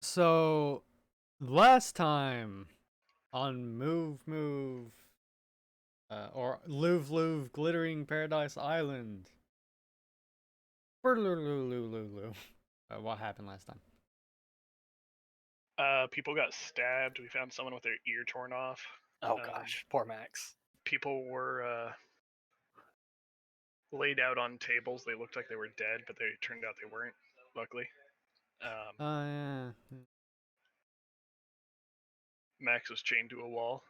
So, last time on or Luv-Luv Glittering Paradise Island. What happened last time? People got stabbed. We found someone with their ear torn off. Oh gosh, poor Max. People were laid out on tables. They looked like they were dead, but they turned out they weren't, luckily. Yeah. Max was chained to a wall.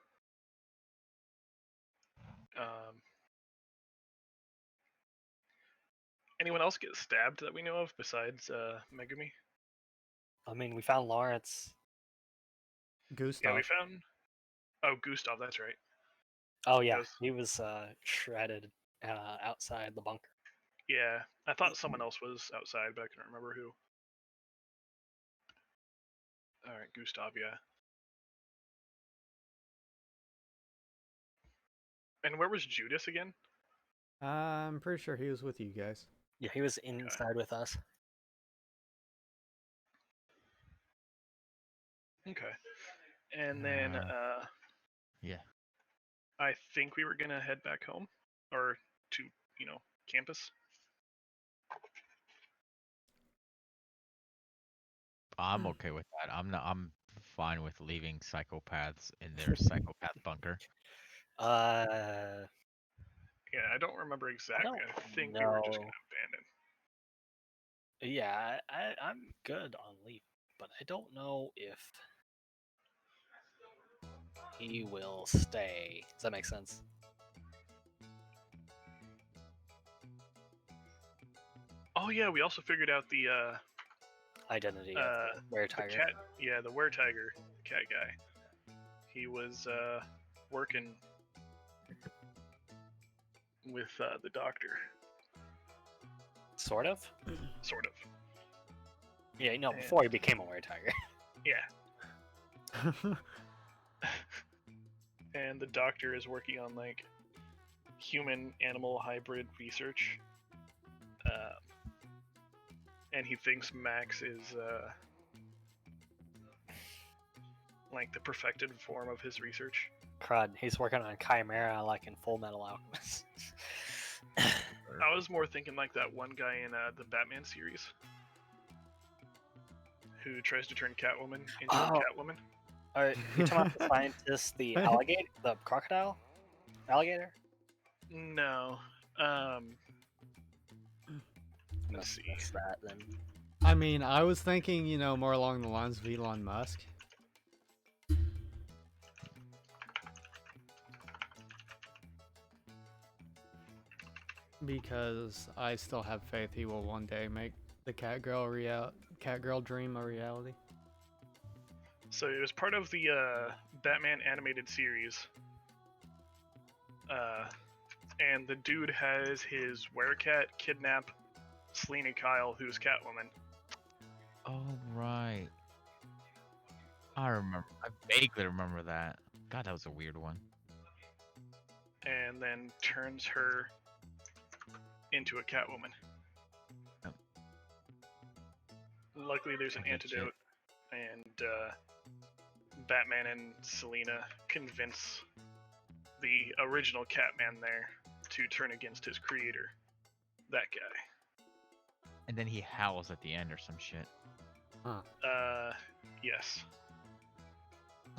Anyone else get stabbed that we know of besides Megumi? I mean, we found Lawrence. Gustav. Yeah, we found... Oh, Gustav, that's right. Oh yeah, he was shredded outside the bunker. Yeah, I thought someone else was outside, but I couldn't remember who. Alright, Gustav, yeah. And where was Judas again? I'm pretty sure he was with you guys. Yeah, he was inside with us. Okay. And then, yeah. I think we were gonna head back home, or to, campus. I'm okay with that. I'm fine with leaving psychopaths in their psychopath bunker. Yeah, I don't remember exactly. I think we were just gonna abandon. Yeah, I'm good on leave, but I don't know if he will stay. Does that make sense? Oh yeah, we also figured out the identity of the were-tiger. The cat, yeah, the were-tiger cat guy. He was working with the doctor. Sort of? Sort of. Yeah, before he became a were-tiger. Yeah. And the doctor is working on, like, human-animal hybrid research. And he thinks Max is, like, the perfected form of his research. Crud, he's working on Chimera like in Full Metal Alchemist. I was more thinking like that one guy in the Batman series who tries to turn Catwoman into a Catwoman. Alright, you talking about the scientist, the alligator, the crocodile? Alligator? No. Let's see. That's that then. I mean, I was thinking, more along the lines of Elon Musk. Because I still have faith he will one day make the Catgirl dream a reality. So it was part of the Batman animated series. And the dude has his werecat kidnap Selena Kyle, who's Catwoman. Oh, right. I vaguely remember that. God, that was a weird one. And then turns her into a Catwoman. Oh. Luckily, there's an antidote, and Batman and Selena convince the original Catman there to turn against his creator, that guy. And then he howls at the end or some shit. Huh. Yes.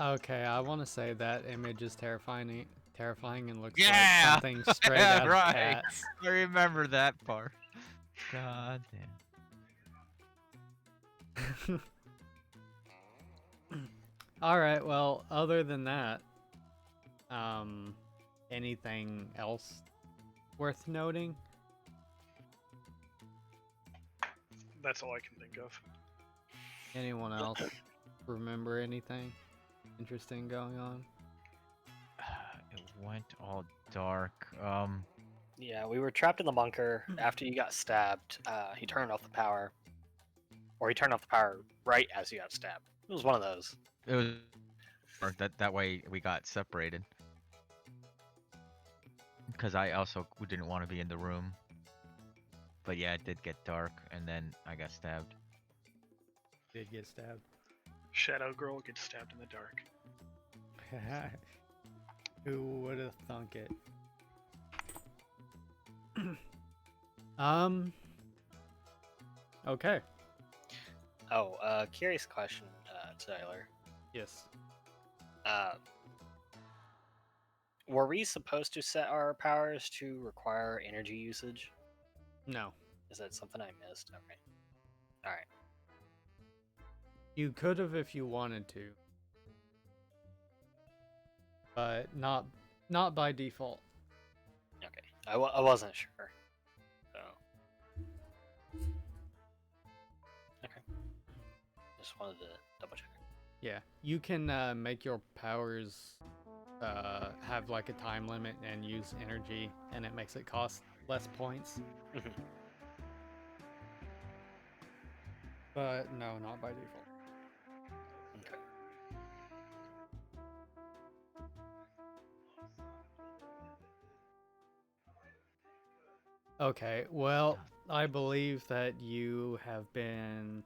Okay, I want to say that image is terrifying and looks like Yeah! something straight out of Right. Cats. I remember that part. God damn. Alright, well, other than that, anything else worth noting? That's all I can think of. Anyone else remember anything interesting going on? It went all dark. Yeah, we were trapped in the bunker. After you got stabbed, he turned off the power. Or he turned off the power right as you got stabbed. It was one of those. It was or that way we got separated. Because I also didn't want to be in the room. But yeah, it did get dark, and then I got stabbed. Did get stabbed. Shadow Girl gets stabbed in the dark. Who would have thunk it? Okay. Oh, curious question, Tyler. Yes. Were we supposed to set our powers to require energy usage? No. Is that something I missed? Okay. Alright. You could have if you wanted to. But not by default. Okay. I wasn't sure. So. Okay. Just wanted to double check. Yeah. You can make your powers have like a time limit and use energy, and it makes it cost less points. Mhm. But no, not by default. Okay. Okay, well, I believe that you have been.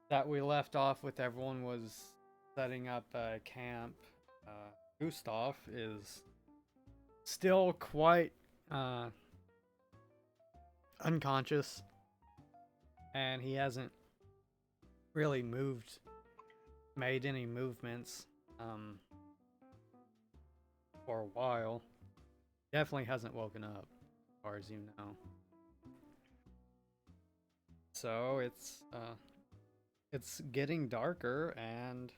That we left off with everyone was setting up a camp. Gustav is still quite unconscious, and he hasn't really made any movements for a while. Definitely hasn't woken up, as far as you know. So it's getting darker, and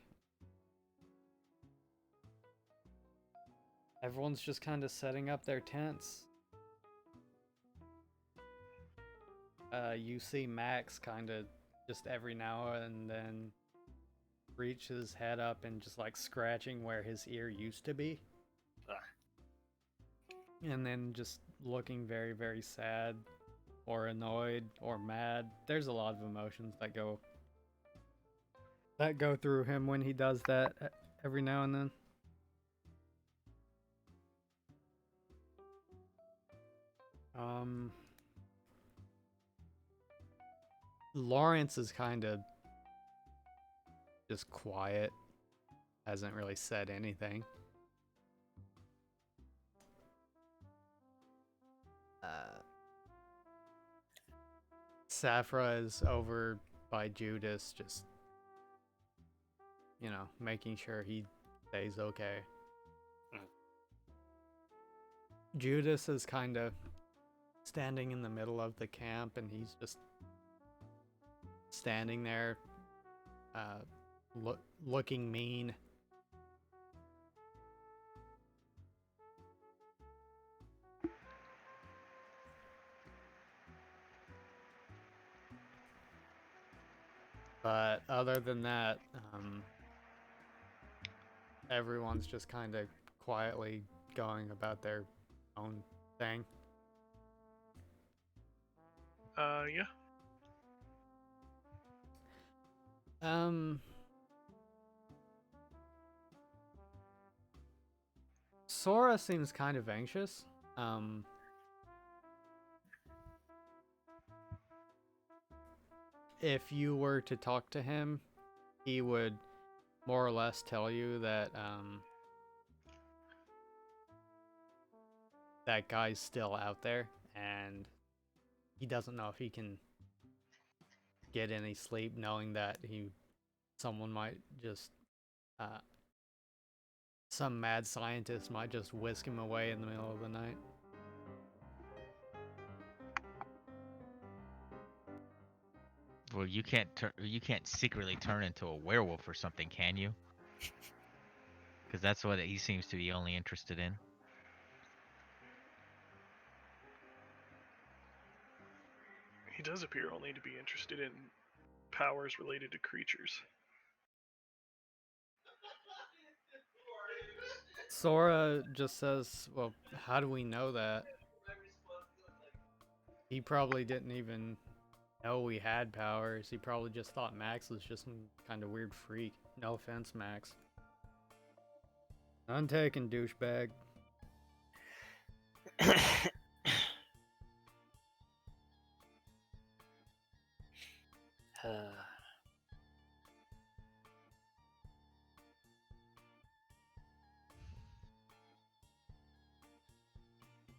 everyone's just kind of setting up their tents. You see Max kind of just every now and then reach his head up and just like scratching where his ear used to be. And then just looking very, very sad or annoyed or mad. There's a lot of emotions that go through him when he does that every now and then. Lawrence is kind of just quiet, hasn't really said anything. Safra is over by Judas, just, making sure he stays okay. Judas is kind of standing in the middle of the camp, and he's just standing there, looking mean. But other than that, everyone's just kind of quietly going about their own thing. Yeah. Sora seems kind of anxious. If you were to talk to him, he would more or less tell you that that guy's still out there, and he doesn't know if he can get any sleep, knowing that someone might just some mad scientist might just whisk him away in the middle of the night. Well, you can't secretly turn into a werewolf or something, can you? Because that's what he seems to be only interested in. He does appear only to be interested in powers related to creatures. Sora just says, well, how do we know that? He probably didn't even know we had powers. He probably just thought Max was just some kind of weird freak. No offense, Max. Untaken, douchebag.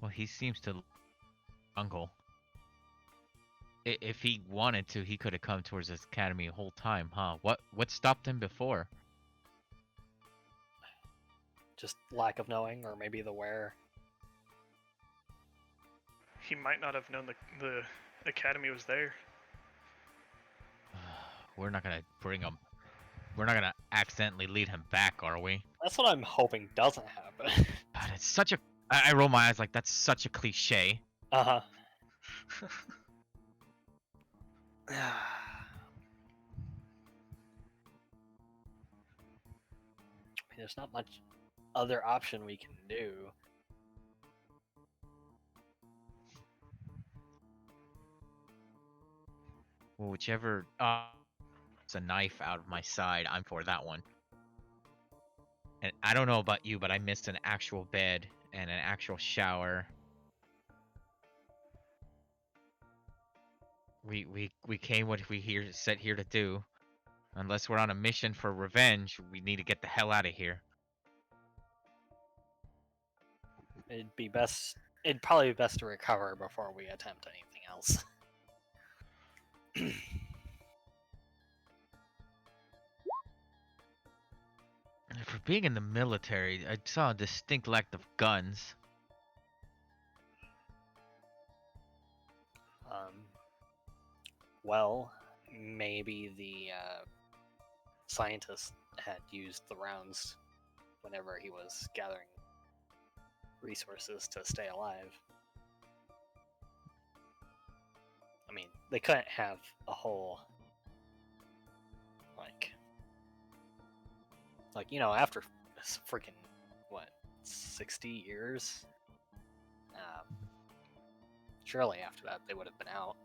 Well, he seems to uncle. If he wanted to, he could have come towards this academy the whole time, huh? What stopped him before? Just lack of knowing, or maybe the where. He might not have known the academy was there. We're not gonna bring him. We're not gonna accidentally lead him back, are we? That's what I'm hoping doesn't happen. God, it's such a. I roll my eyes like that's such a cliche. Uh-huh. I mean, there's not much other option we can do. Well, whichever. It's a knife out of my side. I'm for that one. And I don't know about you, but I missed an actual bed and an actual shower. We came what we set here to do. Unless we're on a mission for revenge, we need to get the hell out of here. It'd probably be best to recover before we attempt anything else. For being in the military, I saw a distinct lack of guns. Well, maybe the scientist had used the rounds whenever he was gathering resources to stay alive. I mean, they couldn't have a whole after freaking what 60 years. Surely after that they would have been out.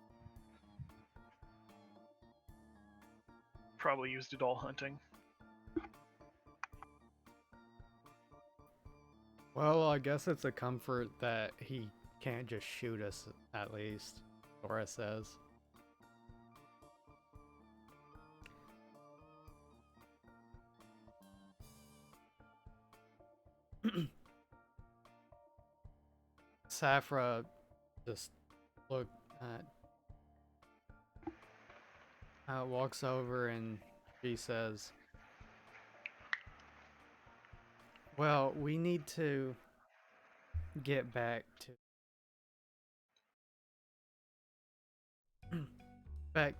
Probably used it all hunting. Well, I guess it's a comfort that he can't just shoot us, at least, Dora says. Safra just walks over and she says, well, we need to get back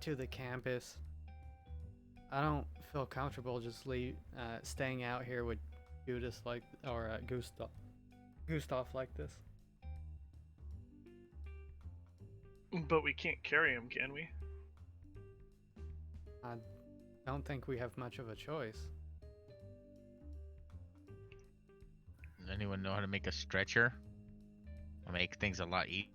to the campus. I don't feel comfortable just staying out here with Judas Gustav like this. But we can't carry him, can we? I don't think we have much of a choice. Does anyone know how to make a stretcher? I'll make things a lot easier.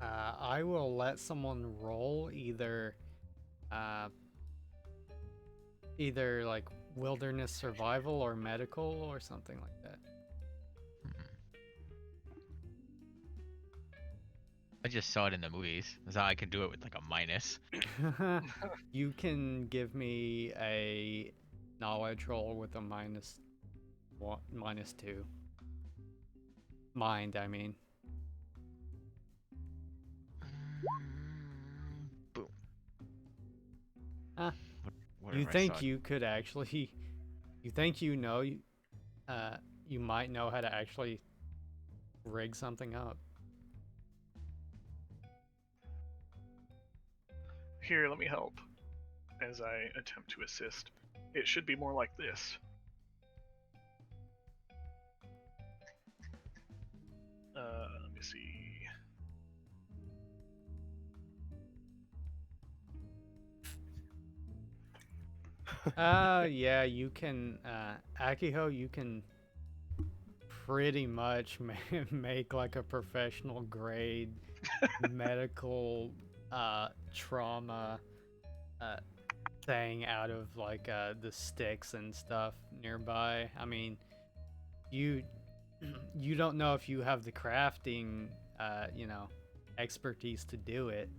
I will let someone roll either like wilderness survival or medical or something like that. I just saw it in the movies. That's how I can do it with like a minus. You can give me a knowledge roll with a -2. Mind, I mean. Boom. Ah. Whatever You I think saw. you could actually? You think you might know how to actually rig something up? Here, let me help. As I attempt to assist. It should be more like this. Let me see. Yeah, you can, Akiho, you can pretty much make like a professional grade medical trauma thing out of like the sticks and stuff nearby. I mean, you don't know if you have the crafting expertise to do it,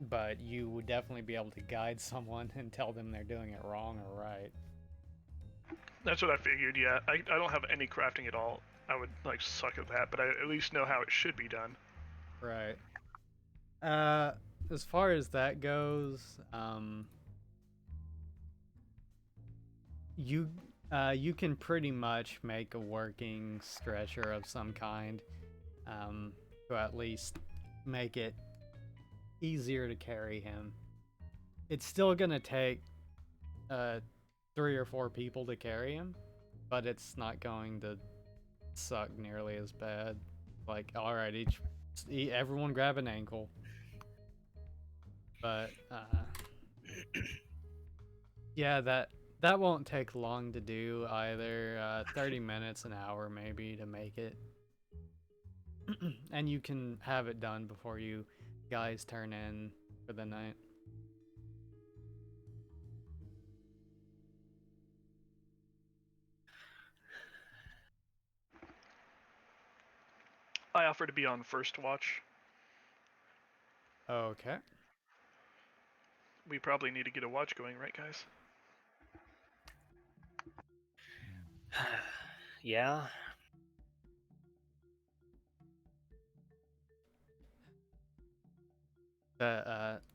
but you would definitely be able to guide someone and tell them they're doing it wrong or right. That's what I figured. Yeah, I don't have any crafting at all. I would like suck at that, but I at least know how it should be done. Right. Uh, as far as that goes, you you can pretty much make a working stretcher of some kind, to at least make it easier to carry him. It's still gonna take 3 or 4 people to carry him, but it's not going to suck nearly as bad. Like, all right, everyone grab an ankle. But yeah, that won't take long to do either. 30 minutes, an hour maybe to make it. And you can have it done before you guys turn in for the night. I offer to be on first watch. Okay. We probably need to get a watch going, right, guys? Yeah.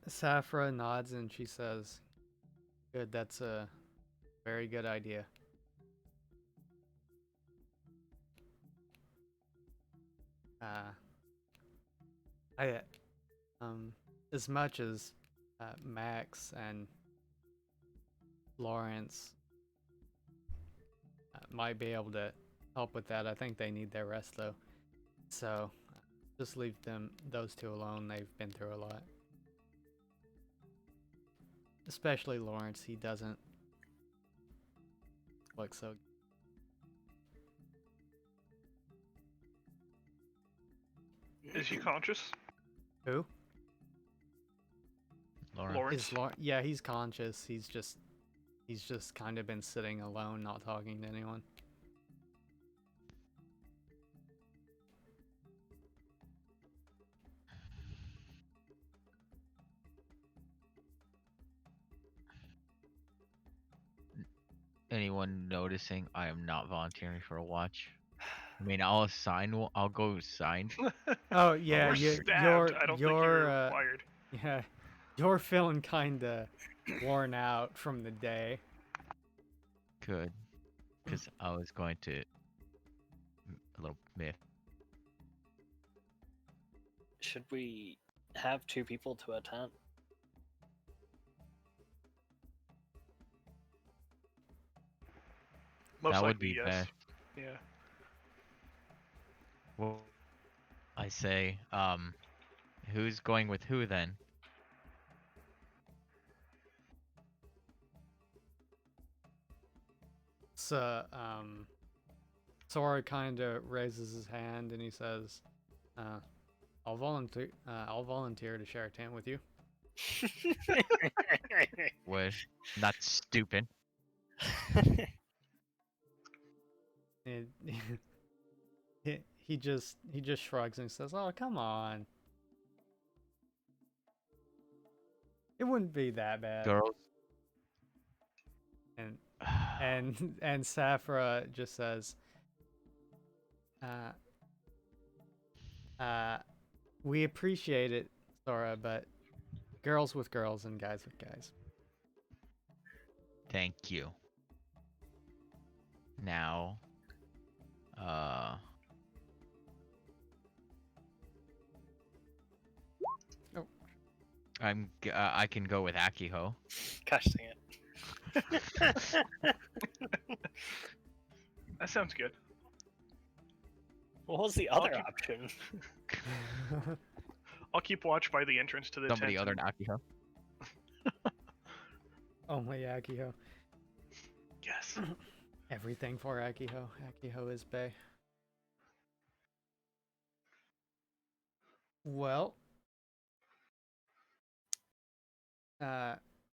Safra nods and she says, "Good, that's a very good idea." I as much as Max and Lawrence might be able to help with that, I think they need their rest though. So just leave those two alone. They've been through a lot. Especially Lawrence, he doesn't look so. Is he conscious? Who? Lawrence? Yeah, he's conscious. He's just kind of been sitting alone, not talking to anyone. Anyone noticing I am not volunteering for a watch? I mean, I'll go sign. Oh yeah, We're you, stabbed. I don't think you're you're required. yeah, you're feeling kind of worn out from the day. Good. Because I was going to. A little myth. Should we have 2 people to attend? Most That would likely, be yes. best. Yeah. Well, I say, who's going with who then? So Sora kind of raises his hand and he says, I'll volunteer to share a tent with you." What? That's stupid. And he just shrugs and says, "Oh, come on. It wouldn't be that bad." Girls. And Safra just says, "We appreciate it, Sora, but girls with girls and guys with guys." Thank you. Now, Oh. I can go with Akiho. Gosh dang it. That sounds good. What was the I'll other keep- option? I'll keep watch by the entrance to the Somebody tent. other than Akiho. Only Akiho. Yes. Everything for Akiho. Akiho is Bay. Well,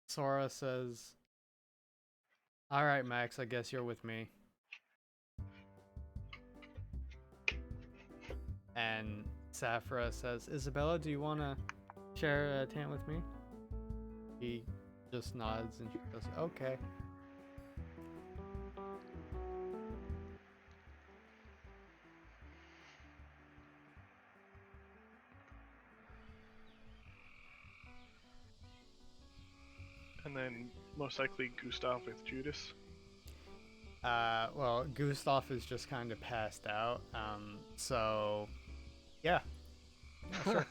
Sora says, "All right, Max, I guess you're with me." And Safra says, "Isabella, do you want to share a tent with me?" He just nods and she goes, "Okay." then most likely Gustav with Judas. Well, Gustav is just kind of passed out. So, yeah. Yeah, sure.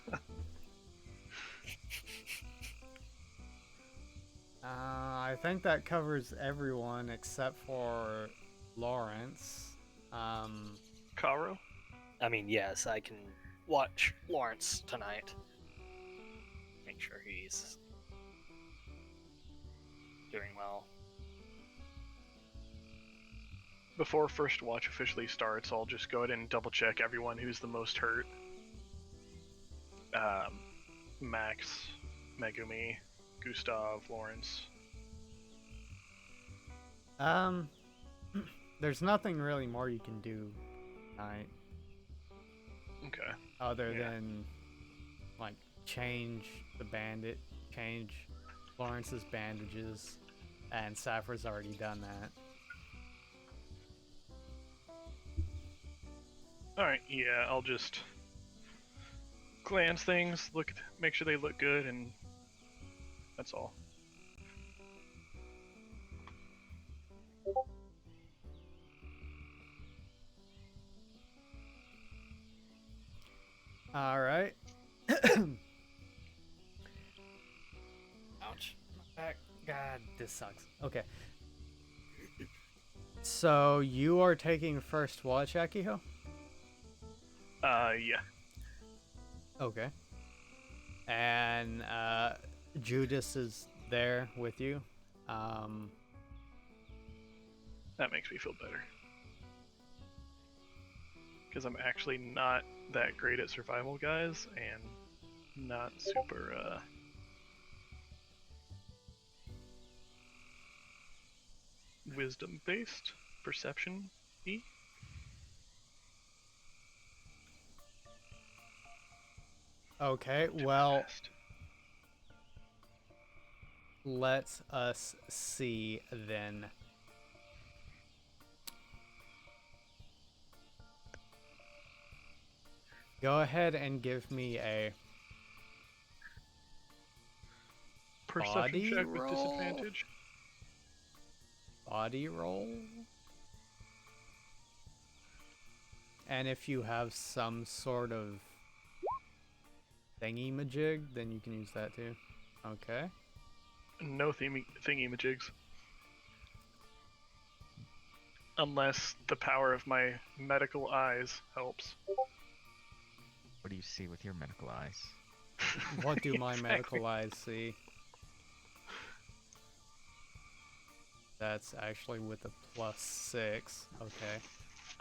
I think that covers everyone except for Lawrence. Caro? I mean, yes, I can watch Lawrence tonight. Make sure he's doing well. Before First Watch officially starts, I'll just go ahead and double check everyone who's the most hurt. Max, Megumi, Gustav, Lawrence. There's nothing really more you can do tonight Okay. other Yeah. than like change Lawrence's bandages, and Sapphire's already done that. Alright, yeah, I'll just glance things, make sure they look good, and that's all. All right. Ouch. My back. God, this sucks. Okay. So you are taking first watch, Akiho? Yeah. Okay. And Judas is there with you. That makes me feel better. Because I'm actually not that great at survival, guys, and not super, wisdom-based, perception-y. Okay, Too well, fast. let us see then. Go ahead and give me a Perception body check with roll? disadvantage. body roll. And if you have some sort of thingy-majig, then you can use that too. Okay. No thingy-majigs. Unless the power of my medical eyes helps. What do you see with your medical eyes? What do my Exactly. medical eyes see? That's actually with a +6. Okay.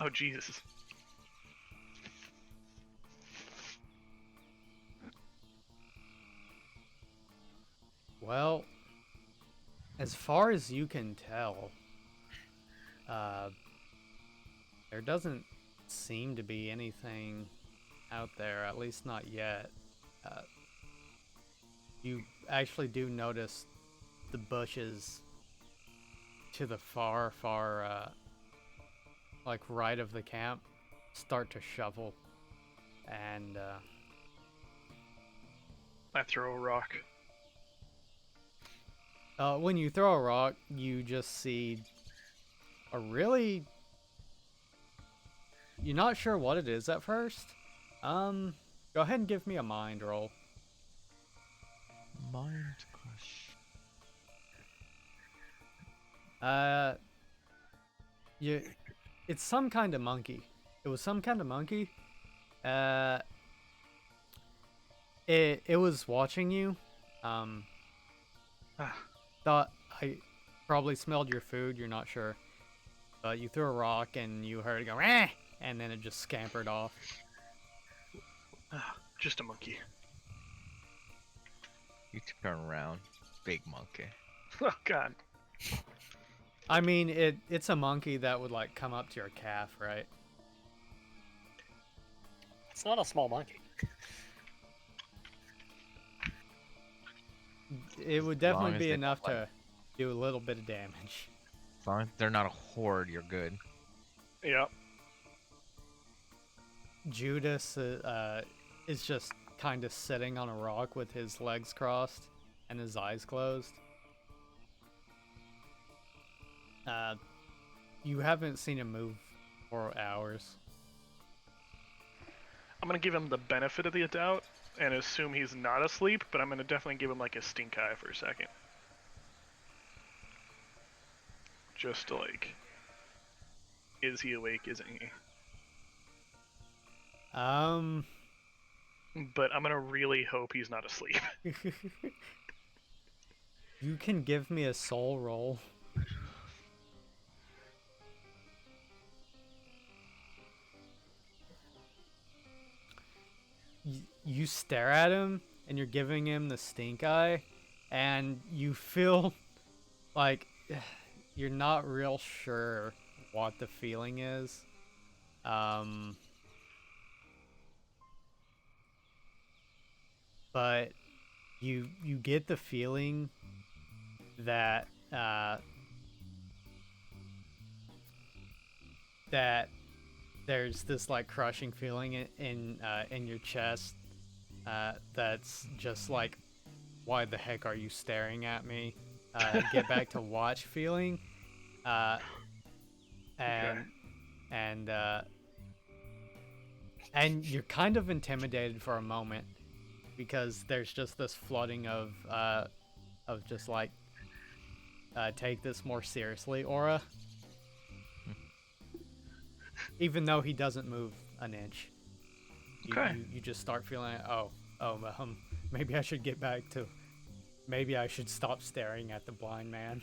Oh, Jesus. Well, as far as you can tell, there doesn't seem to be anything out there, at least not yet. You actually do notice the bushes to the far, like right of the camp start to shovel, and I throw a rock. when you throw a rock, you just see a really... You're not sure what it is at first. Go ahead and give me a mind roll. Mind crush. It's some kind of monkey. It was some kind of monkey. It was watching you. Thought I probably smelled your food. You're not sure, but you threw a rock and you heard it go, "Eh!" and then it just scampered off. Just a monkey. You turn around, big monkey. Oh, God. I mean, it's a monkey that would like come up to your calf, right? It's not a small monkey. It would As long definitely as be they enough don't, to do a little bit of damage. As long as they're not a horde, you're good. Yep. Judas is just kind of sitting on a rock with his legs crossed and his eyes closed. You haven't seen him move for hours. I'm gonna give him the benefit of the doubt and assume he's not asleep, but I'm gonna definitely give him like a stink eye for a second. Just to like, is he awake, isn't he? But I'm gonna really hope he's not asleep. You can give me a soul roll. You stare at him and you're giving him the stink eye, and you feel like you're not real sure what the feeling is. But you get the feeling that that there's this like crushing feeling in your chest that's just like, why the heck are you staring at me? Get back to watch feeling, and Okay. and and you're kind of intimidated for a moment because there's just this flooding of just like take this more seriously aura. Even though he doesn't move an inch, Okay. you just start feeling, maybe I should get back to, maybe I should stop staring at the blind man.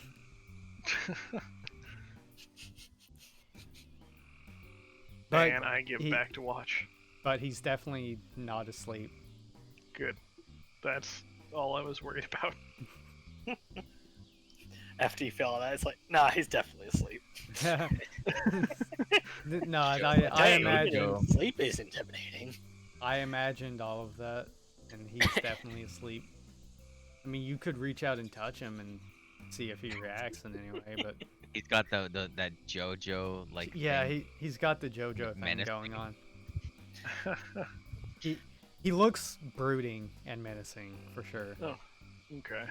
But And I get back to watch. But he's definitely not asleep. Good. That's all I was worried about. After you feel all that, it's like, nah, he's definitely asleep. No, I Dang, imagine sleep is intimidating. I imagined all of that, and he's definitely asleep. I mean, you could reach out and touch him and see if he reacts in any way, but He's got that JoJo like. yeah, thing. he's got the JoJo thing Menacing. going on. He looks brooding and menacing for sure. Oh, okay.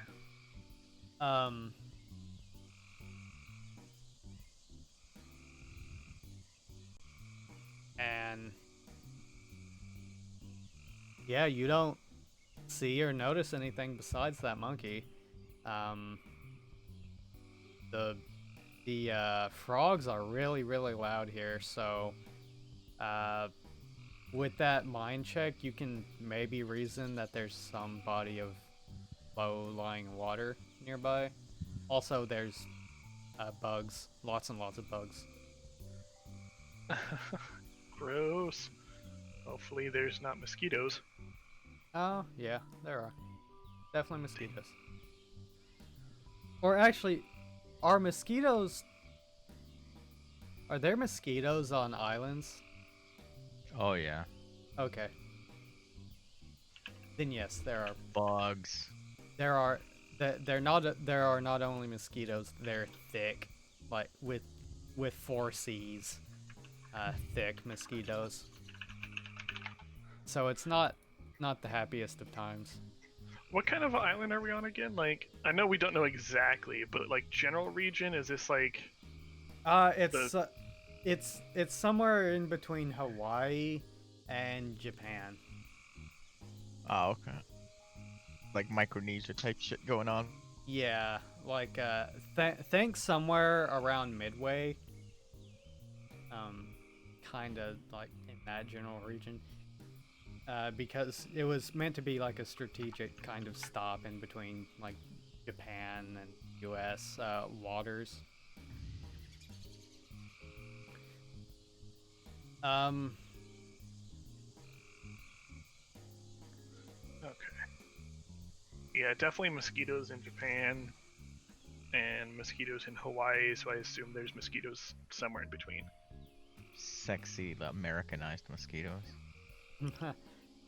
And yeah, you don't see or notice anything besides that monkey. The frogs are really loud here, so with that mind check, you can maybe reason that there's some body of low-lying water nearby. Also, there's bugs, lots and lots of bugs. Gross. Hopefully there's not mosquitoes. Oh, yeah, there are. Definitely mosquitoes. Or actually, are there mosquitoes on islands? Oh yeah. Okay. Then yes, there are. Bugs. There are not only mosquitoes, they're thick, like with 4 C's, thick mosquitoes. So it's not the happiest of times. What kind of island are we on again? Like, I know we don't know exactly, but like general region, is this like? It's somewhere in between Hawaii and Japan. Oh okay. Like Micronesia type shit going on. Yeah, like think somewhere around Midway. Kind of like in that general region. Because it was meant to be like a strategic kind of stop in between like Japan and U.S. Waters. Okay. Yeah, definitely mosquitoes in Japan, and mosquitoes in Hawaii. So I assume there's mosquitoes somewhere in between. Sexy Americanized mosquitoes.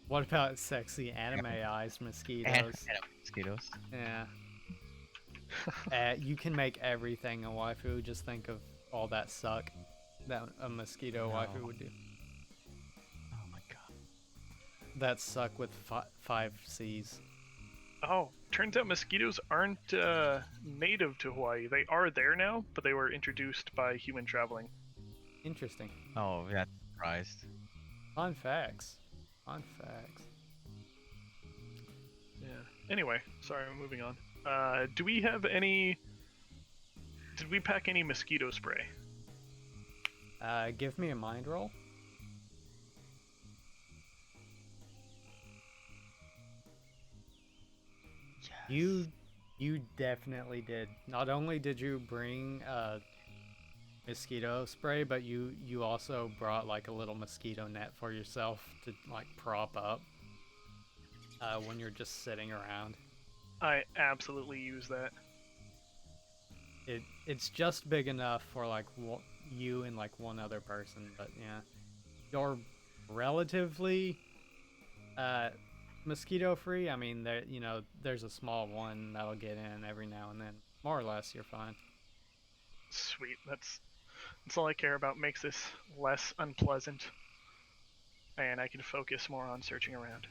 What about sexy anime-ized mosquitoes? And mosquitoes. Yeah. You can make everything a waifu. Just think of all that suck that a mosquito waifu would do. Oh my god. That suck with 5 C's. Oh, turns out mosquitoes aren't native to Hawaii. They are there now, but they were introduced by human traveling. Interesting. Oh, yeah, surprised. Fun facts. Fun facts. Yeah. Anyway, sorry, I'm moving on. Do we have any? Did we pack any mosquito spray? Give me a mind roll. You definitely did. Not only did you bring mosquito spray, but you also brought like a little mosquito net for yourself to like prop up when you're just sitting around. I absolutely use that. It's just big enough for like you and like one other person, but yeah, you're relatively mosquito free. I mean, there's a small one that'll get in every now and then. More or less, you're fine. Sweet. That's all I care about. Makes this less unpleasant, and I can focus more on searching around.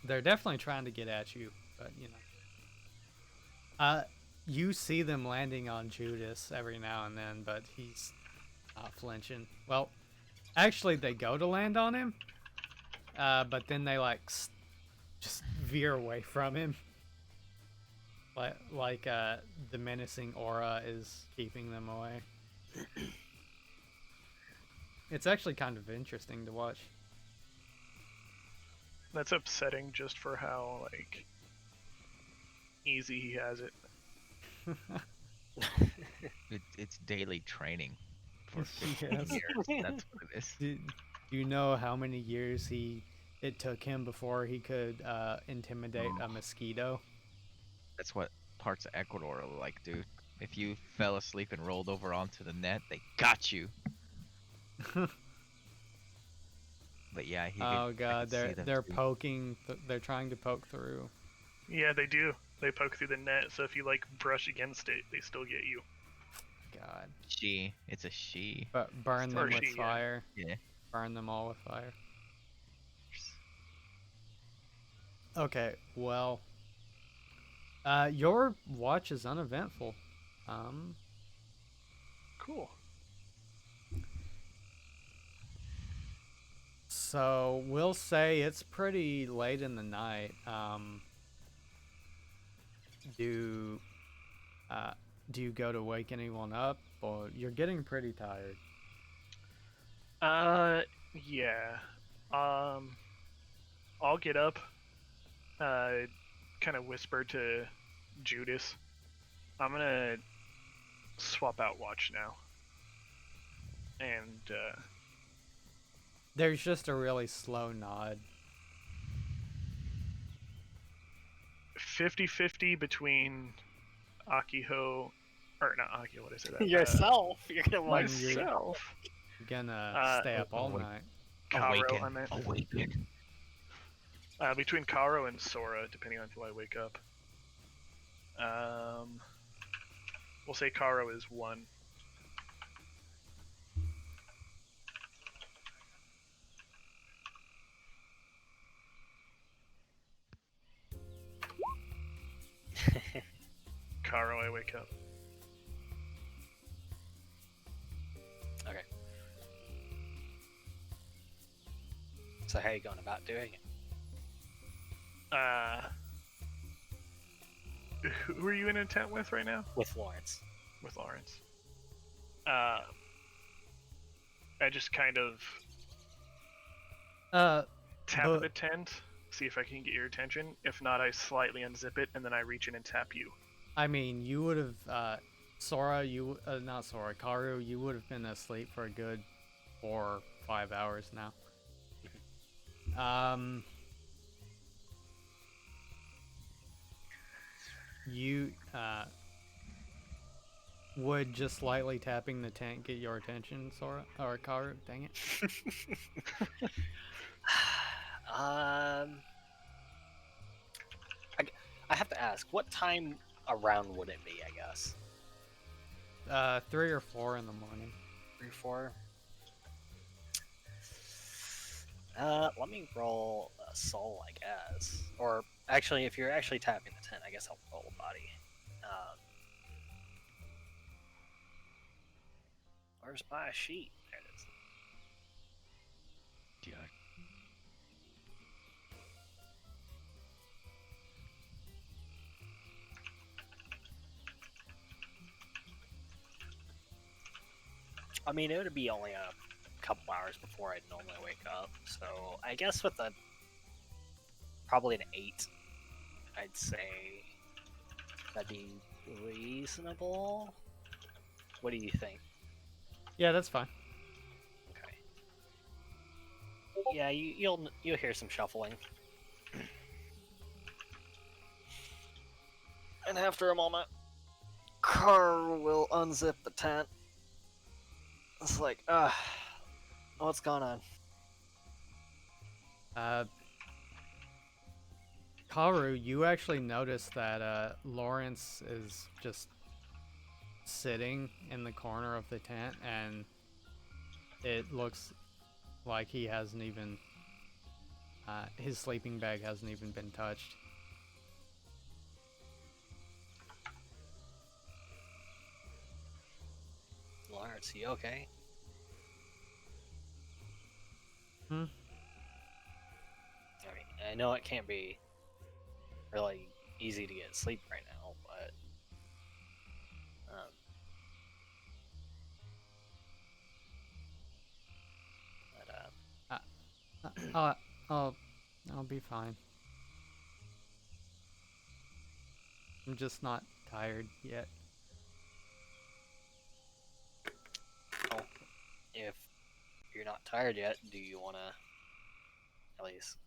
They're definitely trying to get at you, but you see them landing on Judas every now and then, but he's not flinching. Well, actually, they go to land on him, but then they like just veer away from him. Like the menacing aura is keeping them away. It's actually kind of interesting to watch. That's upsetting just for how like easy he has it. It's daily training for 15 Yes. years. That's what it is. Do you know how many years it took him before he could intimidate a mosquito? That's what parts of Ecuador are like, dude. If you fell asleep and rolled over onto the net, they got you. But yeah, Oh I god, could see them they're too. poking. They're trying to poke through. Yeah, they do. They poke through the net, so if you like brush against it, they still get you. God, She. It's a she. but burn Or them with she, yeah. fire. Yeah. Burn them all with fire. Okay, well, your watch is uneventful. Cool. So we'll say it's pretty late in the night. Do uh, do you go to wake anyone up, or you're getting pretty tired? Yeah. I'll get up. Kind of whisper to Judas. I'm gonna swap out watch now. And There's just a really slow nod. 50-50 between Akiho, or not Akiho, what is it? Yourself. You're gonna want to Myself. You're gonna stay up all wait. night. Karo, Awaken. I meant. Awaken. Between Karo and Sora, depending on who I wake up. We'll say Karo is 1. Karo, I wake up. Okay. So how are you going about doing it? Who are you in a tent with right now? With Lawrence. With Lawrence. I just kind of tap But- the tent, see if I can get your attention. If not, I slightly unzip it, and then I reach in and tap you. I mean, you would have, Sora, not Sora, Karu, you would have been asleep for a good 4 or 5 hours now. You, would just slightly tapping the tent get your attention, Sora? Or Karu? Dang it. I have to ask, what time around would it be, I guess? 3 or 4 in the morning. 3, 4? Let me roll a soul, I guess. Or actually, if you're actually tapping the tent, I guess I'll roll a body. Where's my sheet? There it is. Yeah. I mean, it would be only a couple hours before I'd normally wake up, so I guess with probably an 8, I'd say that'd be reasonable. What do you think? Yeah, that's fine. Okay. Yeah, you'll hear some shuffling. And after a moment, Carr will unzip the tent. It's like, what's going on? Karu, you actually notice that Lawrence is just sitting in the corner of the tent, and it looks like he hasn't even his sleeping bag hasn't even been touched. Lawrence, you okay? I mean, I know it can't be really easy to get sleep right now, but Uh, I'll be fine. I'm just not tired yet. well, if you're not tired yet, do you want to at least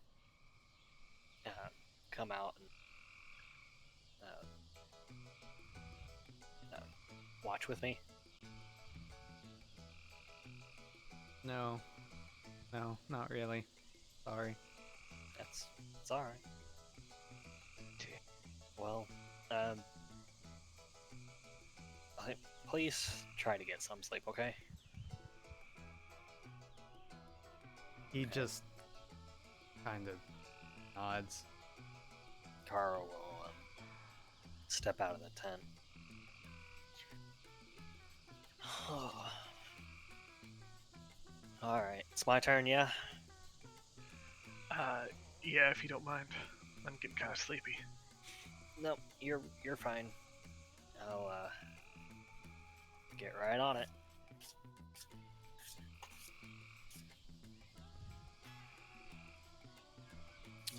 come out and watch with me? No, not really. Sorry. That's all right. Well, please try to get some sleep, okay? He just kind of nods. Carl will step out of the tent. All right, it's my turn, yeah. Yeah, if you don't mind. I'm getting kind of sleepy. Nope, you're fine. I'll get right on it.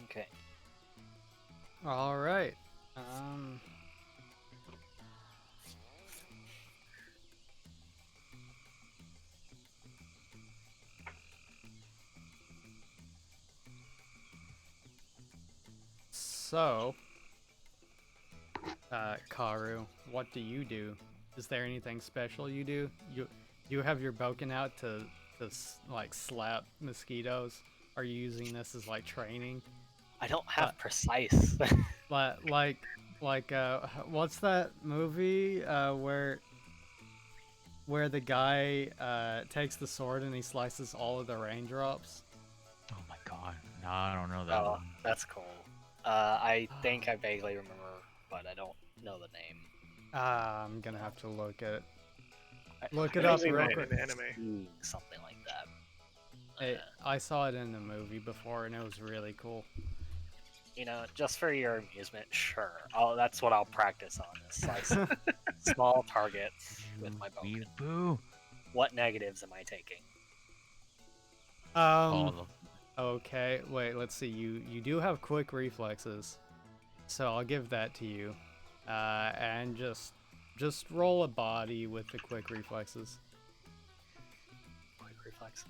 Okay. All right. So, Karu, what do you do? Is there anything special you do? You have your boken out to like slap mosquitoes? Are you using this as like training? I don't have precise. Like what's that movie where the guy takes the sword and he slices all of the raindrops? Oh my god. No, I don't know that Oh, one. that's cool. I think I vaguely remember, but I don't know the name. I'm gonna have to look it I've up seen real that quick. in anime. Something like that. I saw it in the movie before, and it was really cool. You know, just for your amusement, sure. That's what I'll practice on, is slicing small targets with my bow. Boo. What negatives am I taking? All of them. Okay, wait, let's see. You do have quick reflexes, so I'll give that to you. And just roll a body with the quick reflexes. Quick reflexes.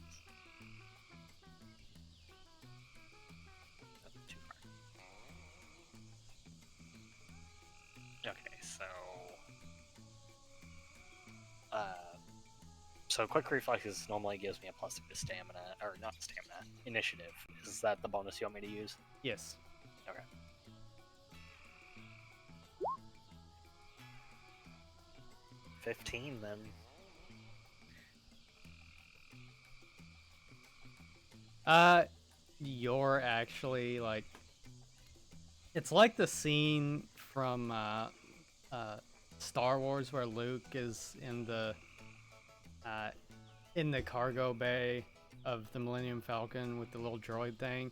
Oh, too far. Okay, so quick reflexes normally gives me a +2 to stamina, or not stamina, initiative. Is that the bonus you want me to use? Yes. Okay. $15 then. you're actually like, it's like the scene from Star Wars where Luke is uh, in the cargo bay of the Millennium Falcon with the little droid thing.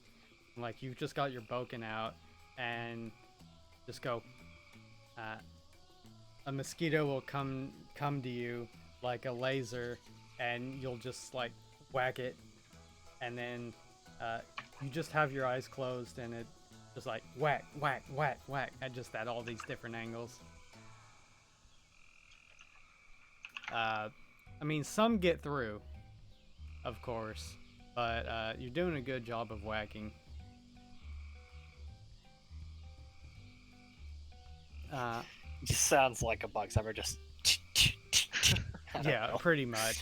Like, you've just got your Boken out and just go. A mosquito will come to you like a laser, and you'll just like whack it, and then you just have your eyes closed, and it just like whack, whack, whack, whack, at all these different angles. I mean, some get through, of course, but you're doing a good job of whacking. Just sounds like a bug zapper. Just. I don't Yeah, know. pretty much.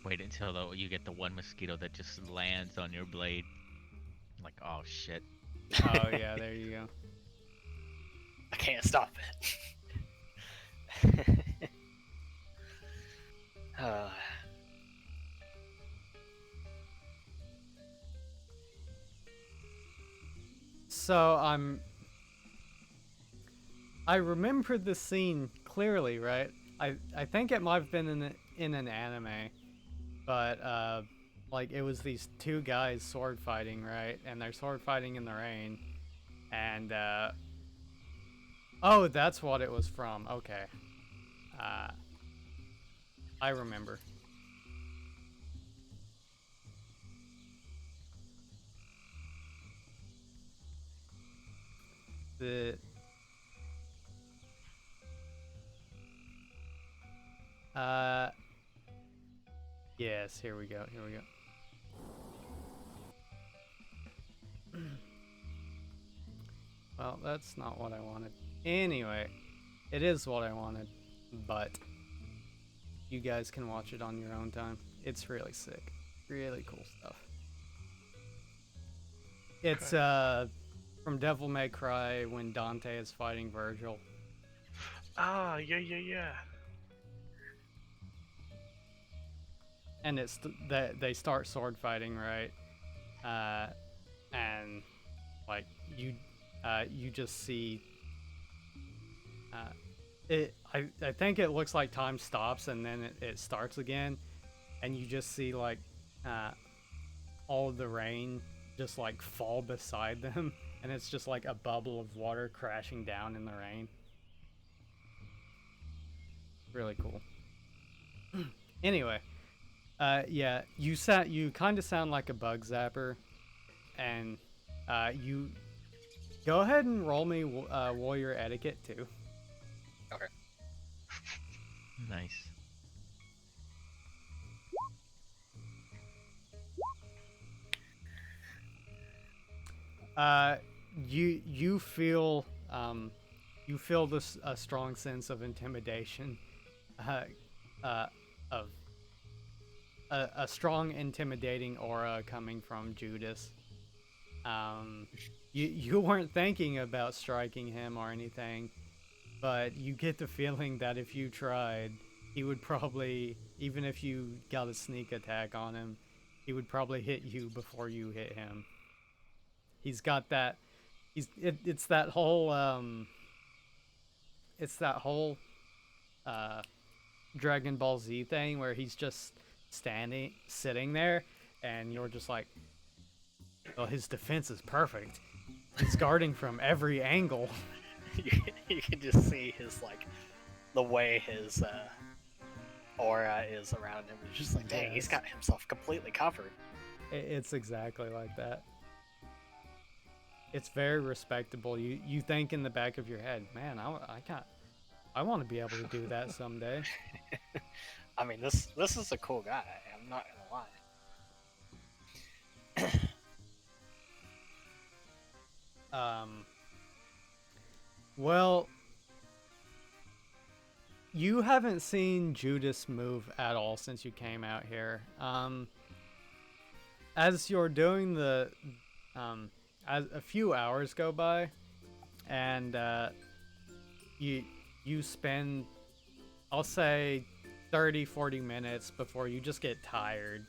Wait until you get the one mosquito that just lands on your blade. Like, oh shit. Oh yeah, there you go. I can't stop it. uh, So I remember this scene clearly, right? I think it might have been in an anime, but like it was these two guys sword fighting, right? And they're sword fighting in the rain, and oh, that's what it was from. Okay, uh, I remember. The uh yes, here we go. Here we go. Well, that's not what I wanted. Anyway, it is what I wanted, but you guys can watch it on your own time. It's really sick. Really cool stuff. It's from Devil May Cry when Dante is fighting Virgil. Ah, yeah. And it's that they start sword fighting, right? And like you just see I think it looks like time stops and then it starts again, and you just see like all of the rain just like fall beside them, and it's just like a bubble of water crashing down in the rain. Really cool. Anyway, yeah, you kind of sound like a bug zapper, and you go ahead and roll me warrior etiquette too. okay. Nice. You feel you feel this a strong sense of intimidation, uh, of a strong intimidating aura coming from Judas. You weren't thinking about striking him or anything, but you get the feeling that if you tried, he would probably, even if you got a sneak attack on him, he would probably hit you before you hit him. He's got that. It's that whole uh, Dragon Ball Z thing where he's just sitting there, and you're just like, well, his defense is perfect. He's guarding from every angle. You can just see his like the way his aura is around him. It's just like, dang, he's Yes. got himself completely covered. It's exactly like that. It's very respectable. You think in the back of your head, man, I can't. I want to be able to do that someday. I mean, this is a cool guy. I'm not gonna lie. Well, you haven't seen Judas move at all since you came out here. As you're doing as a few hours go by, and you spend I'll say 30, 40 minutes before you just get tired,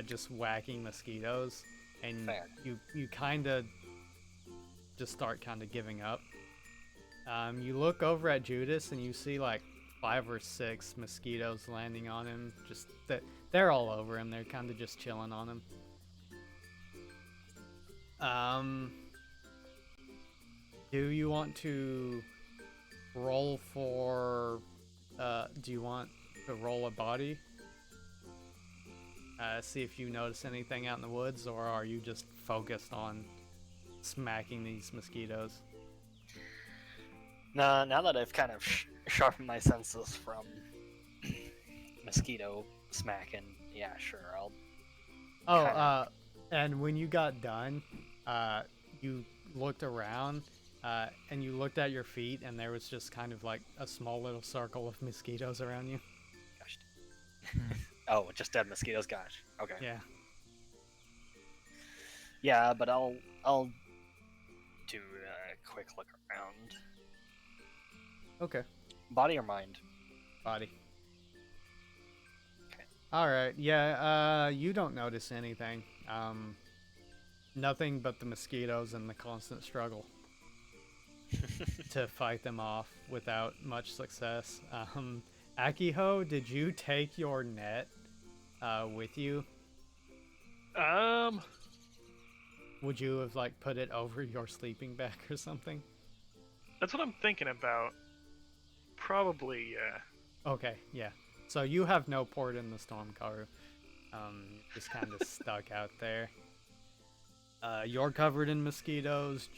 just whacking mosquitoes, and Fair. you kind of just start kind of giving up. You look over at Judas and you see like 5 or 6 mosquitoes landing on him. Just that they're all over him. They're kind of just chilling on him. Do you want to roll for? Do you want to roll a body? See if you notice anything out in the woods, or are you just focused on smacking these mosquitoes? Now that I've kind of sharpened my senses from mosquito smacking, yeah, sure, I'll. Oh, Kinda. and when you got done, you looked around, and you looked at your feet, and there was just kind of like a small little circle of mosquitoes around you. Gosh. Oh, just dead mosquitoes. Gosh. Okay. Yeah. Yeah, but I'll do a quick look around. Okay. Body or mind? Body. Okay. All right. Yeah. You don't notice anything. Nothing but the mosquitoes and the constant struggle to fight them off without much success. Akiho, did you take your net with you? Would you have like put it over your sleeping bag or something? That's what I'm thinking about. Probably, yeah. Okay, yeah. So you have no port in the storm, Karu. Just kind of stuck out there. You're covered in mosquitoes.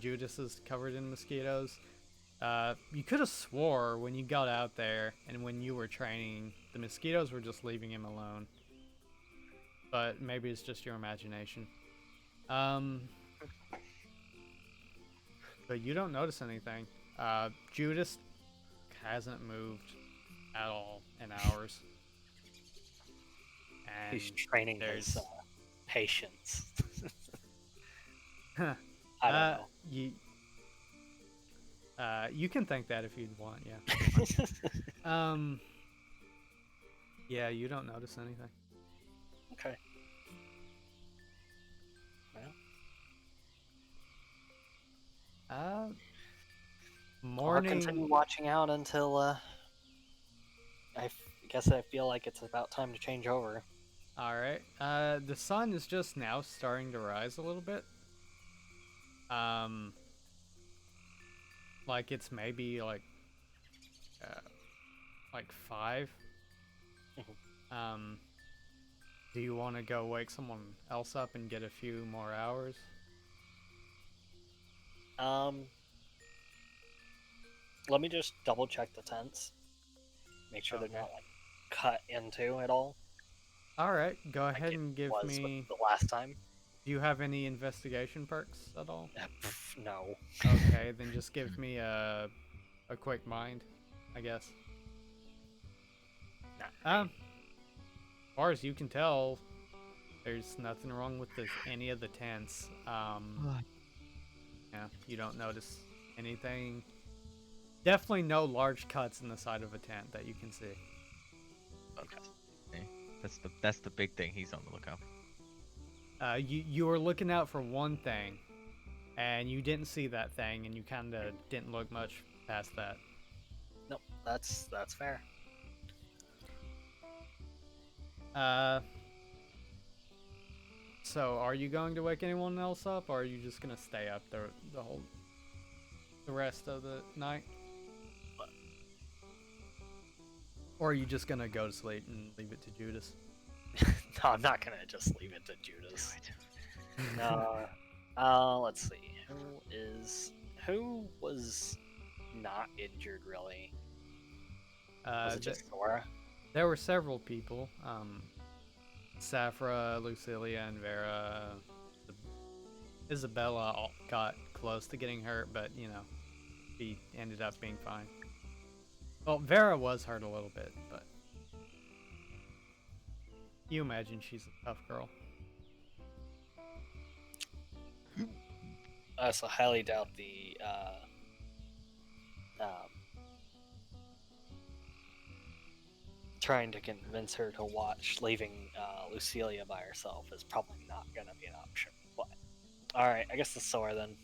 Judas is covered in mosquitoes. You could have swore when you got out there and when you were training, the mosquitoes were just leaving him alone. But maybe it's just your imagination. But you don't notice anything. Judas hasn't moved at all in hours. And He's training his there's patience. Huh. I don't know. You can think that if you'd want, yeah. Yeah, you don't notice anything. Okay. Well, I'll Morning. continue watching out until guess I feel like it's about time to change over. All right. The sun is just now starting to rise a little bit. Like it's maybe like 5. Mhm. Do you want to go wake someone else up and get a few more hours? Let me just double check the tents. Make sure Okay. they're not like cut into at all. All right. Go Like ahead it and give was me. with the last time. Do you have any investigation perks at all? No. Okay, then just give me a quick mind, I guess. Nah. As far as you can tell, there's nothing wrong with any of the tents. Yeah, you don't notice anything. Definitely no large cuts in the side of a tent that you can see. Okay. That's the big thing. He's on the lookout. You were looking out for one thing, and you didn't see that thing, and you kind of didn't look much past that. Nope. That's fair. So are you going to wake anyone else up, or are you just gonna stay up the rest of the night? Or are you just gonna go to sleep and leave it to Judas? No, I'm not gonna just leave it to Judas. Let's see. Who was not injured really? Was it just Sora? There were several people. Safra, Lucilia, and Vera. Isabella all got close to getting hurt, but she ended up being fine. Well, Vera was hurt a little bit, but you imagine she's a tough girl. So highly doubt the trying to convince her to watch, leaving Lucilia by herself is probably not gonna be an option. But all right, I guess the Sora then.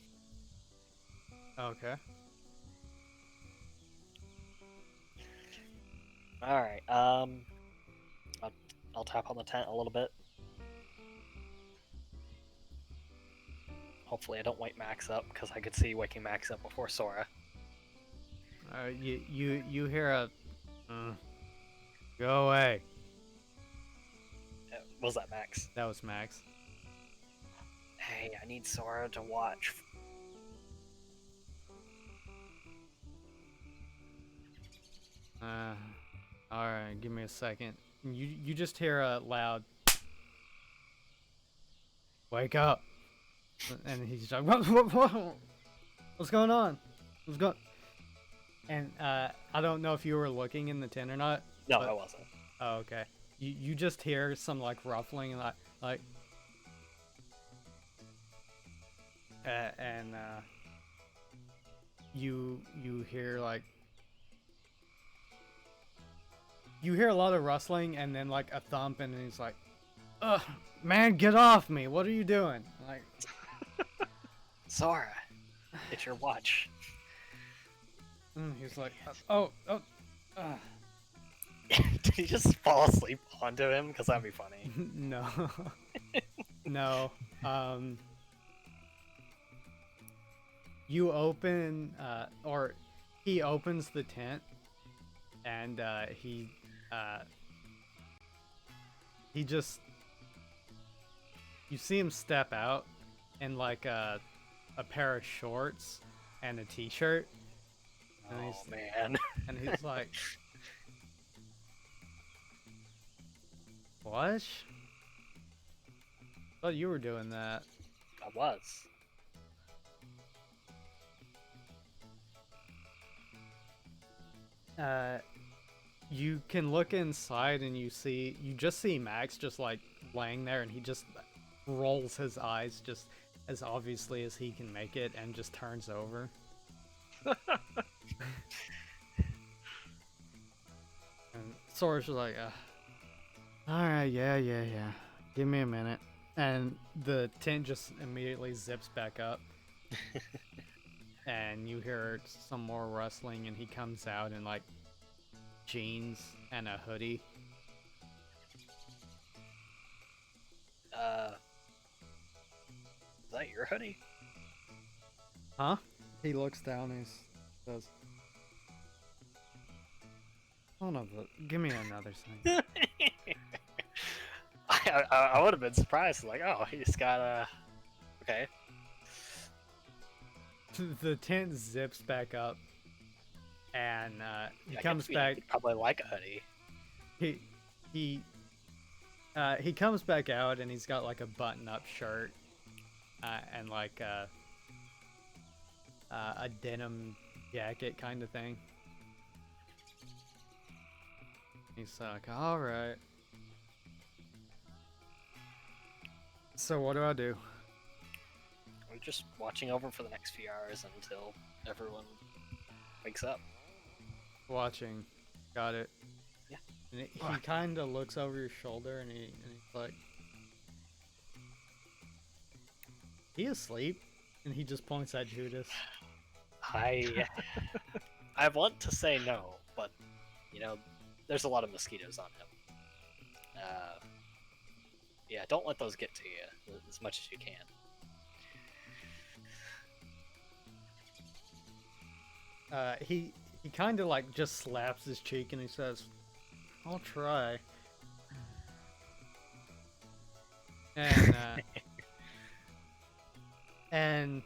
Okay. All right. I'll tap on the tent a little bit. Hopefully, I don't wake Max up because I could see waking Max up before Sora. You hear a go away. Was that Max? That was Max. Hey, I need Sora to watch. All right, give me a second. You just hear a loud wake up, and he's like, what's going on? What's going? And I don't know if you were looking in the tent or not. No, but... I wasn't. Oh, okay. You just hear some like ruffling and like and you hear like you hear a lot of rustling and then like a thump and then he's like, ugh, man, get off me! What are you doing? Like, Sora, it's your watch. he's like, oh. Did you just fall asleep onto him? Because that'd be funny. No. No. You open, or he opens the tent, and he just, you see him step out in like a pair of shorts and a t-shirt. And Oh man. And he's like, what? Thought you were doing that. I was. You can look inside and you just see Max just like laying there, and he just rolls his eyes just as obviously as he can make it and just turns over. And Sora's just like, alright, yeah. Give me a minute. And the tent just immediately zips back up. And you hear some more rustling, and he comes out in like jeans and a hoodie. Is that your hoodie? Huh? He looks down and he says, hold on, give me another thing. I would have been surprised, like, oh, he just got a... Okay. The tent zips back up, and he I comes guess back. he'd probably like a hoodie. He comes back out, and he's got like a button-up shirt, and like a denim jacket kind of thing. He's like, all right. So what do I do? We're just watching over for the next few hours until everyone wakes up. Watching. Got it. Yeah. And he kind of looks over your shoulder and he's like, he asleep? And he just points at Judas. I want to say no, but you know, there's a lot of mosquitoes on him. Yeah, don't let those get to you as much as you can. He kind of like just slaps his cheek and he says, I'll try. And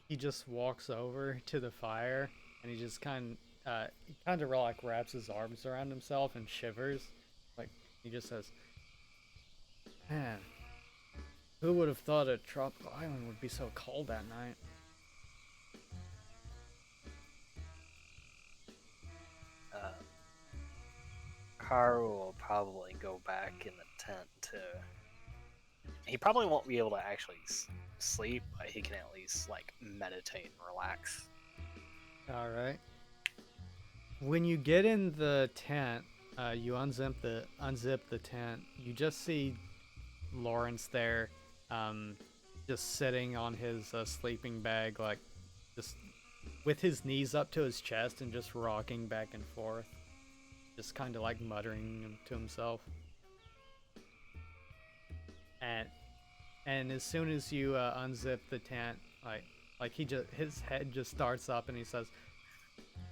he just walks over to the fire and he just kind of like wraps his arms around himself and shivers. Like, he just says, man, who would have thought a tropical island would be so cold that night? Haru will probably go back in the tent too. He probably won't be able to actually sleep, but he can at least like meditate and relax. All right. When you get in the tent, you unzip the tent. You just see Lawrence there, just sitting on his sleeping bag, like just with his knees up to his chest and just rocking back and forth, just kind of like muttering to himself. And as soon as you unzip the tent, like his head just starts up and he says,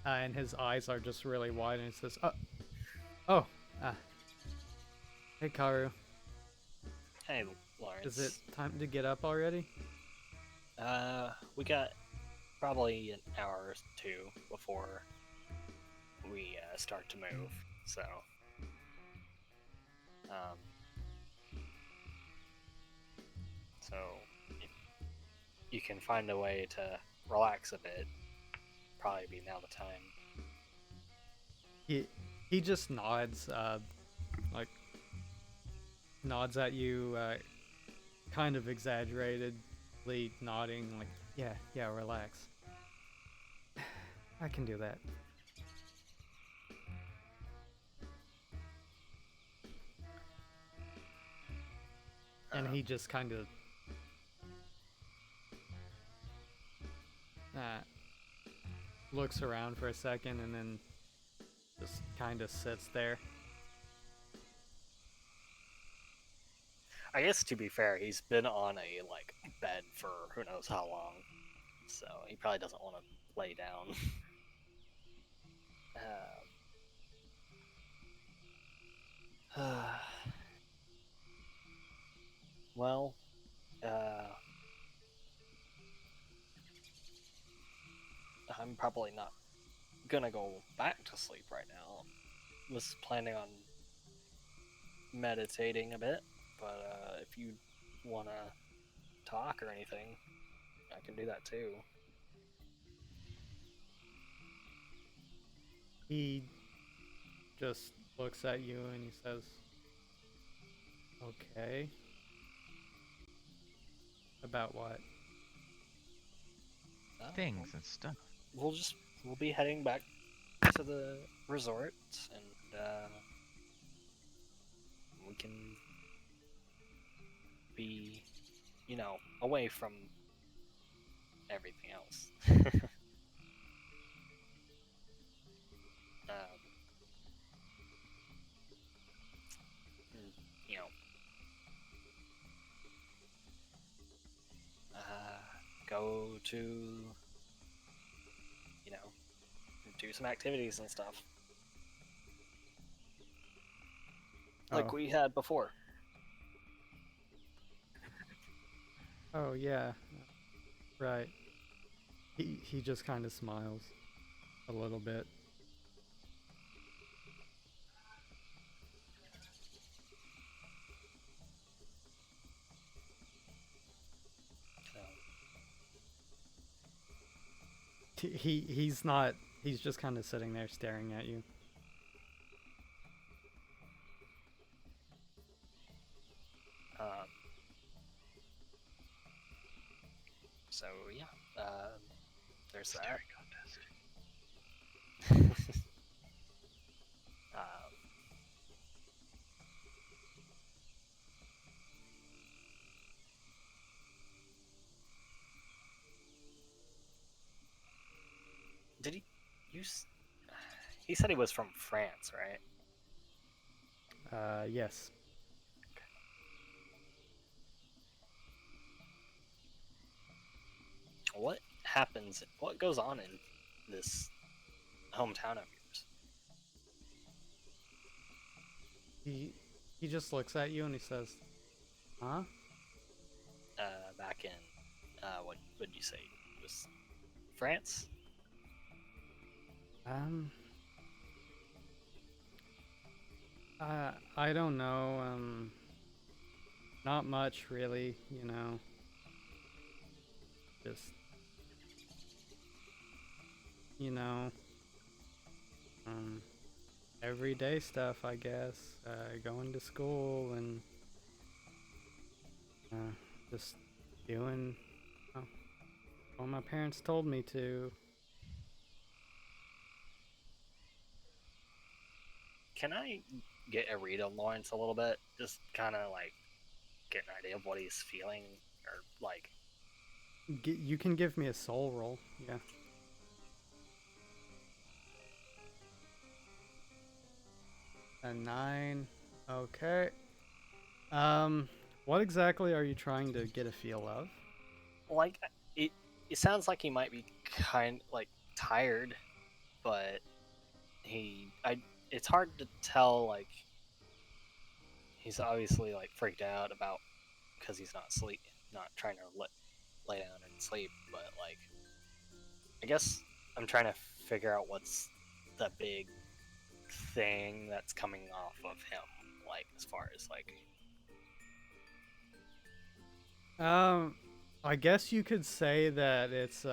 and his eyes are just really wide and he says, oh, uh, hey Karu, Hey, Lawrence. is it time to get up already? We got probably an hour or two before we start to move, so um, so if you can find a way to relax a bit, probably be now the time. He just nods, like nods at you, kind of exaggeratedly nodding, like yeah, relax. I can do that. And he just kind of looks around for a second and then just kind of sits there. I guess to be fair, he's been on a like bed for who knows how long, so he probably doesn't want to lay down. Well, I'm probably not gonna go back to sleep right now. Was planning on meditating a bit, but if you want to talk or anything, I can do that too. He just looks at you and he says, okay. About what? Things and stuff. We'll be heading back to the resort, and we can be, away from everything else. um, you know, go to, do some activities and stuff. Like Oh. we had before. Oh yeah, right. He just kind of smiles a little bit. He's not. He's just kind of sitting there staring at you. So yeah, there's that. Staring contest. Did he? He said he was from France, right? Yes. What happens? What goes on in this hometown of yours? He just looks at you and he says, "Huh?" Back in what would you say? It was France? I don't know. Not much really. Just everyday stuff, I guess. Going to school and just doing what my parents told me to. can I get a read on Lawrence a little bit? Just kind of like get an idea of what he's feeling, or like. You can give me a soul roll. Yeah. A 9. Okay. What exactly are you trying to get a feel of? Like it. It sounds like he might be kind like tired, but it's hard to tell. Like he's obviously like freaked out about because he's not trying to lay down and sleep. But like, I guess I'm trying to figure out what's the big thing that's coming off of him. Like as far as like, I guess you could say that it's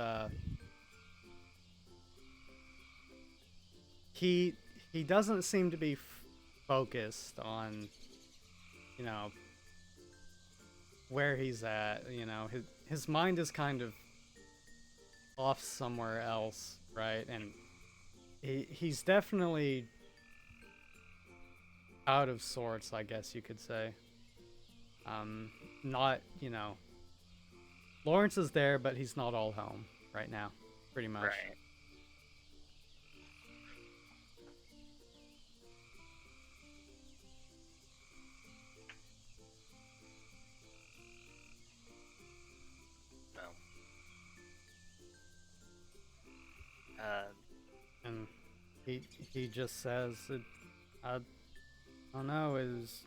he he doesn't seem to be focused on, you know, where he's at. You know, his mind is kind of off somewhere else, right? And he's definitely out of sorts, I guess you could say. Not, you know, Lawrence is there, but he's not all home right now, pretty much. right? No. And he just says it, I don't know, is,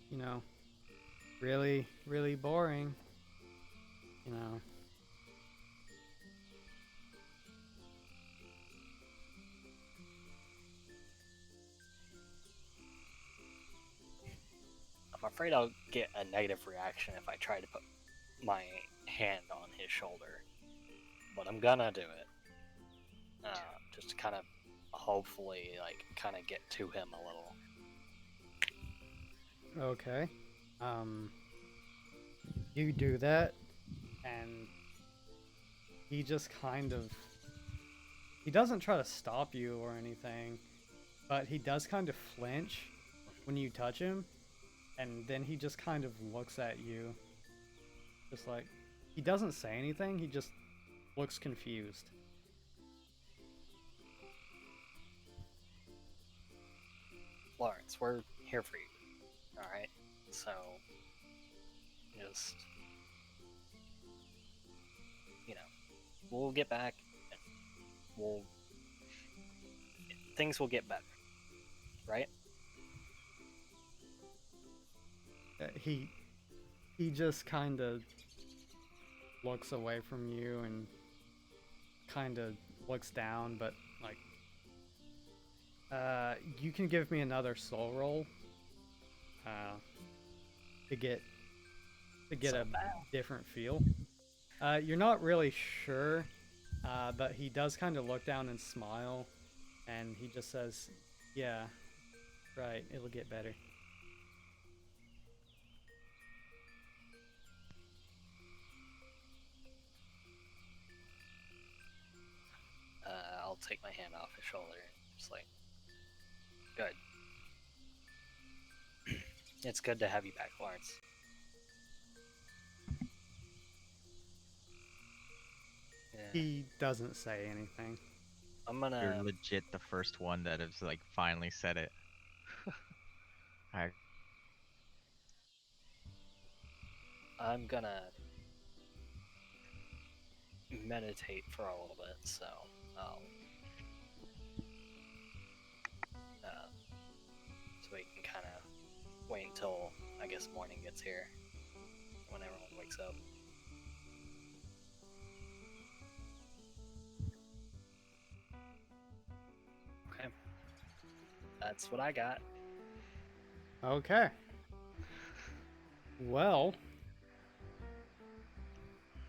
you know, really, really boring, you know. I'm afraid I'll get a negative reaction if I try to put my hand on his shoulder, but I'm gonna do it. Just to kind of hopefully like kind of get to him a little. Okay. You do that, and he just kind of, he doesn't try to stop you or anything, but he does kind of flinch when you touch him, and then he just kind of looks at you, just like, he doesn't say anything, he just looks confused. Lawrence, we're here for you. Alright? So, just, you know, we'll get back and we'll. Things will get better. Right? He just kind of looks away from you and kind of looks down, but like, you can give me another soul roll to get So a bad. different feel. You're not really sure, but he does kind of look down and smile, and he just says, "Yeah, right. It'll get better." I'll take my hand off his shoulder and just like, good. It's good to have you back, Lawrence. Yeah. He doesn't say anything. I'm You're gonna. legit the first one that has like finally said it. I I'm gonna meditate for a little bit, so I'll. So we can kind of wait until I guess morning gets here, when everyone wakes up. Okay, that's what I got. Okay. Well,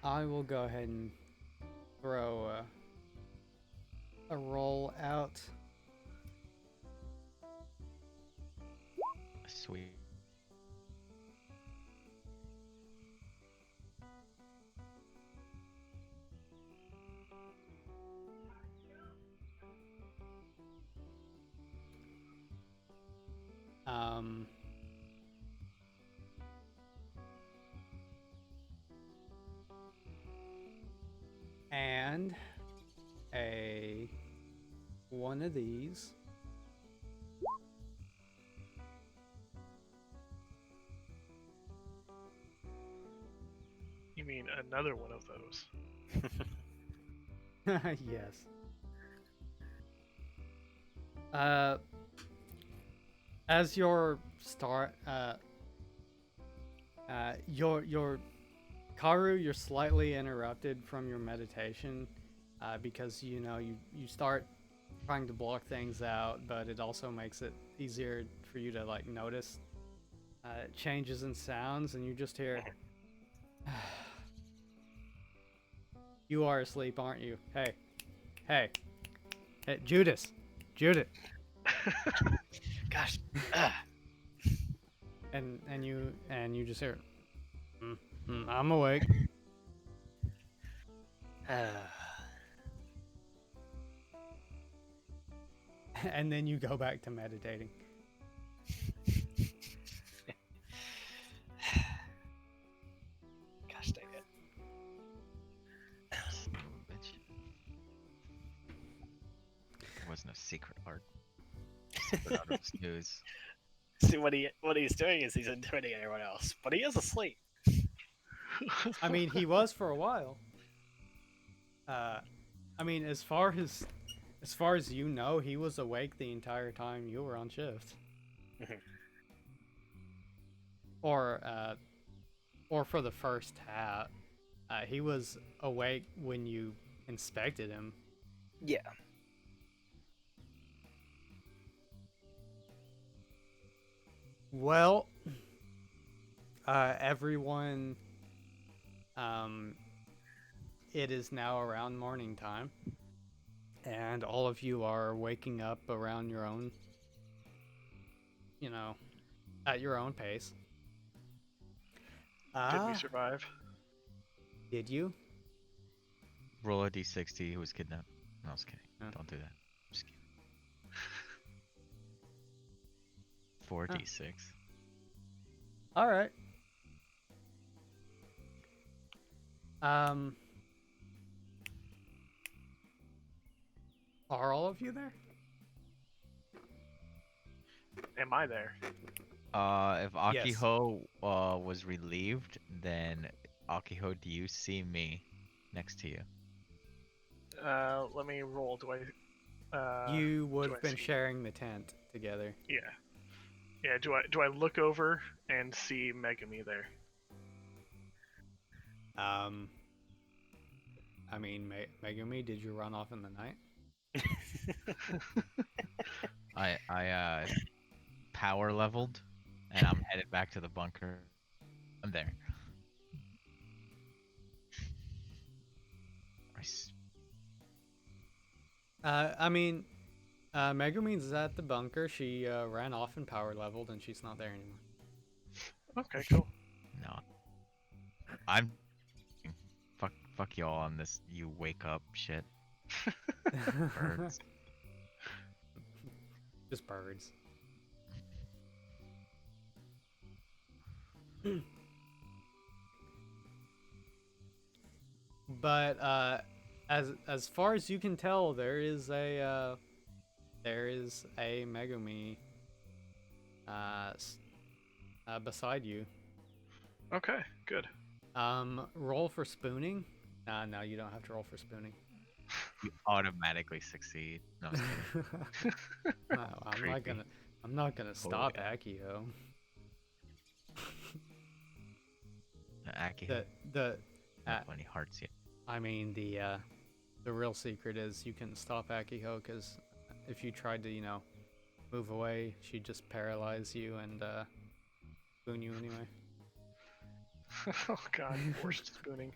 I will go ahead and throw a roll out. sweet. Um, and a one of these. You mean another one of those? Yes. Uh, as your start, your Karu, you're slightly interrupted from your meditation, because you know you start trying to block things out, but it also makes it easier for you to like notice changes in sounds, and you just hear, "You are asleep, aren't you? Hey, hey, hey, Judas, Judith." Gosh. And you just hear, I'm awake. And then you go back to meditating. Gosh dang it. Son of a bitch. There was no secret art. Secret art of snooze. See what he's doing is he's intimidating everyone else, but he is asleep. I mean, he was for a while. I mean, as far as you know, he was awake the entire time you were on shift. Mhm. Or for the first half, he was awake when you inspected him. Yeah. Well, everyone, it is now around morning time, and all of you are waking up around your own, you know, at your own pace. Did we survive? Did you? Roll a d60 who was kidnapped. No, I was kidding. Yeah. Don't do that. Just kidding. 4d6. All right. Are all of you there? Am I there? If Yes. Akiho was relieved, then Akiho, do you see me next to you? Let me roll. Do I? You would do have I been see- sharing the tent together. Yeah. Yeah. Do I look over and see Megami there? I mean, Megumi, did you run off in the night? I power leveled, and I'm headed back to the bunker. I'm there. I mean, Megumi's at the bunker. She ran off and power leveled, and she's not there anymore. Okay. Cool. No, I'm fuck y'all on this. You wake up shit. Birds. Just birds. But as far as you can tell, there is a Megumi beside you. Okay. Good. Roll for spooning. No, you don't have to roll for spooning. You automatically succeed. No, I was kidding. No, Creepy. I'm not gonna stop yeah. Akio. Akiho, The not funny hearts yet. I mean the real secret is you can stop Akiho, because if you tried to, move away, she'd just paralyze you and spoon you anyway. Oh God. Forced spooning.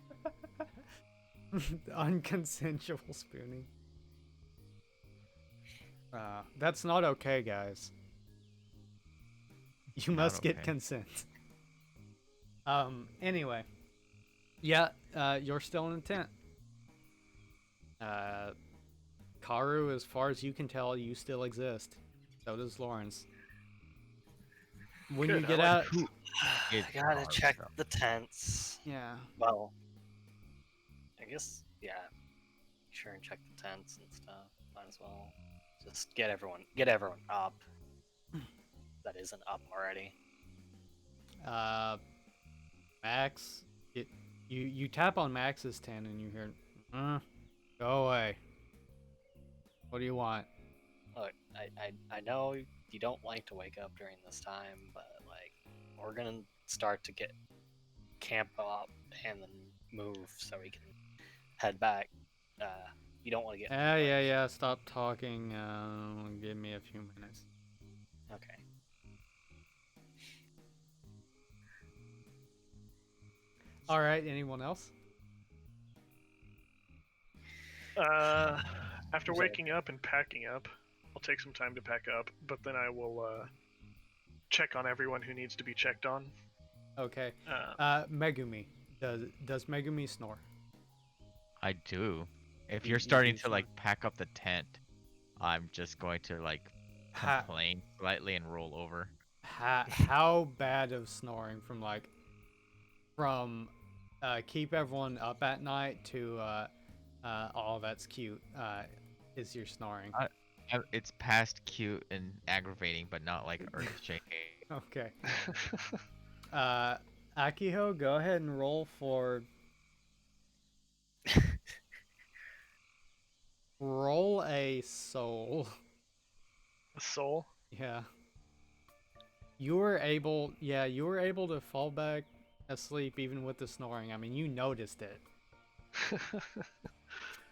Unconsensual spooning. That's not okay, guys. You Not must get okay. consent. Anyway. Yeah, you're still in the tent. Karu, as far as you can tell, you still exist. So does Lawrence. when Good, you I get like out, this. It's I gotta hard, check so. the tents. yeah. Well, I guess yeah. Sure, and check the tents and stuff. Might as well just get everyone up. That isn't up already. Max, you tap on Max's tent and you hear, go away. What do you want? Look, I know you don't like to wake up during this time, but like we're gonna start to get camp up and then move so we can head back. You don't want to get Yeah. Stop talking. Give me a few minutes. Okay. All right. Anyone else? After Is it- waking up and packing up, I'll take some time to pack up, but then I will check on everyone who needs to be checked on. Okay. Uh, Megumi. Does Megumi snore? I do. If You- you're you starting do to like snore. pack up the tent, I'm just going to like Ha- complain slightly and roll over. how bad of snoring from keep everyone up at night to oh that's cute is your snoring. It's past cute and aggravating, but not like earth shaking. Okay. Akiho, go ahead and roll for roll a soul. a soul. Yeah. You were able to fall back asleep even with the snoring. I mean, you noticed it,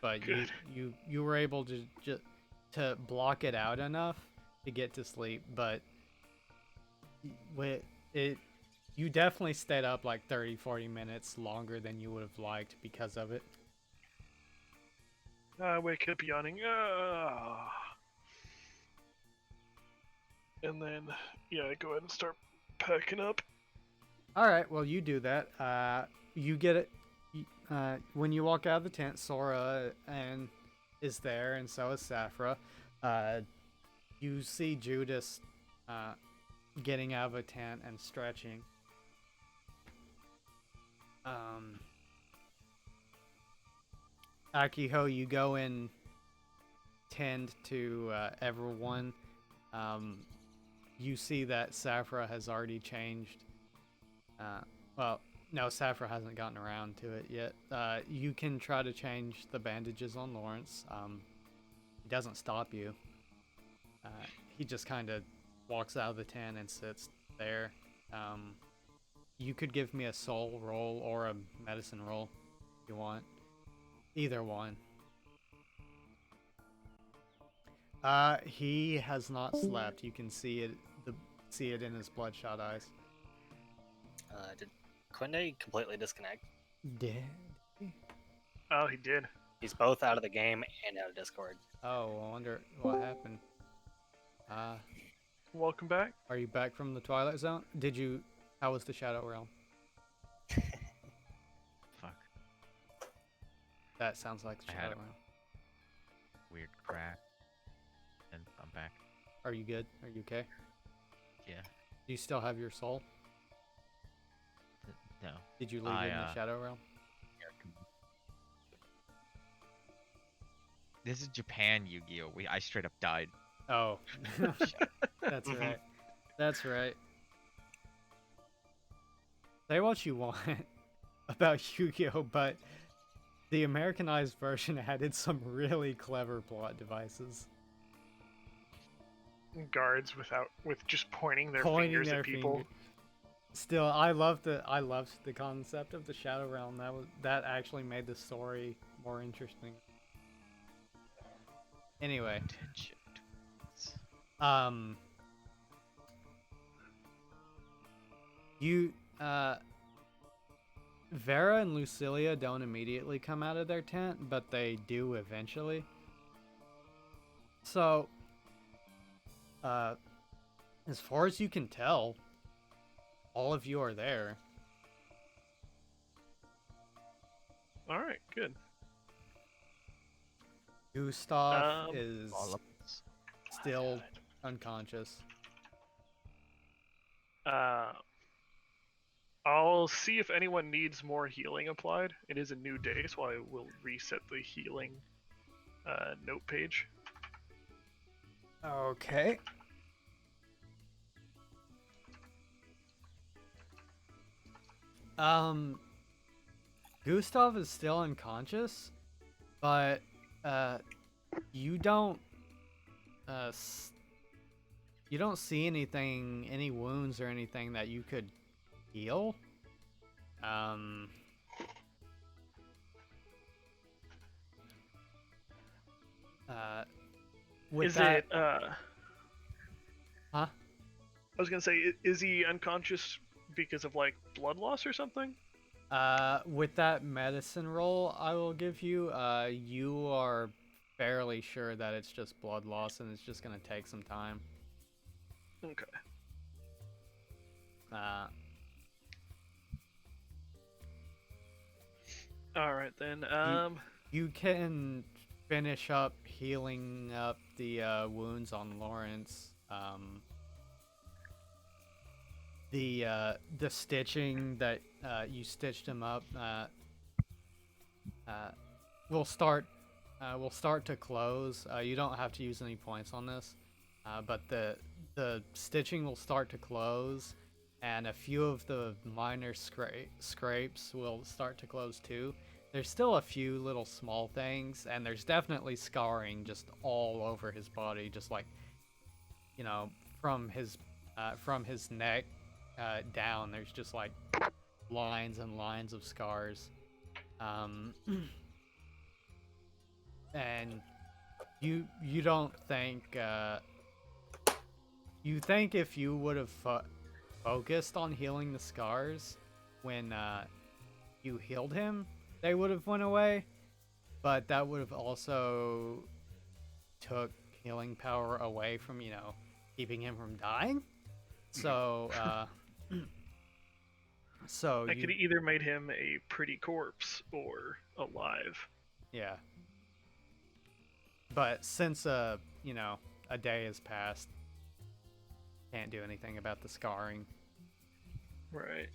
but Good. you were able to block it out enough to get to sleep, but with it you definitely stayed up like 30-40 minutes longer than you would have liked because of it. I wake up yawning. And then, yeah, I go ahead and start packing up. All right, well you do that. You get it when you walk out of the tent. Sora and is there, and so is Safra. You see Judas getting out of a tent and stretching. Akiho, you go and tend to everyone. You see that Safra has already changed. Well, no, Safra hasn't gotten around to it yet. You can try to change the bandages on Lawrence. He doesn't stop you. He just kind of walks out of the tent and sits there. You could give me a soul roll or a medicine roll if you want. Either one. He has not slept. You can see it in his bloodshot eyes. Did Quinde completely disconnect? Dead. Oh, he did. He's both out of the game and out of Discord. Oh, I wonder what happened. Welcome back. Are you back from the Twilight Zone? How was the Shadow Realm? Fuck. That sounds like the I had Shadow a- Realm. Weird crack. And I'm back. Are you good? Are you okay? Yeah. Do you still have your soul? No. Did you leave it in the Shadow Realm? This is Japan, Yu-Gi-Oh! I straight up died. Oh, that's right. That's right. Say what you want about Yu-Gi-Oh, but the Americanized version added some really clever plot devices. Guards with just pointing their Pointing fingers their at people. finger- Still, I loved the concept of the Shadow Realm. That actually made the story more interesting. Anyway, Attention. you Vera and Lucilia don't immediately come out of their tent, but they do eventually. So, as far as you can tell, all of you are there. All right, good. Gustav is All of us. still unconscious. Uh, I'll see if anyone needs more healing applied. It is a new day, so I will reset the healing note page. Okay. Gustav is still unconscious, but you don't uh you don't see anything, any wounds or anything that you could heal. Um uh with Is that, it? huh? I was gonna say, is he unconscious because of like blood loss or something? With that medicine roll I will give you, you are fairly sure that it's just blood loss and it's just gonna take some time. Okay. Uh, All right then. you can finish up healing up the wounds on Lawrence. The stitching that you stitched him up uh, will start to close. You don't have to use any points on this, but the stitching will start to close, and a few of the minor scrapes will start to close too. There's still a few little small things, and there's definitely scarring just all over his body, just like, you know, from his neck down. There's just like lines and lines of scars. Um, and you don't think you think if you would have focused on healing the scars when you healed him, they would have went away, but that would have also took healing power away from, keeping him from dying. So so I you could either made him a pretty corpse or alive. yeah. But since a day has passed, can't do anything about the scarring. Right.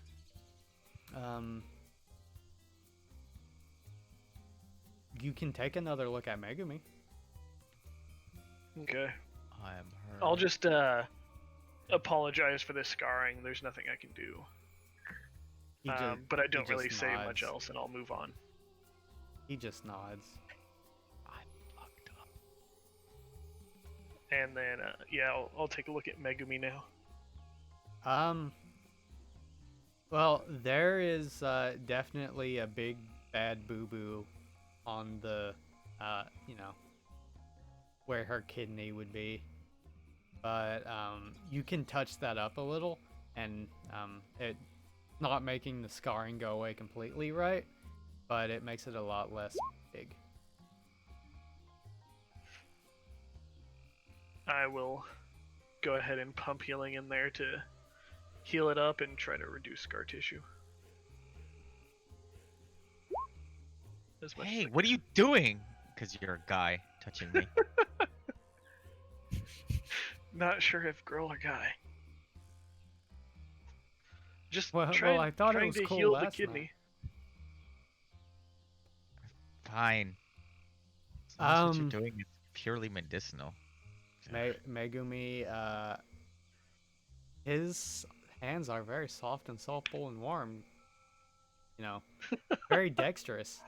You can take another look at Megumi. Okay. I am hurt. I'll just apologize for this scarring. There's nothing I can do. But I don't really say much else, and I'll move on. He just nods. I'm fucked up. And then, I'll take a look at Megumi now. Well, there is definitely a big bad boo-boo on the, where her kidney would be. But you can touch that up a little, and it not making the scarring go away completely, right? But it makes it a lot less big. I will go ahead and pump healing in there to heal it up and try to reduce scar tissue. As much Hey, as I what are you doing? Because you're a guy touching me. Not sure if girl or guy. Just Well, trying, I thought it trying was to cool heal the last kidney. night. Fine. As long as what you're Um, doing is purely medicinal. Megumi, his hands are very soft and supple and warm. Very dexterous.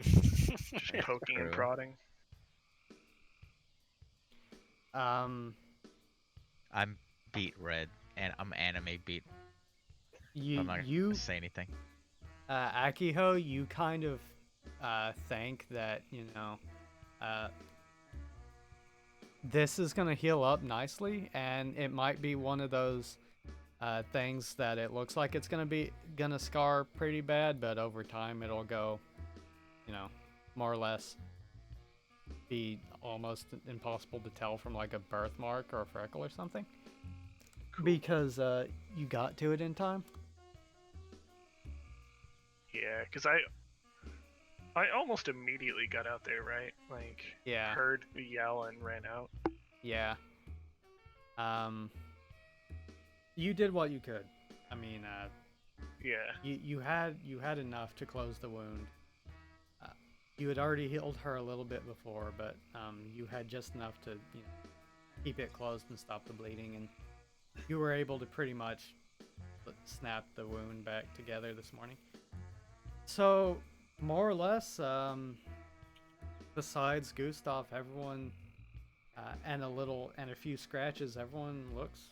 Just That's poking and true. prodding. Um, I'm beat red, and I'm anime beat. you I'm not you gonna say anything. Akiho, you kind of think that this is gonna heal up nicely, and it might be one of those things that it looks like it's gonna scar pretty bad, but over time it'll go, more or less be almost impossible to tell from like a birthmark or a freckle or something, because you got to it in time. Yeah, because I almost immediately got out there, right? Like, Yeah. heard the yell and ran out. Yeah. You did what you could. I mean, Yeah. you had enough to close the wound. Uh, you had already healed her a little bit before, but you had just enough to keep it closed and stop the bleeding, and you were able to pretty much snap the wound back together this morning. So, more or less, besides Gustav, everyone, and a few scratches, everyone looks,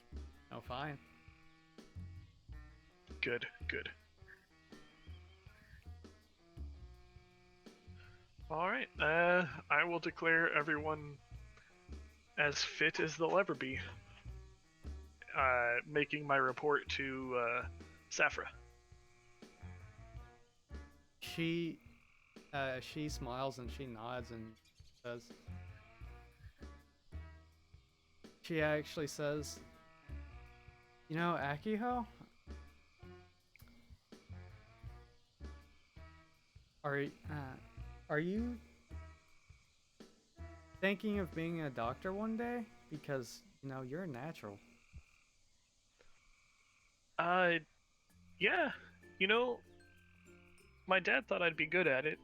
fine. Good, good. Alright, I will declare everyone as fit as they'll ever be. Making my report to Safra. She smiles and she nods and says, she actually says, Akiho, are you thinking of being a doctor one day? Because, you're a natural. Yeah. My dad thought I'd be good at it.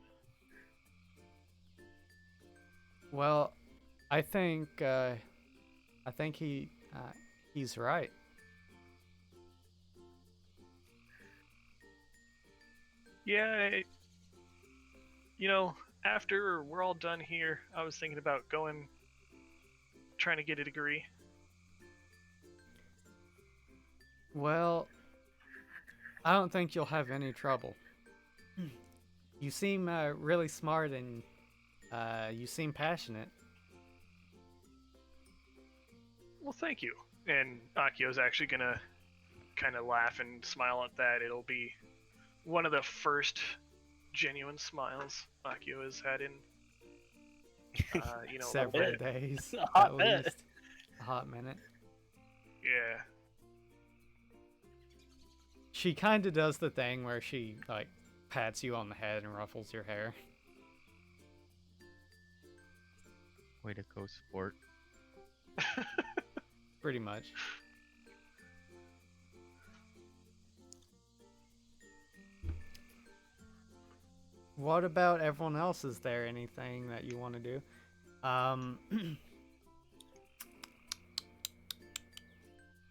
Well, I think he's right. Yeah, after we're all done here, I was thinking about trying to get a degree. Well, I don't think you'll have any trouble. You seem really smart and you seem passionate. Well, thank you. And Akio's actually gonna kind of laugh and smile at that. It'll be one of the first genuine smiles Akio has had in, several days, A hot at minute. least a hot minute. Yeah. She kind of does the thing where she pats you on the head and ruffles your hair. Way to go, sport. Pretty much. What about everyone else? Is there anything that you want to do?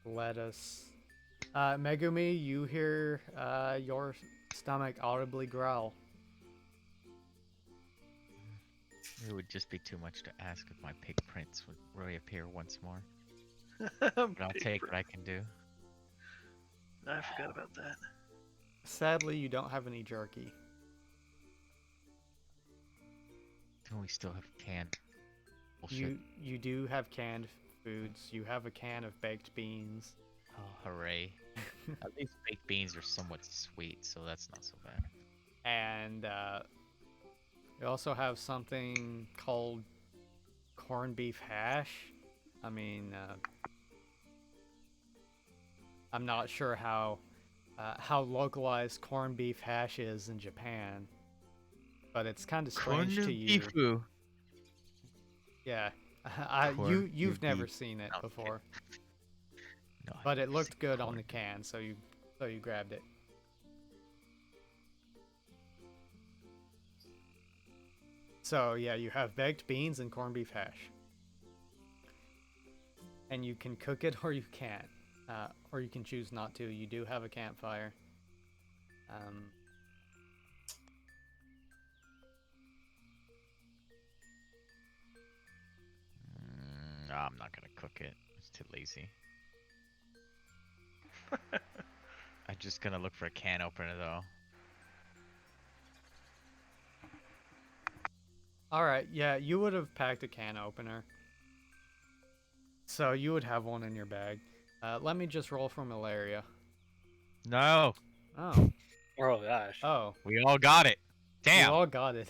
Let us. Megumi, you hear your stomach audibly growl. It would just be too much to ask if my pig prints would reappear once more. But But I'll take what I can do. I forgot about that. Sadly, you don't have any jerky. Don't we still have canned bullshit? You do have canned foods. You have a can of baked beans. Oh, hooray. At least baked beans are somewhat sweet, so that's not so bad. And you also have something called corned beef hash. I mean, I'm not sure how localized corned beef hash is in Japan, but it's kind of strange to you. Bifu. Yeah, Corned you've never beef. seen it Okay. before, No, I've but it never looked seen good on corn. the can, so you grabbed it. So yeah, you have baked beans and corned beef hash, and you can cook it or you can't, or you can choose not to. You do have a campfire. No, I'm not gonna cook it. It's too lazy. I'm just gonna look for a can opener though. All right, yeah, you would have packed a can opener, so you would have one in your bag. Let me just roll for malaria. No, Oh, Oh gosh. oh, we all got it. you Damn. all got it.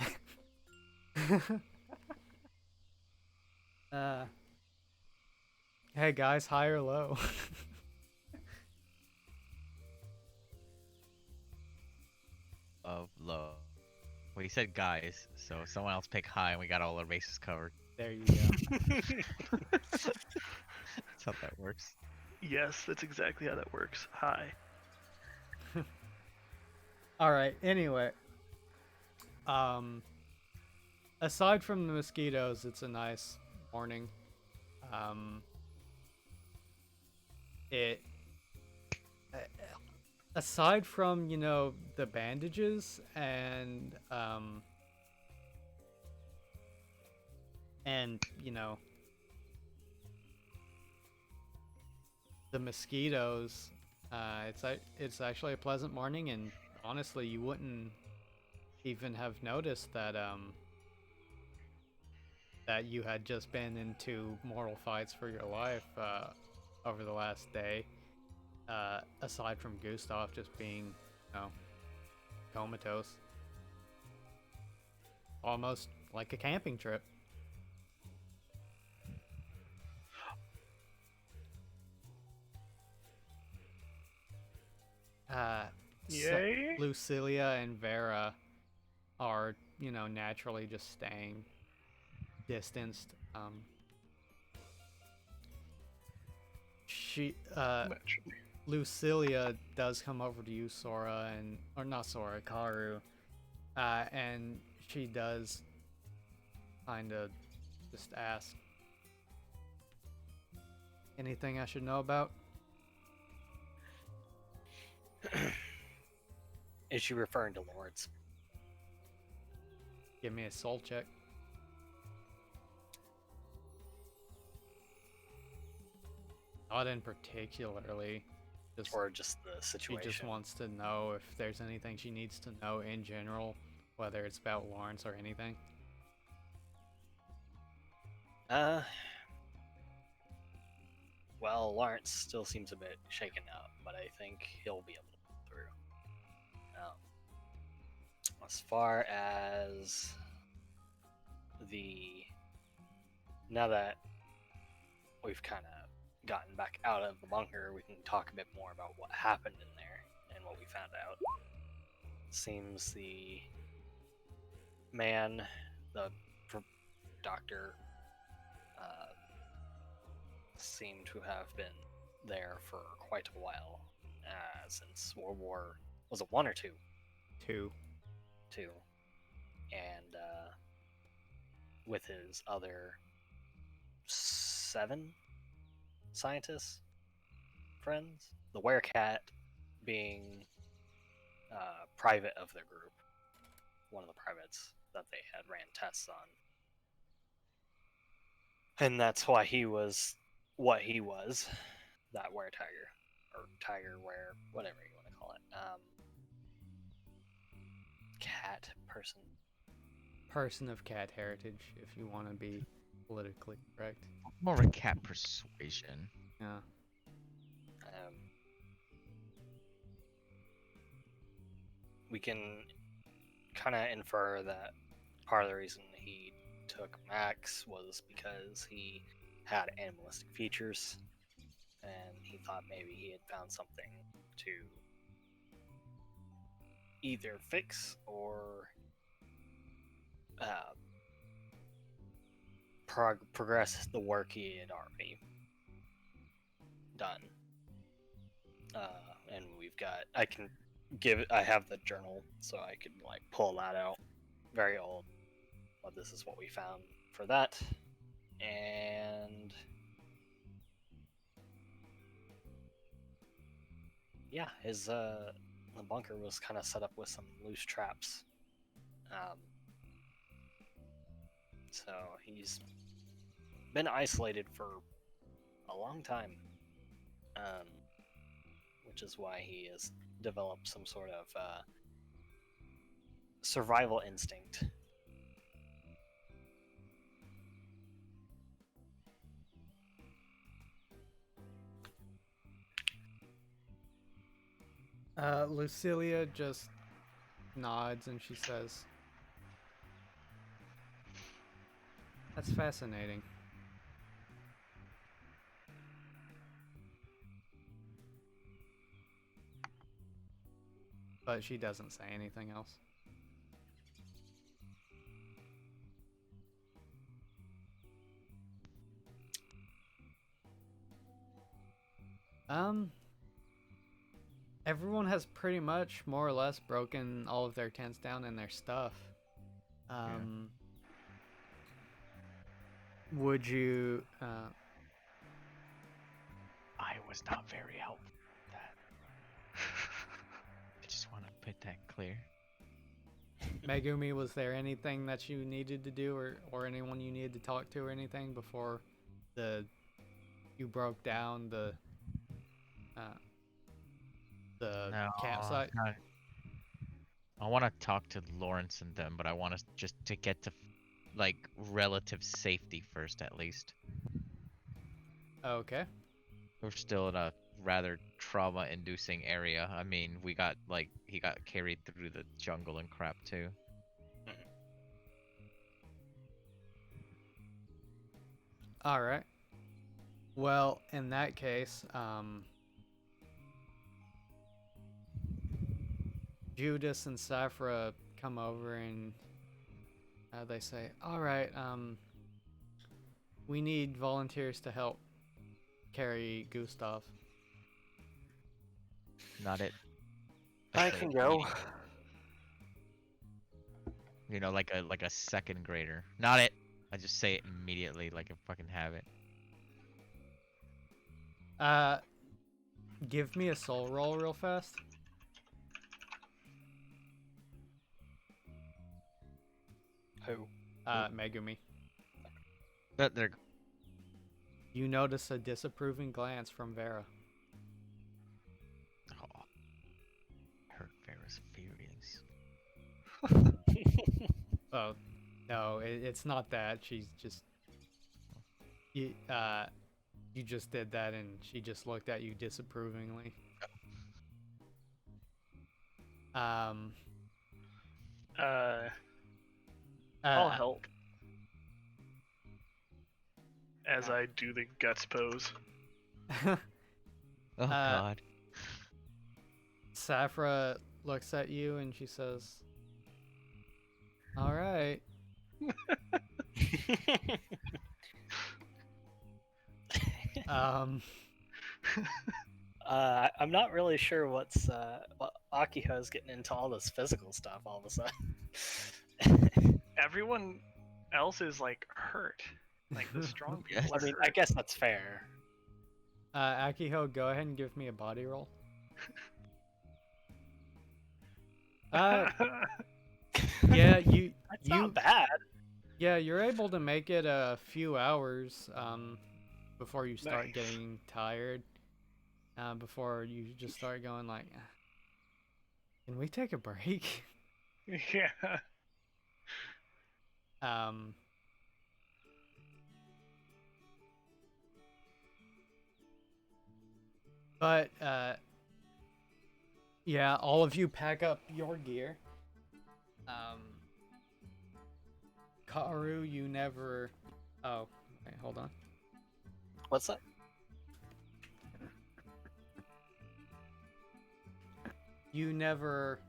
Hey guys, high or low? Of love. Well, you said guys, so someone else pick high, and we got all our bases covered. There you go. That's how that works. Yes, that's exactly how that works. Hi. All right. Anyway, aside from the mosquitoes, it's a nice morning. Um, it aside from the bandages and the mosquitoes, it's actually a pleasant morning, and honestly, you wouldn't even have noticed that you had just been into mortal fights for your life over the last day. Aside from Gustav just being, comatose, almost like a camping trip. Uh, Yay. Lucilia and Vera are, naturally just staying distanced. She Naturally. Lucilia does come over to you, Sora, or not Sora, Karu, and she does kind of just ask, anything I should know about? Is she referring to Lawrence? Give me a soul check. Not in particularly. Or just the She situation? just wants to know if there's anything she needs to know in general, whether it's about Lawrence or anything. Well, Lawrence still seems a bit shaken up, but I think he'll be able to pull through. As far as now that we've kind of gotten back out of the bunker, we can talk a bit more about what happened in there and what we found out. Seems the man, the doctor, seemed to have been there for quite a while, since World War, was it 1 or 2? 2. 2. And with his other 7 scientists friends, the Werecat being private of their group, one of the privates that they had ran tests on. And that's why he was what he was, that were tiger, or tiger were, whatever you want to call it. Cat person. Person of cat heritage, if you want to be politically correct. More of a cat persuasion. Yeah. We can kind of infer that part of the reason he took Max was because he had animalistic features, and he thought maybe he had found something to either fix or progress the work he had already done. And we've got, I have the journal, so I could like pull that out. Very old, but this is what we found for that. And yeah, his the bunker was kind of set up with some loose traps. So he's been isolated for a long time, which is why he has developed some sort of survival instinct. Lucilia just nods and she says, "That's fascinating." But she doesn't say anything else. Um, everyone has pretty much more or less broken all of their tents down and their stuff. Um, would you? I was not very helpful with that. I just want to put that clear. Megumi, was there anything that you needed to do, or anyone you needed to talk to, or anything before you broke down the No, campsite? I want to talk to Lawrence and them, but I want to just to get to like relative safety first, at least. Okay. We're still in a rather trauma-inducing area. I mean, we got like he got carried through the jungle and crap too. All right. Well, in that case, Judas and Safra come over and they say, "All right, we need volunteers to help carry Gustav." Not it. I say can it go. immediately. You know, like a second grader. Not it. I just say it immediately, like a fucking habit. Give me a soul roll real fast. Who? Megumi. But they're You notice a disapproving glance from Vera. oh, hurt Vera's feelings. Oh, no, it's not that. She's just you. You just did that, and she just looked at you disapprovingly. Um. I'll help. As I do the guts pose. Oh God. Safra looks at you and she says, "All right." Um. I'm not really sure what Akiho's getting into all this physical stuff all of a sudden. Everyone else is like hurt. Like the strong people I are mean, hurt. I guess that's fair. Akiho, go ahead and give me a body roll. Yeah, That's not bad. Yeah, you're able to make it a few hours before you start Nice. getting tired. Before you just start going like, can we take a break? Yeah. Um. But yeah, all of you pack up your gear. Karu, you never. Oh, wait, hold on. What's that? You never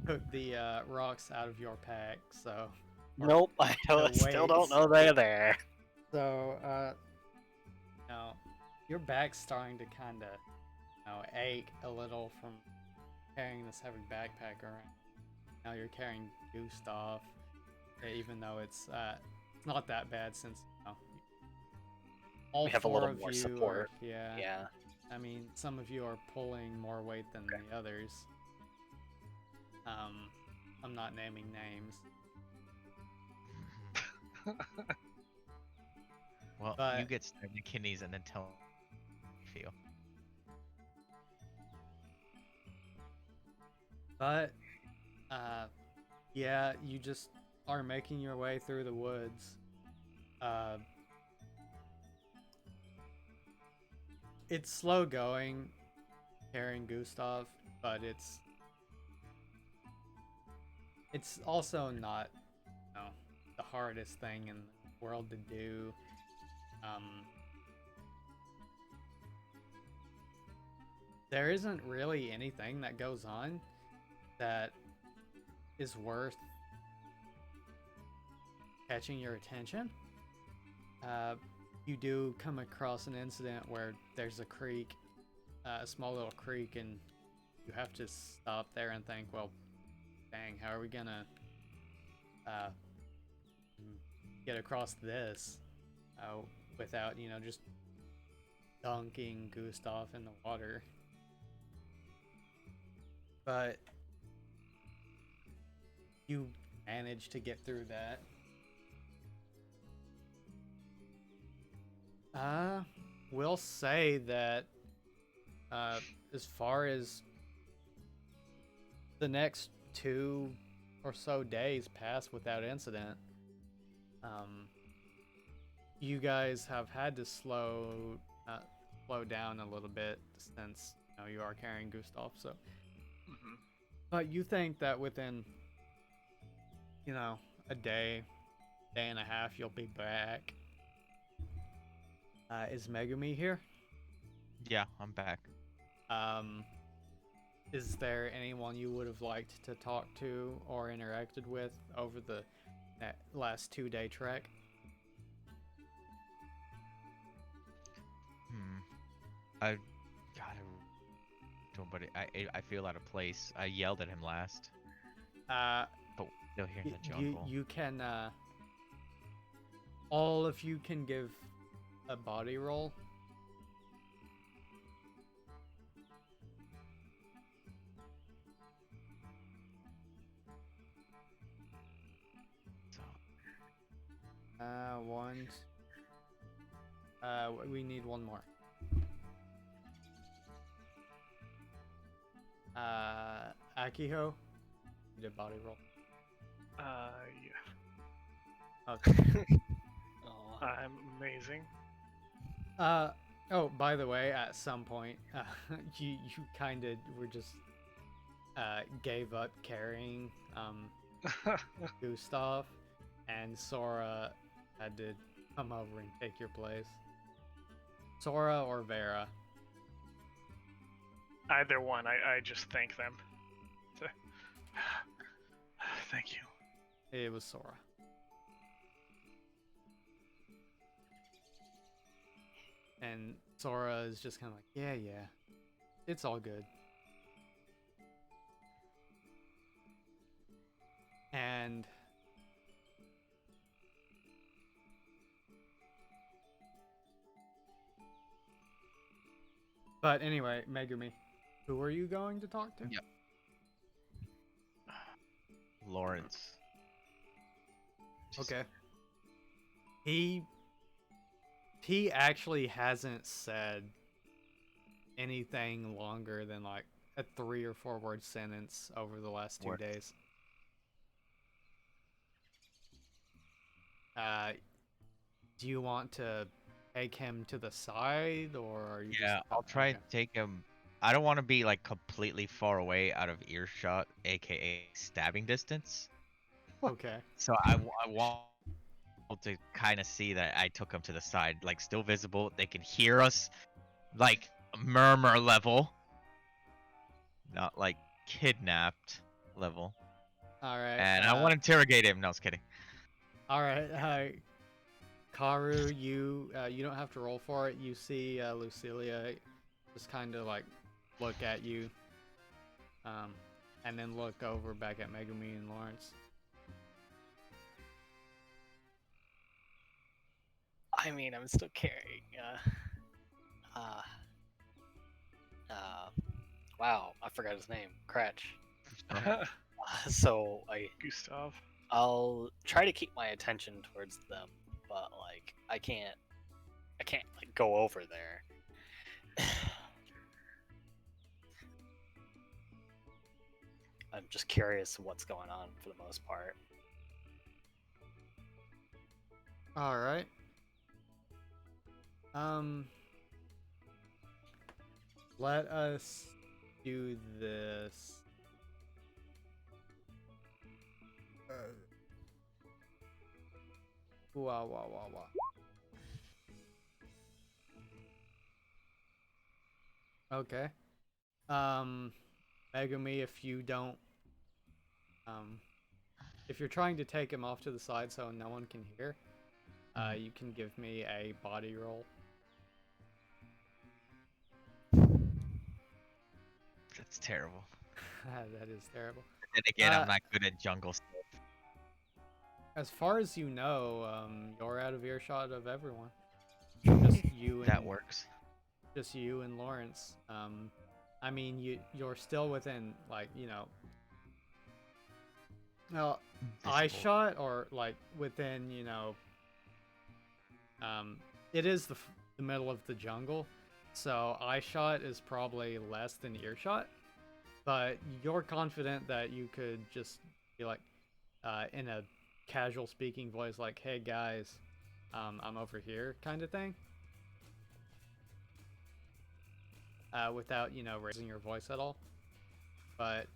took the rocks out of your pack, so. Nope, I still don't weights. know they're there. So, no, your back's starting to kind of, ache a little from carrying this heavy backpack around. Now you're carrying Gustav, even though it's not that bad since all We have a four little of more you support. Are, Yeah. I mean, some of you are pulling more weight than the others. I'm not naming names. Well, But- you get stabbed in the kidneys and then tell me how you feel. But, yeah, you just are making your way through the woods. It's slow going, carrying Gustav, but it's also not, the hardest thing in the world to do. There isn't really anything that goes on that is worth catching your attention. You do come across an incident where there's a creek a small little creek, and you have to stop there and think, well, dang, how are we gonna uh, get across this without, just dunking Gustav in the water? But you managed to get through that. We'll say that as far as the next 2 or so days pass without incident, you guys have had to slow down a little bit since you are carrying Gustav. So, but you think that within a day and a half, you'll be back. Is Megumi here? Yeah, I'm back. Is there anyone you would have liked to talk to or interacted with over the last 2-day trek? I but I feel out of place. I yelled at him last. But we're still here in the jungle. You can all of you can give a body roll. One. We need one more. Akiho, you did body roll. Yeah. Okay. I'm amazing. Oh, by the way, at some point, you kind of were just gave up carrying Gustav, and Sora had to come over and take your place. Sora or Vera? Either one. I just thank them. Thank you. It was Sora. And Sora is just kind of like, yeah, it's all good. And but anyway, Megumi, who are you going to talk to? Yep. Lawrence. Okay. He actually hasn't said anything longer than like a 3 or 4 word sentence over the last 2 days. Do you want to take him to the side, or are you Yeah, just... I'll try okay. to take him. I don't want to be like completely far away out of earshot, aka stabbing distance. Okay. So I want to kind of see that I took him to the side, like still visible. They can hear us, like murmur level, not like kidnapped level. All right. And I want to interrogate him. No, I was kidding. All right. Karu, you don't have to roll for it. You see Lucilia just kind of like look at you, and then look over back at Megumi and Lawrence. I mean, I'm still carrying. Wow, I forgot his name. Cratch. So Gustav. I'll try to keep my attention towards them, but like I can't like go over there. I'm just curious what's going on for the most part. All right. Let us do this. Wow. Okay. Megumi, if you don't, if you're trying to take him off to the side so no one can hear, you can give me a body roll. That's terrible. That is terrible. Then again, Uh, I'm not good at jungle stuff. As far as you know, you're out of earshot of everyone. Just you and That works. just you and Lawrence. I mean, you're still within like well, eye Visible. shot or like within it is the middle of the jungle, so eye shot is probably less than earshot. But you're confident that you could just be like, in a casual speaking voice, like, "Hey guys, I'm over here," kind of thing, without raising your voice at all. But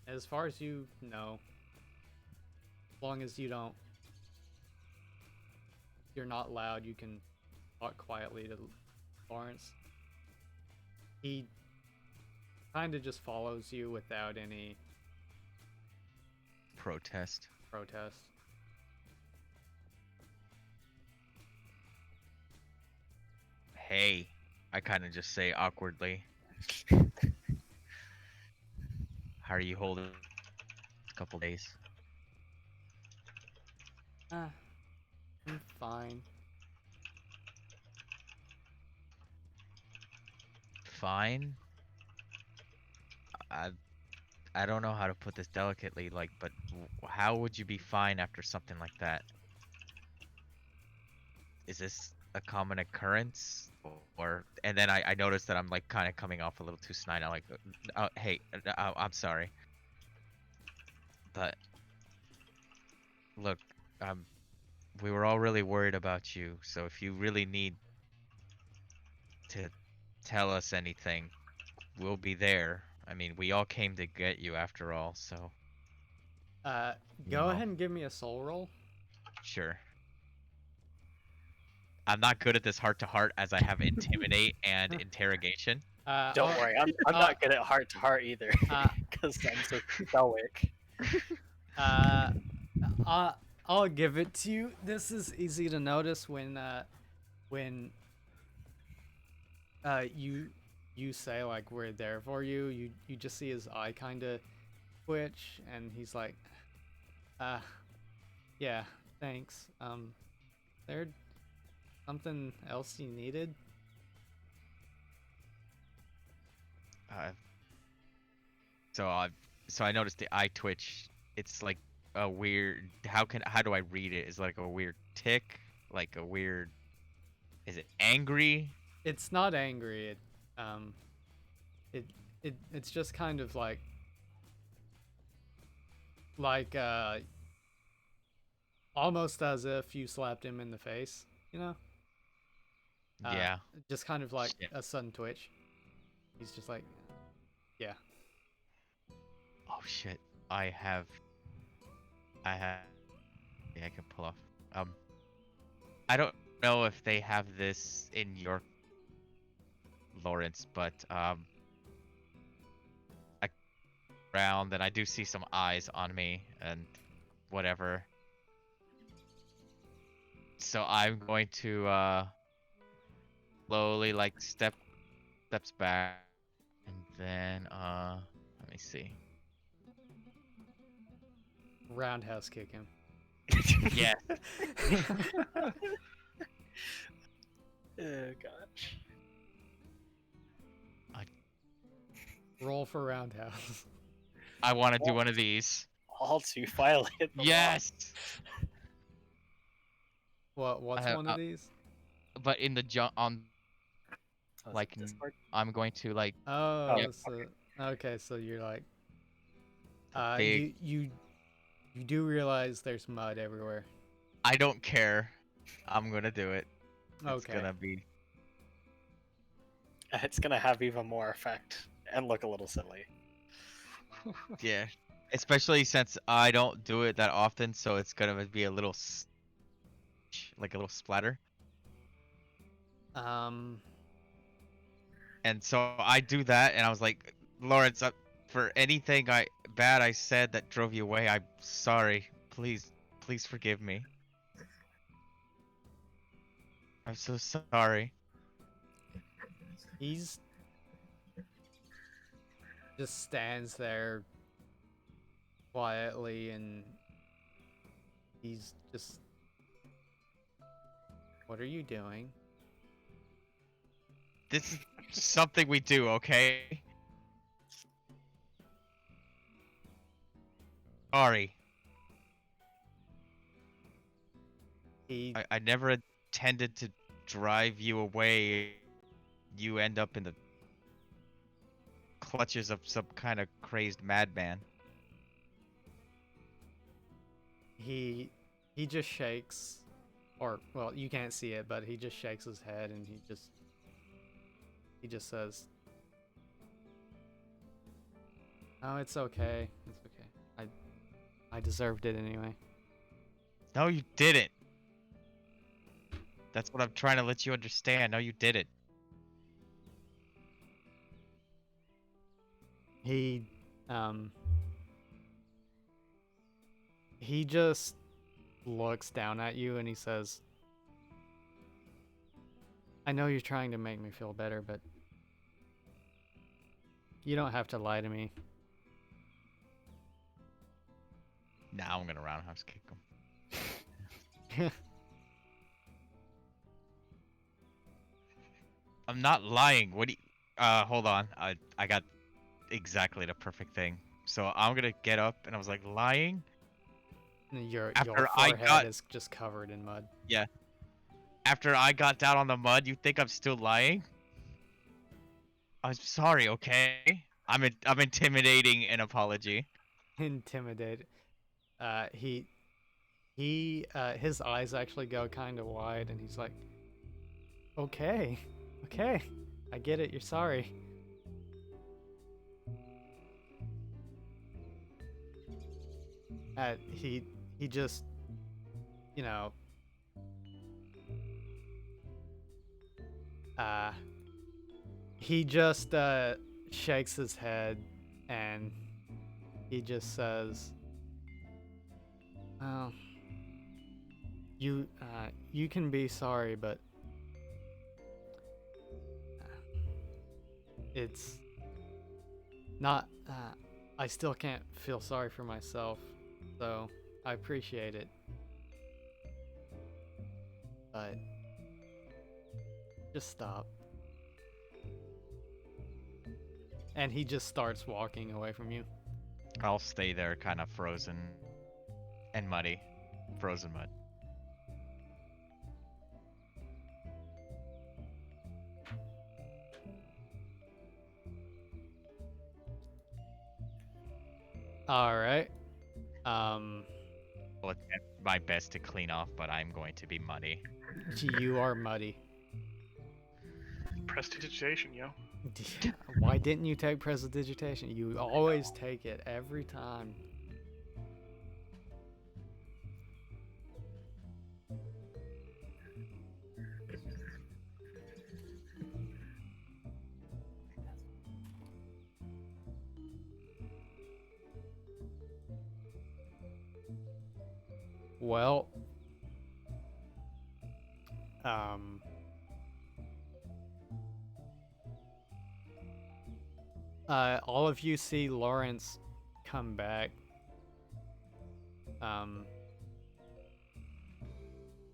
as far as you know, as long as you're not loud, you can talk quietly to Lawrence. He kind of just follows you without any Protest. protest. Hey, I kind of just say awkwardly. How are you holding a couple days? Ah, I'm fine. Fine. I I don't know how to put this delicately, like, but how would you be fine after something like that? Is this a common occurrence, or and then I noticed that I'm like kind of coming off a little too snide. I'm like, hey, I'm sorry, but look, um, we were all really worried about you. So if you really need to tell us anything, we'll be there. I mean, we all came to get you after all, so Uh, you Go know, ahead and give me a soul roll. sure. I'm not good at this heart to heart as I have intimidate and interrogation. Don't worry, I'm uh, not good at heart to heart either, uh, because I'm so stoic. uh, I'll give it to you. This is easy to notice when you say like we're there for you. You just see his eye kind of twitch, and he's like, uh, yeah, thanks. There something else you needed? Uh, so I noticed the eye twitch. It's like a weird. How do I read it? Is it like a weird tick, like a weird. Is it angry? It's not angry. Um, it it's just kind of like almost as if you slapped him in the face, you know? Uh, Yeah. just kind of like Shit. a sudden twitch. He's just like, yeah. Oh shit. I have. I have. Yeah, I can pull off. Um, I don't know if they have this in York, Lawrence, but I around and I do see some eyes on me and whatever. So I'm going to slowly like steps back and then let me see. Roundhouse kick him. Yeah. Oh gosh. Roll for roundhouse. I want to do one of these. All too violent. Yes. What's I, one of these? but in the on Oh, is like it Discord? I'm going to like Oh, Yep. so okay, so you're like, the big. you do realize there's mud everywhere. I don't care. I'm gonna do it. It's Okay. gonna be. It's gonna have even more effect and look a little silly. Yeah. Especially since I don't do it that often, so it's gonna be a little like a little splatter. Um, And so I do that, and I was like, Lawrence, for anything bad I said that drove you away, I'm sorry. Please forgive me. I'm so sorry. he's just stands there quietly, and he's just, what are you doing? This is something we do, okay? Sorry. He I never intended to drive you away. You end up in the clutches of some kind of crazed madman. he he just shakes, or well, you can't see it, but he just shakes his head, and he just says, "Oh, it's okay. It's okay. I deserved it anyway." No, you didn't. That's what I'm trying to let you understand. No, you didn't. He um he just looks down at you and he says, "I know you're trying to make me feel better, but you don't have to lie to me." Now I'm gonna roundhouse kick him. I'm not lying. What do you... hold on. I got exactly the perfect thing. So I'm gonna get up and I was like, lying? Your After I forehead got... is just covered in mud. Yeah. After I got down on the mud, you think I'm still lying? I'm sorry, okay? I'm intimidating an apology. Intimidated. He his eyes actually go kind of wide, and he's like, "Okay, okay, I get it. You're sorry." He just, you know, uh, he just shakes his head, and he just says, "Well, you can be sorry, but it's not. I still can't feel sorry for myself, so I appreciate it, but just stop." And he just starts walking away from you. I'll stay there kind of frozen and muddy. Frozen mud. All right. Um, I'll attempt my best to clean off, but I'm going to be muddy. you are muddy. Prestidigitation, yo. Why didn't you take prestidigitation? You always take it every time. Well, um, all of you see Lawrence come back.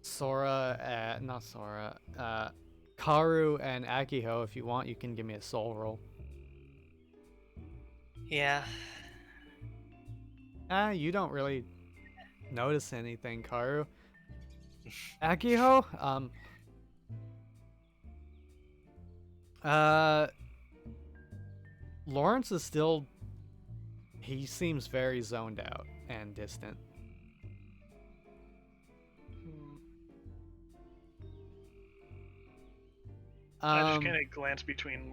Sora, not Sora, Karu and Akiho, if you want, you can give me a soul roll. Yeah. You don't really notice anything, Karu. Akiho, Lawrence is still, he seems very zoned out and distant. I just kind of glance between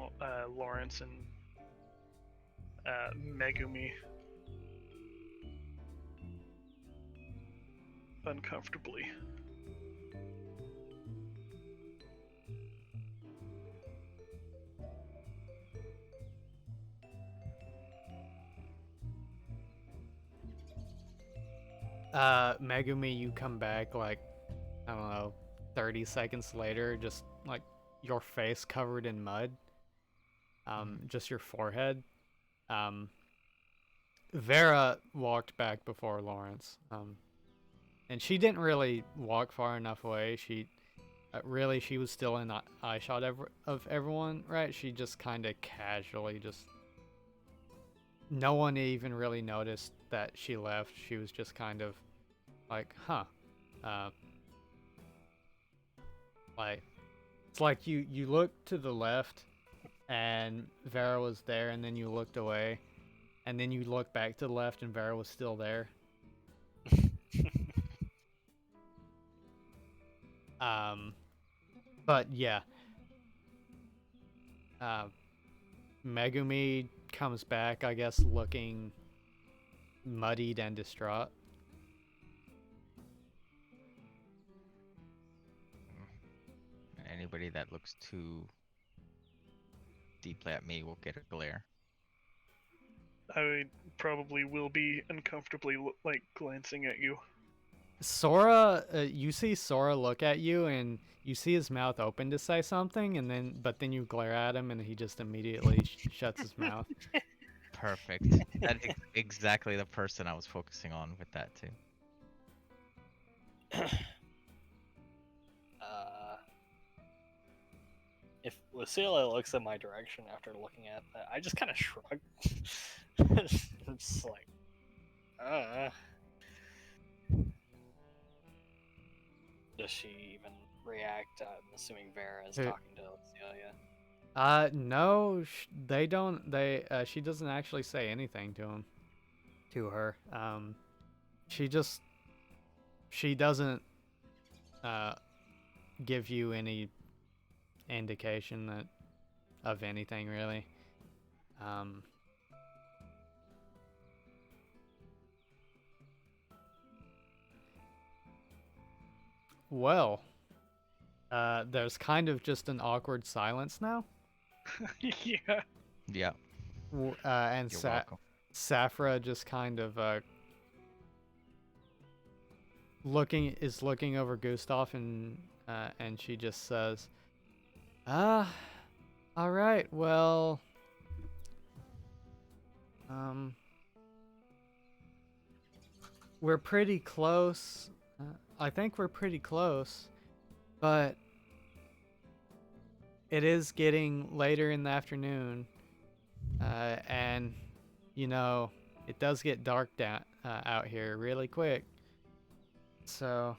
Lawrence and Megumi. Uncomfortably. Megumi, you come back like, I don't know, 30 seconds later, just like your face covered in mud. Just your forehead. Vera walked back before Lawrence. And she didn't really walk far enough away. She was still in eye shot of everyone, right? She just kind of casually no one even really noticed that she left. She was just kind of like, huh. Like, it's like you looked to the left and Vera was there, and then you looked away, and then you looked back to the left and Vera was still there. But yeah. Megumi comes back, I guess, looking muddied and distraught. Anybody that looks too deeply at me will get a glare. I probably will be uncomfortably like glancing at you. Sora, you see Sora look at you, and you see his mouth open to say something, but then you glare at him, and he just immediately shuts his mouth. Perfect. That's exactly the person I was focusing on with that too. If Lucilla looks in my direction after looking at that, I just kind of shrug. I'm just like, Does she even react? I'm assuming Vera is Who- talking to Lucia. No, they don't. She doesn't actually say anything to her. She doesn't give you any indication of anything really. Well, there's kind of just an awkward silence now. Yeah. Yeah, And you're welcome. Safra just kind of looking over Gustav, and she just says, all right, well, we're pretty close. I think we're pretty close, but it is getting later in the afternoon, and it does get dark out here really quick. So,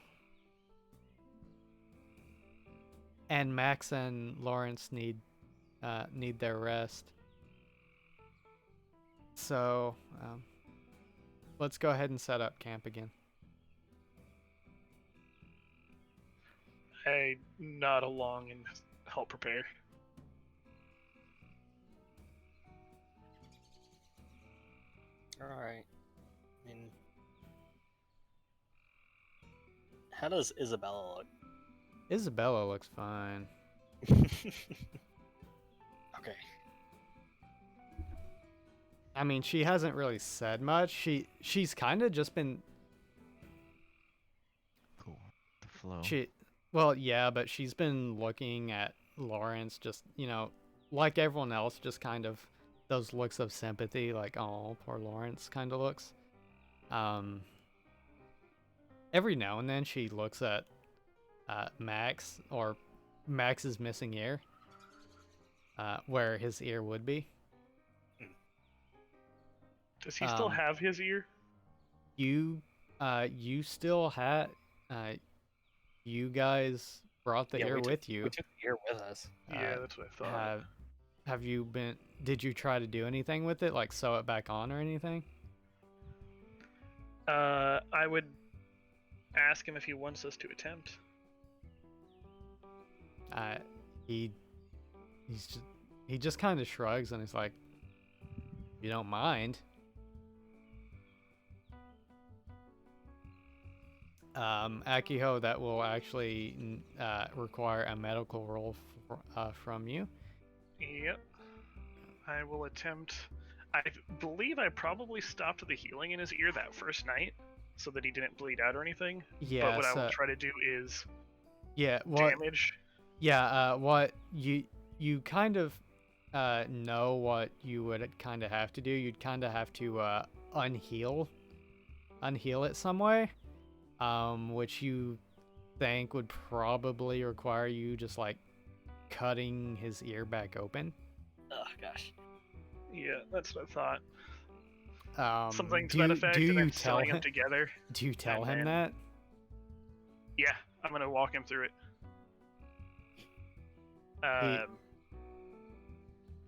and Max and Lawrence need their rest. So, let's go ahead and set up camp again. I nod along and help prepare. Alright. I mean, how does Isabella look? Isabella looks fine. Okay. I mean, she hasn't really said much. She's kind of just been Cool. The flow. well, yeah, but she's been looking at Lawrence, just like everyone else, just kind of those looks of sympathy, like, oh, poor Lawrence kind of looks. Every now and then she looks at Max, or Max's missing ear, where his ear would be. Does he still have his ear? You still had, you guys brought the ear with you. We took the ear with us. Yeah, that's what I thought. Have you been? Did you try to do anything with it, like sew it back on or anything? I would ask him if he wants us to attempt. He just kind of shrugs and he's like, "You don't mind?" Akiho, that will actually require a medical roll from you. Yep. I will attempt. I believe I probably stopped the healing in his ear that first night, so that he didn't bleed out or anything. Yeah. But what I will try to do is yeah. damage. Yeah. What you kind of know what you would kind of have to do. You'd kind of have to unheal it some way, which you think would probably require you just like cutting his ear back open. Oh gosh. Yeah, that's what I thought. Something to do that you, effect, do and you then tell sewing him? them together. Do you tell and him then- that? Yeah, I'm gonna walk him through it.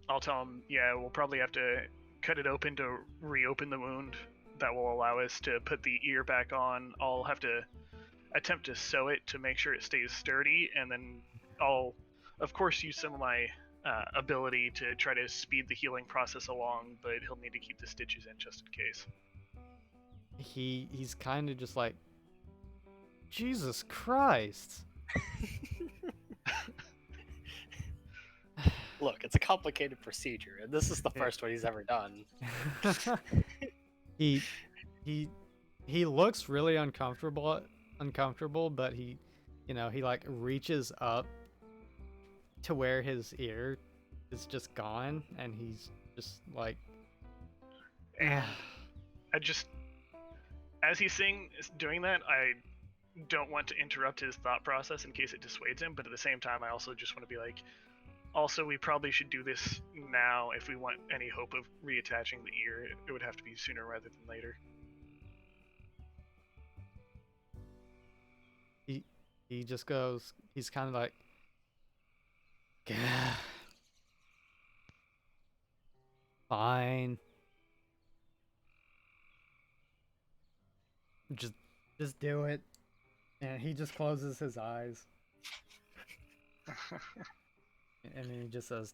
I'll tell him, yeah, we'll probably have to cut it open to reopen the wound. That will allow us to put the ear back on. I'll have to attempt to sew it to make sure it stays sturdy, and then I'll, of course, use some of my ability to try to speed the healing process along, but he'll need to keep the stitches in just in case. He's kind of just like, Jesus Christ. Look, it's a complicated procedure, and this is the first one he's ever done. he looks really uncomfortable, but he like reaches up to where his ear is just gone, and he's just like, And I just, as he's doing that, I don't want to interrupt his thought process in case it dissuades him, but at the same time, I also just want to be like, also, we probably should do this now if we want any hope of reattaching the ear. It would have to be sooner rather than later. he just goes, he's kind of like, fine, just do it. And he just closes his eyes. And then he just says,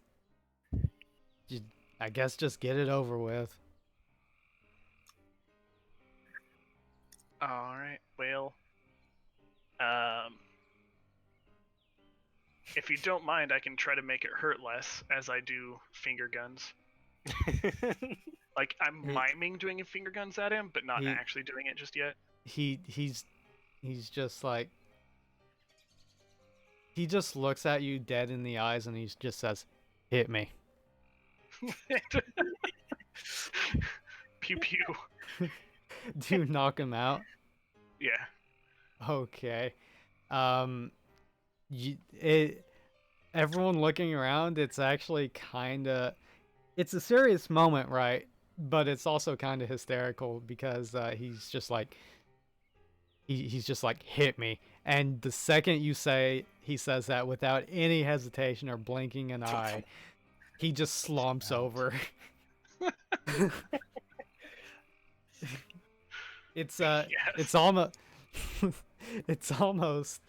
I guess just get it over with. Alright, well, if you don't mind, I can try to make it hurt less as I do finger guns. Like, I'm miming doing finger guns at him, but not actually doing it just yet. He's just like, he just looks at you dead in the eyes and he just says, hit me. Pew pew. Do you knock him out? Yeah. Okay. Everyone looking around, it's actually kind of, it's a serious moment, right? But it's also kind of hysterical because he's just like, he's just like, hit me. And the second you say, he says that without any hesitation or blinking an eye, he just slumps over. It's Yes. it's almost it's almost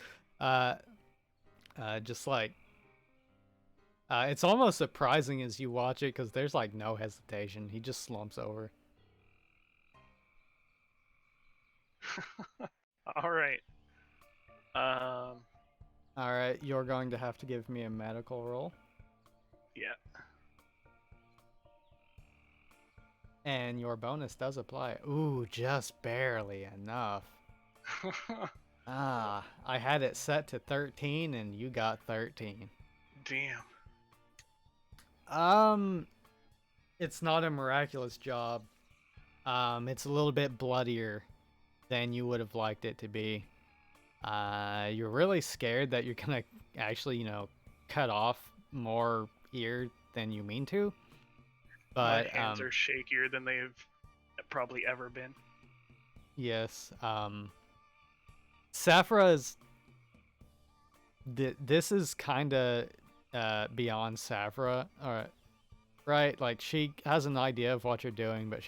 just like it's almost surprising as you watch it because there's like no hesitation. He just slumps over. All right. All right, you're going to have to give me a medical roll, Yeah. and your bonus does apply. Ooh, just barely enough. Ah, I had it set to 13, and you got 13. Damn. It's not a miraculous job. It's a little bit bloodier than you would have liked it to be. You're really scared that you're gonna actually, cut off more ear than you mean to. But my hands are shakier than they've probably ever been. yes, Saphra is. This is kind of beyond Saphra, right? Like she has an idea of what you're doing, but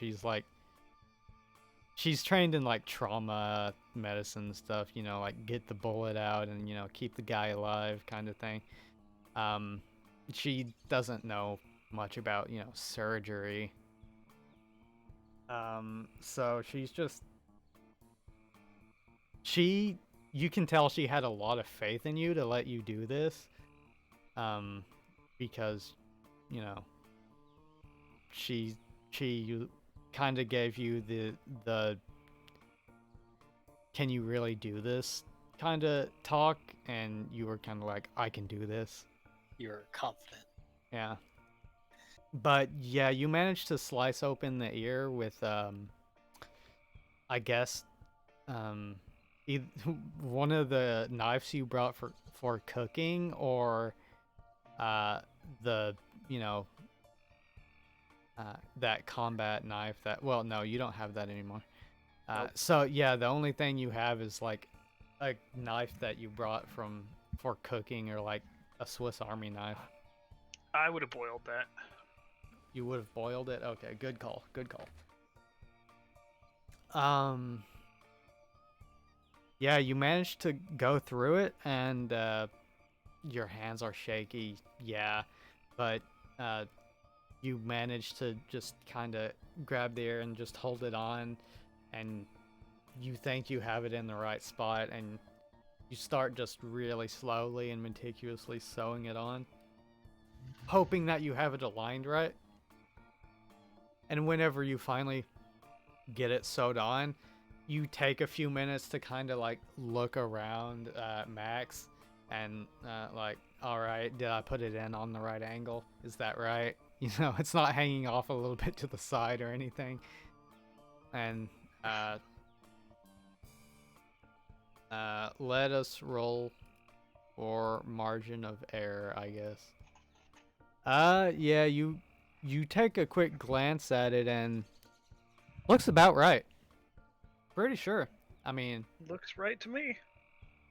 she's trained in like trauma medicine stuff, like get the bullet out and keep the guy alive kind of thing. She doesn't know much about surgery. So she's just you can tell she had a lot of faith in you to let you do this, because she kind of gave you the can you really do this kind of talk, and you were kind of like, I can do this. You're confident. Yeah. But yeah, you managed to slice open the ear with I guess um eith- one of the knives you brought for cooking, or uh the you know that combat knife that, well, no, you don't have that anymore. Nope. So yeah, the only thing you have is like a knife that you brought for cooking, or like a Swiss Army knife. I would have boiled that. You would have boiled it. Okay, good call. Good call. Um, yeah, you managed to go through it, and your hands are shaky. Yeah, but uh, you managed to just kind of grab the air and just hold it on, and you think you have it in the right spot, and you start just really slowly and meticulously sewing it on, hoping that you have it aligned right. And whenever you finally get it sewed on, you take a few minutes to kind of like look around Max, and like, all right, did I put it in on the right angle? Is that right? You know, it's not hanging off a little bit to the side or anything. And let us roll for margin of error, I guess. Yeah, you take a quick glance at it, and looks about right. Pretty sure. I mean, Looks right to me.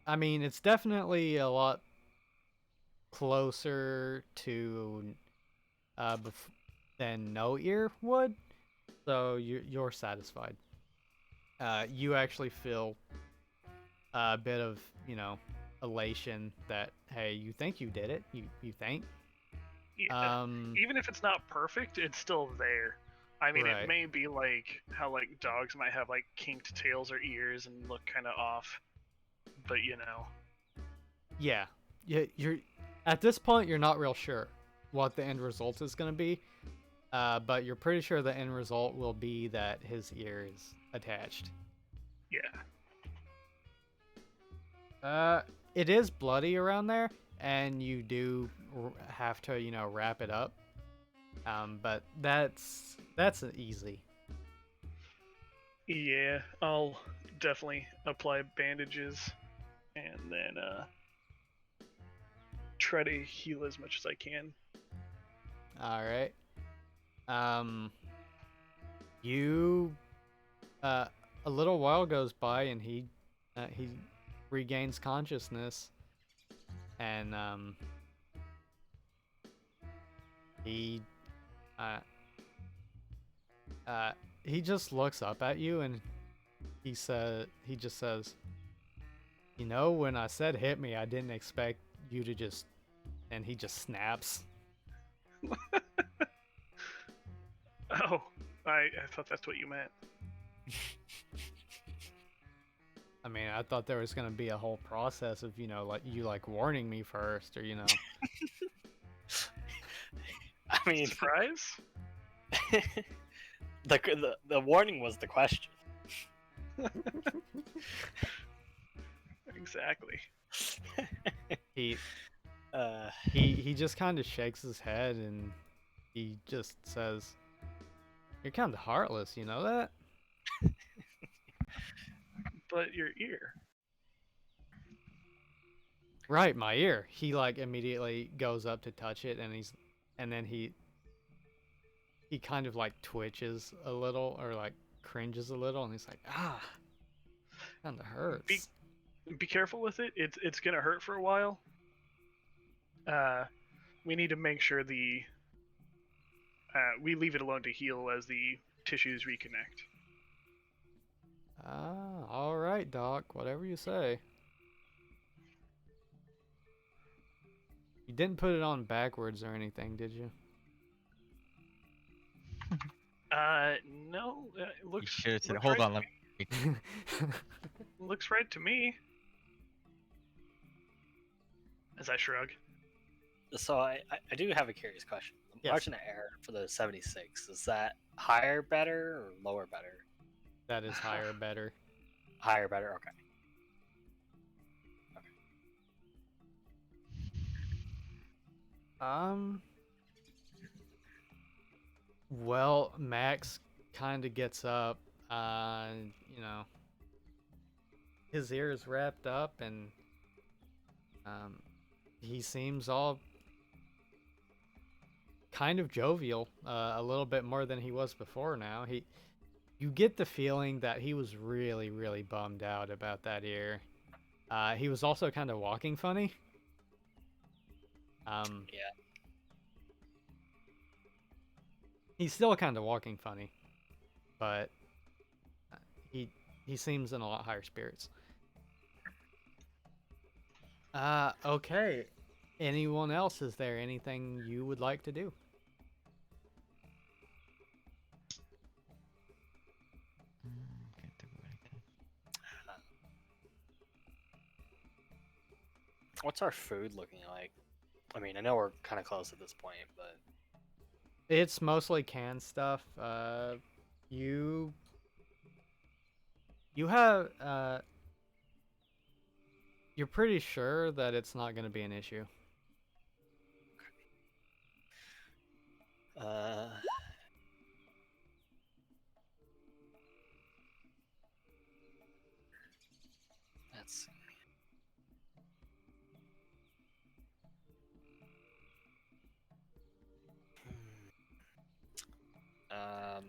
it's definitely a lot closer to than no ear would. So you're satisfied. You actually feel a bit of, elation that, hey, you think you did it. You think. Yeah. Even if it's not perfect, it's still there. I mean, Right. it may be like how like dogs might have like kinked tails or ears and look kind of off, but you know. Yeah. You're at this point you're not real sure what the end result is going to be. But you're pretty sure the end result will be that his ear is attached. Yeah. It is bloody around there, and you do have to, wrap it up. But that's easy. Yeah, I'll definitely apply bandages and then try to heal as much as I can. All right. Um, you a little while goes by, and he regains consciousness, and he uh he just looks up at you, and he just says, when I said hit me, I didn't expect you to just, and he just snaps. Oh, I thought that's what you meant. I thought there was gonna be a whole process of, like you like warning me first, or I mean, Surprise? the warning was the question. Exactly. he Uh, he just kind of shakes his head, and he just says, "You're kind of heartless, you know that?" But your ear. Right, my ear. He like immediately goes up to touch it, and then he kind of like twitches a little, or like cringes a little, and he's like, kind of hurts. Be careful with it. It's gonna hurt for a while. We need to make sure we leave it alone to heal as the tissues reconnect. All right, Doc. Whatever you say. You didn't put it on backwards or anything, did you? No. It You looks. should have said, Looks hold right on, let me. Looks right to me. As I shrug. so I do have a curious question. The Yes. margin of error for the 76, is that higher better or lower better? That is higher, better. Higher better. Okay. Um, Well, Max kind of gets up, you know, his ears wrapped up, and um, he seems all kind of jovial, a little bit more than he was before now. You get the feeling that he was really, really bummed out about that ear. He was also kind of walking funny. Yeah. He's still kind of walking funny, but uh, he he seems in a lot higher spirits. Okay. Anyone else? Is there anything you would like to do? Can't think of anything. What's our food looking like? I mean, I know we're kind of close at this point, but It's mostly canned stuff. You you have you're pretty sure that it's not going to be an issue. uh, let's see. Um,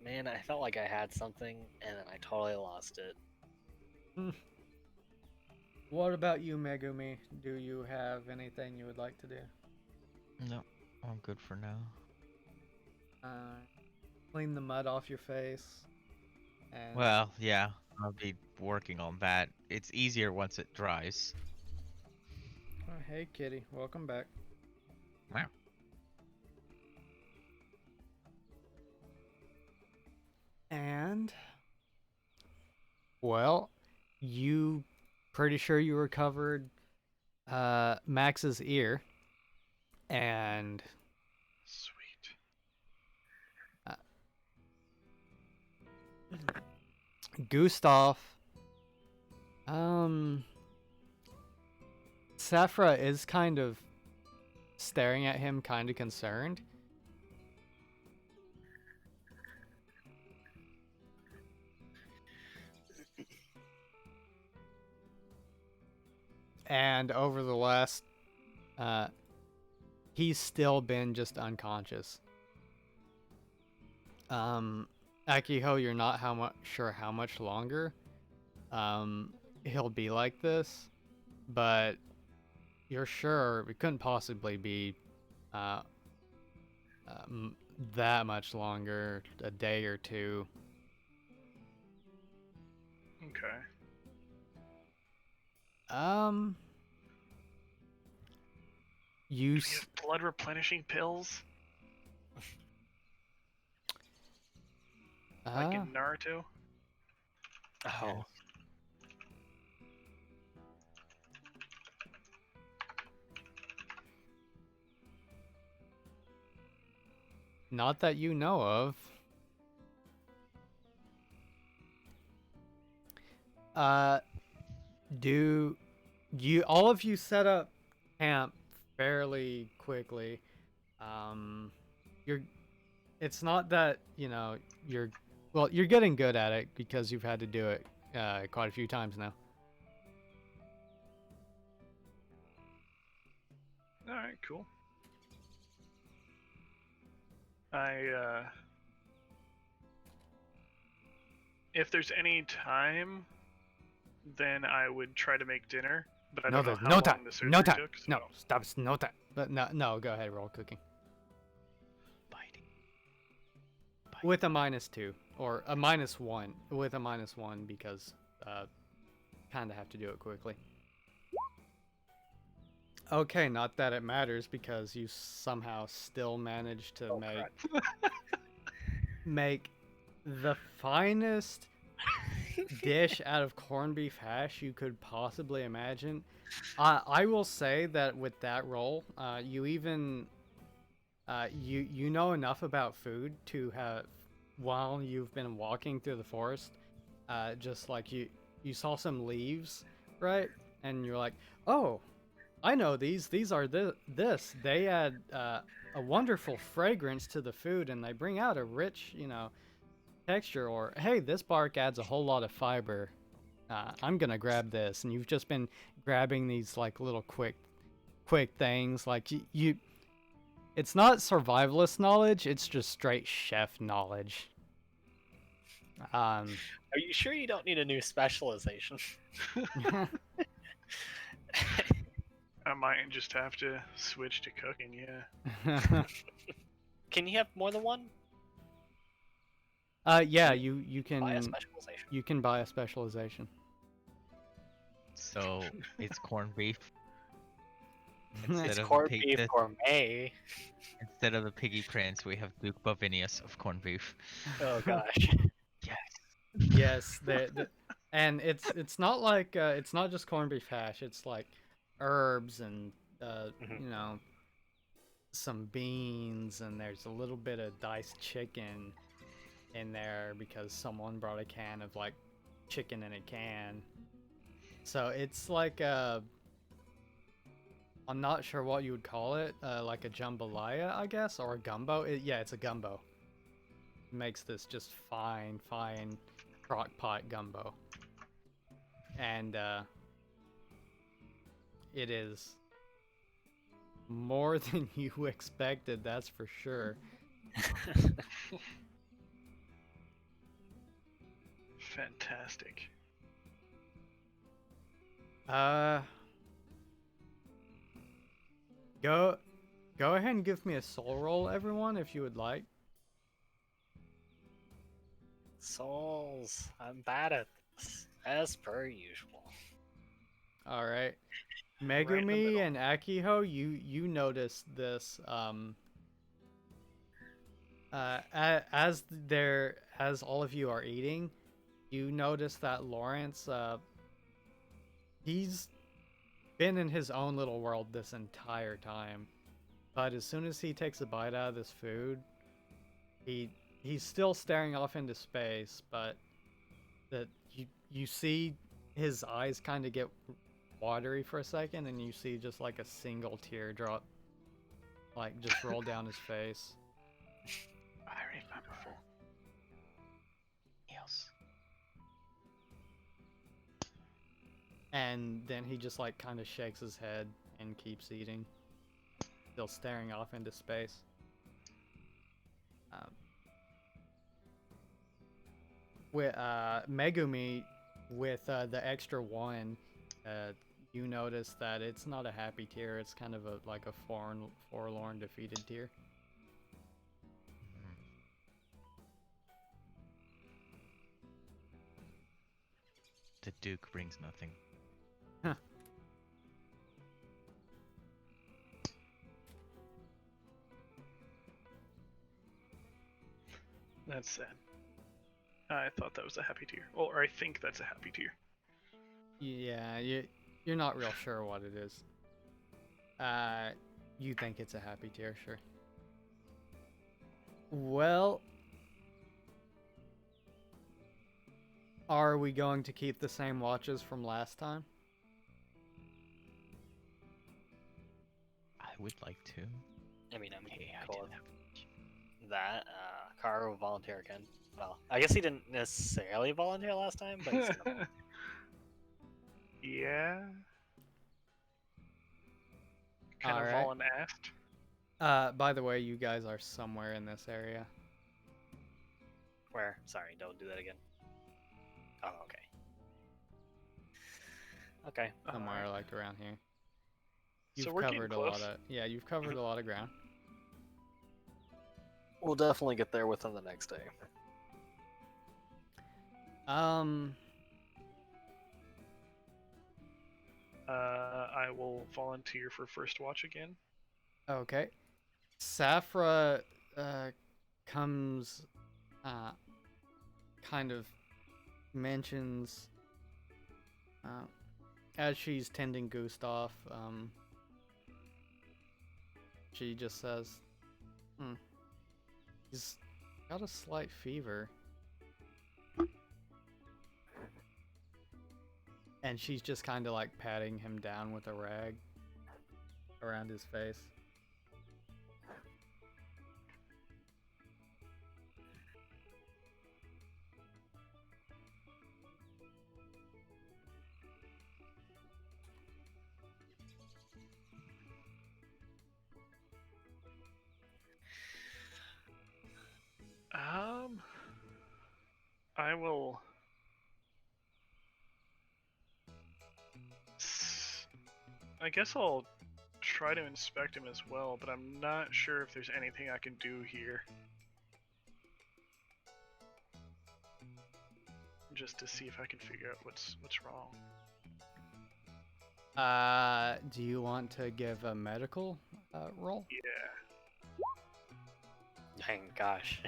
Man, I felt like I had something and then I totally lost it. What about you, Megumi? Do you have anything you would like to do? No, I'm good for now. Clean the mud off your face. And Well, yeah, I'll be working on that. It's easier once it dries. oh, hey, kitty, welcome back. Wow. And well, you pretty sure you recovered Max's ear, and Sweet. Gustav, Safra is kind of staring at him, kind of concerned. And over the last, he's still been just unconscious. Akiho, you're not sure how much longer he'll be like this, but you're sure it couldn't possibly be uh, that much longer, a day or two. Okay. You Do we have blood replenishing pills like in Naruto? Oh, not that you know of. Do you all of you set up camp fairly quickly? You're it's not that, you're getting good at it because you've had to do it quite a few times now. All right, cool. I if there's any time, then I would try to make dinner, but I No, don't know there's how no long time. the surgery No time. took. So. No, stop. No time. But no. Go ahead. Roll cooking Biting. with a -2 or a -1 with a -1 because kind of have to do it quickly. Okay, not that it matters because you somehow still managed to make the finest dish out of corned beef hash you could possibly imagine. I will say that with that roll, you even you know enough about food to have while you've been walking through the forest, just like you saw some leaves, right? And you're like, oh, I know these. These are this. They add a wonderful fragrance to the food, and they bring out a rich, texture. Or hey, this bark adds a whole lot of fiber. I'm gonna grab this, and you've just been grabbing these like little quick things. Like you it's not survivalist knowledge. It's just straight chef knowledge. Are you sure you don't need a new specialization? I might just have to switch to cooking. Yeah. Can you have more than one? Yeah, you can Buy a specialization. you can buy a specialization. So it's corned beef. It's of corned pig- beef the- gourmet. Instead of the piggy prince, we have Duke Bavinius of corned beef. Oh gosh. Yes, and it's not like it's not just corned beef hash. It's like herbs and Mhm. some beans, and there's a little bit of diced chicken in there because someone brought a can of like chicken in a can. So it's like I'm not sure what you would call it, like a jambalaya, I guess, or a gumbo. Yeah, it's a gumbo. Makes this just fine crock pot gumbo. And it is more than you expected, that's for sure. Fantastic. Go ahead and give me a soul roll, everyone, if you would like. Souls. I'm bad at this, as per usual. All right. Right in the Megumi middle. and Akiho, you notice this as all of you are eating, you notice that Lawrence he's been in his own little world this entire time. But as soon as he takes a bite out of this food, he's still staring off into space, but that you see his eyes kind of get watery for a second, and you see just like a single teardrop like just roll down his face. Very wonderful. Yes. And then he just like kind of shakes his head and keeps eating, still staring off into space. With Megumi, with the extra one, you notice that it's not a happy tear. It's kind of like a forlorn, defeated tear. The Duke brings nothing. Huh. That's sad. I thought that was a happy tear. Or I think that's a happy tear. Yeah, you're not real sure what it is. You think it's a happy tear, sure. Well, are we going to keep the same watches from last time? I would like to. I mean, I'm Hey, I cool didn't with have. that. Kara will volunteer again. Well, I guess he didn't necessarily volunteer last time, but he's gonna... Yeah. Kind of Alright. all asked. Mm-hmm. By the way, you guys are somewhere in this area. Where? Sorry, don't do that again. Oh, okay. Okay. Somewhere like around here. You've So we're getting covered a close. lot of you've covered a lot of ground. We'll definitely get there within the next day. I will volunteer for first watch again. Okay. Safra comes kind of mentions as she's tending Gustav, she just says, he's got a slight fever. and she's just kind of like patting him down with a rag around his face. I will. I guess I'll try to inspect him as well, but I'm not sure if there's anything I can do here. Just to see if I can figure out what's wrong. Do you want to give a medical roll? Yeah. Dang gosh.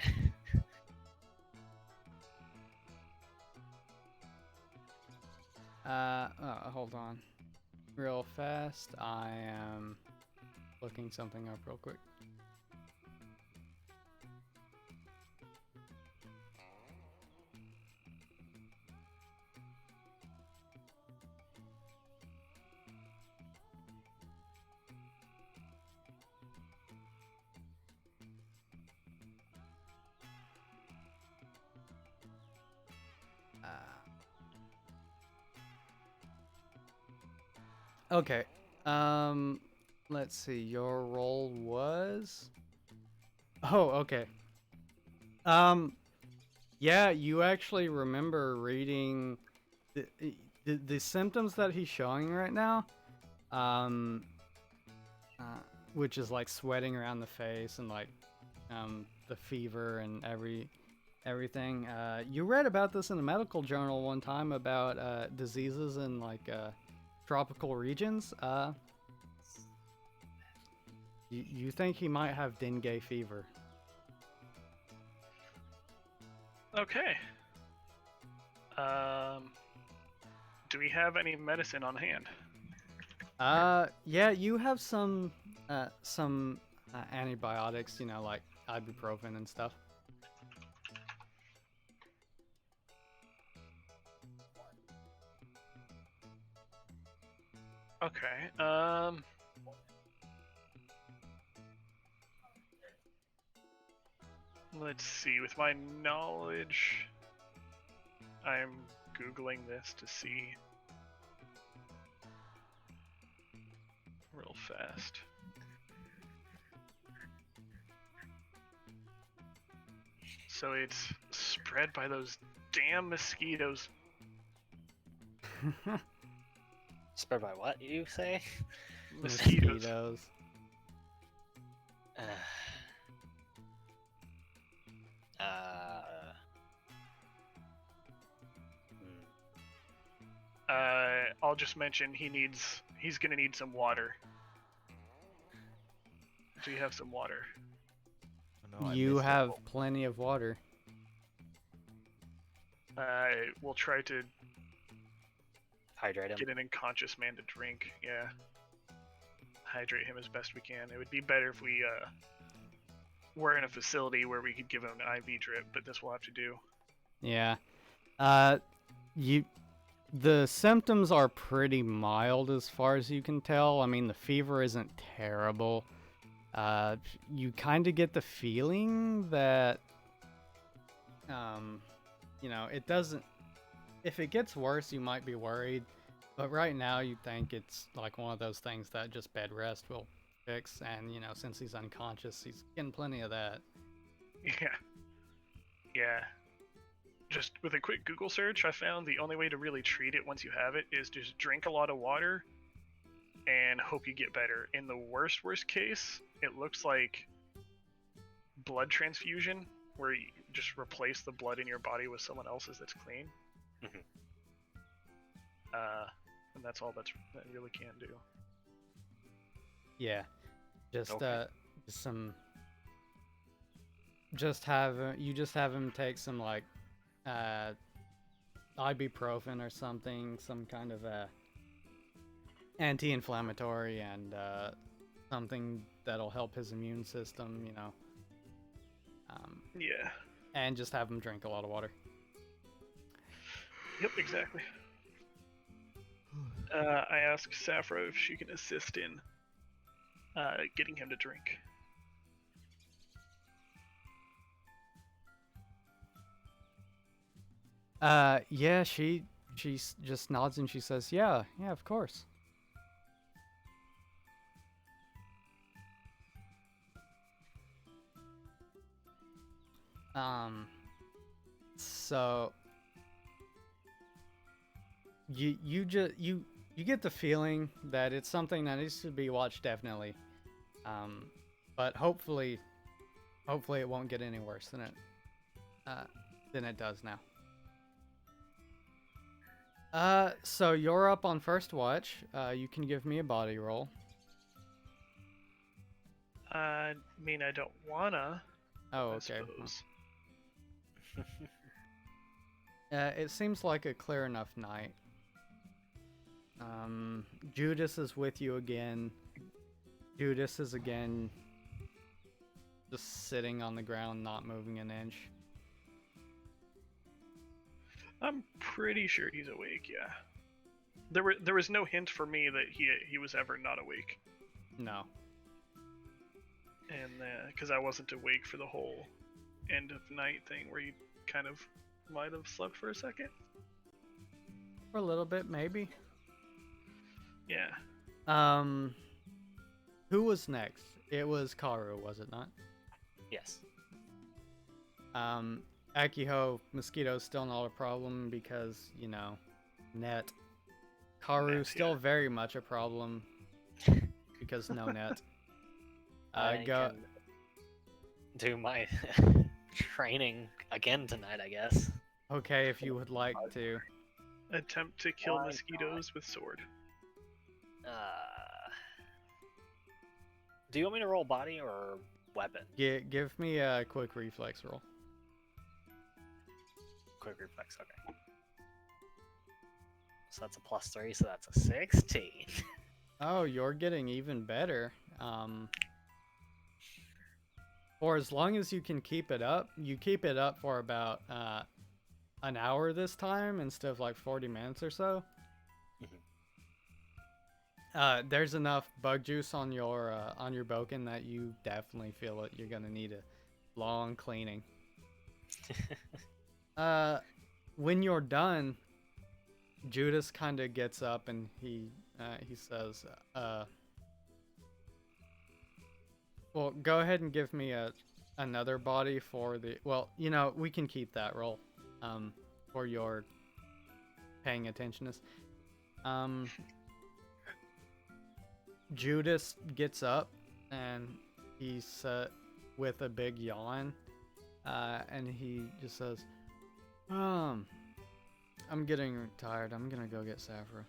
Hold on. Real fast. I am looking something up real quick. Okay. Let's see. Your role was. Oh, okay. Yeah, you actually remember reading the symptoms that he's showing right now. Which is like sweating around the face and like, the fever and everything. You read about this in a medical journal one time about diseases in like tropical regions. You think he might have dengue fever? Okay. Do we have any medicine on hand? Yeah, you have some antibiotics, you know, like ibuprofen and stuff. Okay. Let's see. With my knowledge, I'm Googling this to see real fast. So it's spread by those damn mosquitoes. Spread by what you say? Mosquitoes. I'll just mention he's gonna need some water. Do you have some water? No, I You missed it. have plenty of water. We'll try to Hydrate him. get an unconscious man to drink. Yeah. Hydrate him as best we can. It would be better if we were in a facility where we could give him an IV drip, but this will have to do. Yeah. The symptoms are pretty mild as far as you can tell. I mean, the fever isn't terrible. You kind of get the feeling that, you know, it doesn't. If it gets worse, you might be worried. But right now, you think it's like one of those things that just bed rest will fix. And, you know, since he's unconscious, he's getting plenty of that. Yeah. Yeah. Just with a quick Google search, I found the only way to really treat it once you have it is just drink a lot of water and hope you get better. In the worst case, it looks like blood transfusion, where you just replace the blood in your body with someone else's that's clean. Mhm. And that's all that really can do. Yeah. Just, Okay. just have him take some like ibuprofen or something, some kind of anti-inflammatory, and something that'll help his immune system, you know. Yeah. And just have him drink a lot of water. Yep, exactly. I ask Sappho if she can assist in getting him to drink. Yeah, she just nods and she says, "Yeah, yeah, of course." So you get the feeling that it's something that needs to be watched definitely. But hopefully it won't get any worse than it does now. So you're up on first watch. You can give me a body roll. I mean, I don't wanna. Oh, I okay. suppose. It seems like a clear enough night. Judas is with you again. Judas is again just sitting on the ground, not moving an inch. I'm pretty sure he's awake. Yeah. There was no hint for me that he was ever not awake, No. and because I wasn't awake for the whole end of night thing where you kind of might have slept for a second. For a little bit, maybe. Yeah. Who was next? It was Karu, was it not? Yes. Akiho, mosquito's still not a problem because, you know, net. Karu Net, still yeah. very much a problem because no net. I Go. can do my training again tonight, I guess. Okay, if you would like to. Attempt to kill Why not? mosquitoes with sword. Do you want me to roll body or weapon? Give me a quick reflex roll. Quick reflex, okay. So that's a +3, so that's a 16. Oh, you're getting even better. For as long as you can keep it up, you keep it up for about an hour this time instead of like 40 minutes or so. There's enough bug juice on your boken that you definitely feel it. You're gonna need a long cleaning. When you're done, Judas kind of gets up and he says, "Well, go ahead and give me another body for the. Well, you know, we can keep that roll, for your paying attentionness." Judas gets up and he's with a big yawn, and he just says, I'm getting tired. I'm gonna go get Sappho."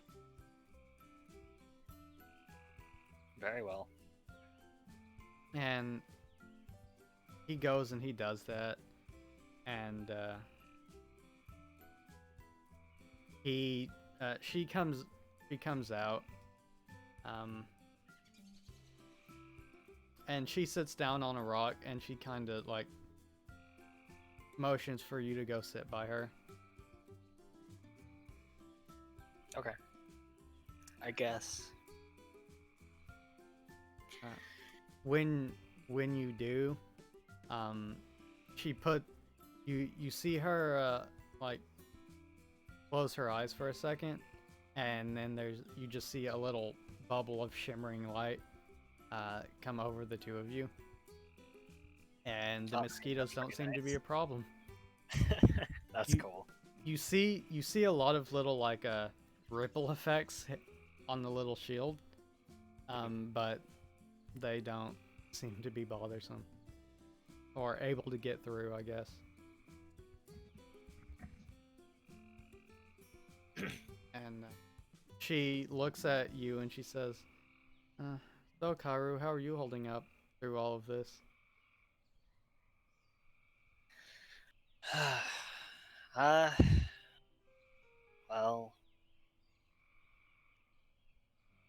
Very well. And he goes and he does that, and she comes out, and she sits down on a rock and she kind of like motions for you to go sit by her. Okay. I guess. When you do, she put you see her like close her eyes for a second, and then you just see a little bubble of shimmering light come over the two of you, and the mosquitoes don't seem to be a problem. That's cool. You see a lot of little like ripple effects on the little shield, but they don't seem to be bothersome or able to get through, I guess. And she looks at you and she says, "So Karu, how are you holding up through all of this?" Well,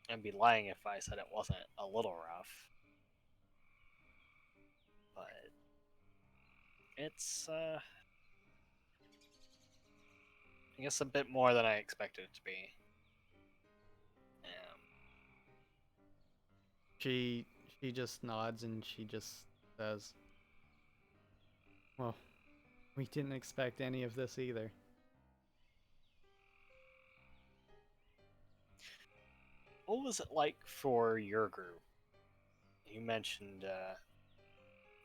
I'd be lying if I said it wasn't a little rough. But it's, I guess a bit more than I expected it to be. She she just nods and she just says, "Well, we didn't expect any of this either." What was it like for your group? You mentioned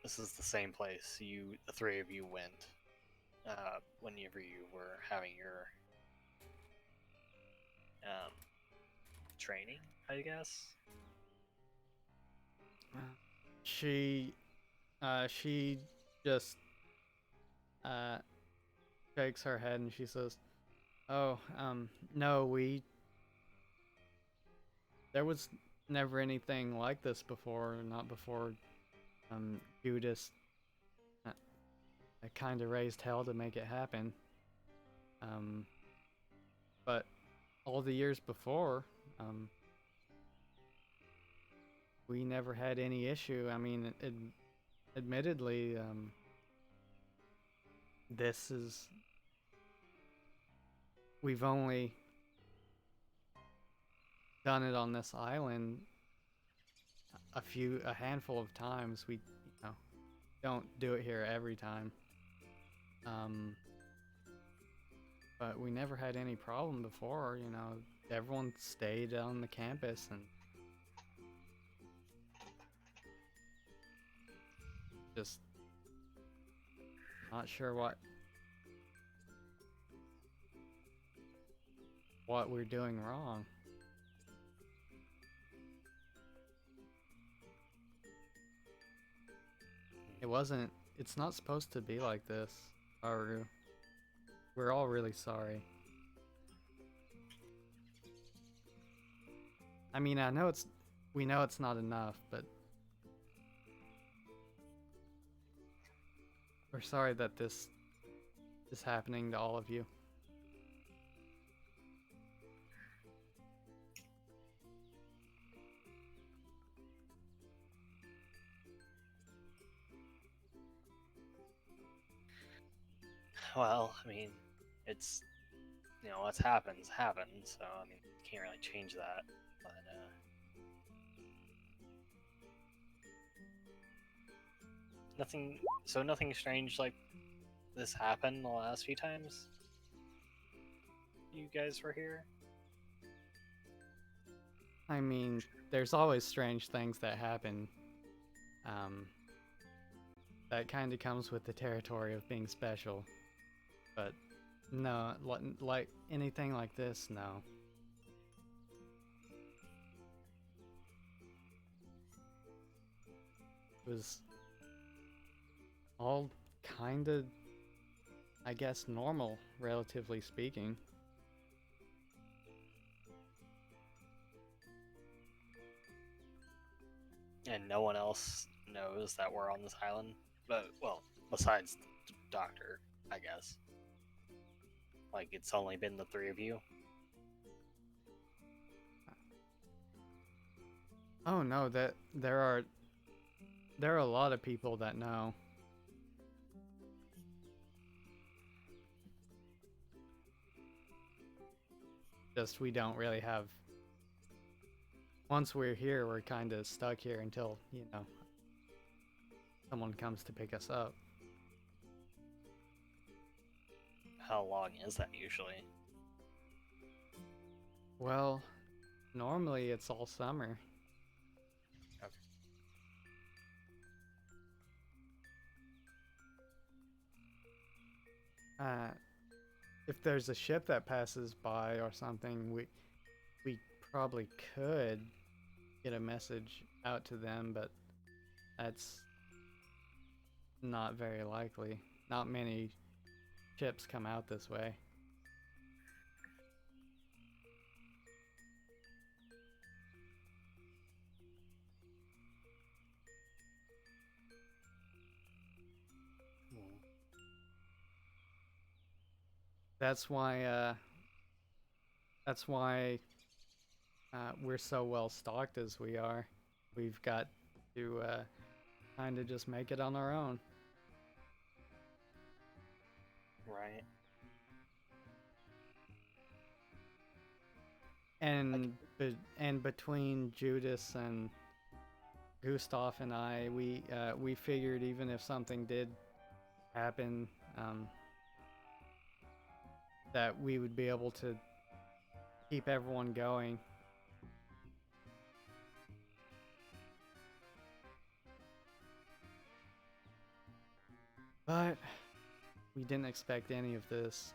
this is the same place the three of you went whenever you were having your training, I guess. She she just uh shakes her head and she says, "Oh, no, there was never anything like this before, not before Judas kind of raised hell to make it happen. Um, but all the years before, we never had any issue. I mean, admittedly, this is we've only done it on this island a handful of times. We, don't do it here every time. But we never had any problem before. Everyone stayed on the campus and just not sure what we're doing wrong. It's not supposed to be like this, Aru. We're all really sorry. I mean, we know it's not enough, but we're sorry that this is happening to all of you. Well, I mean, it's what's happened. So I mean, can't really change that. But nothing. So nothing strange like this happened the last few times you guys were here. I mean, there's always strange things that happen. That kind of comes with the territory of being special. But no, like anything like this, no. It was all kind of, I guess, normal, relatively speaking. And no one else knows that we're on this island. But well, besides the doctor, I guess. Like it's only been the three of you. Oh no, that there are a lot of people that know. Just we don't really have. Once we're here, we're kind of stuck here until, someone comes to pick us up. How long is that usually? Well, normally it's all summer. Okay. If there's a ship that passes by or something, we probably could get a message out to them, but that's not very likely. Not many ships come out this way. That's why we're so well stocked as we are. We've got to kind of just make it on our own. Right. And between Judas and Gustav and I, we figured even if something did happen, that we would be able to keep everyone going. But we didn't expect any of this.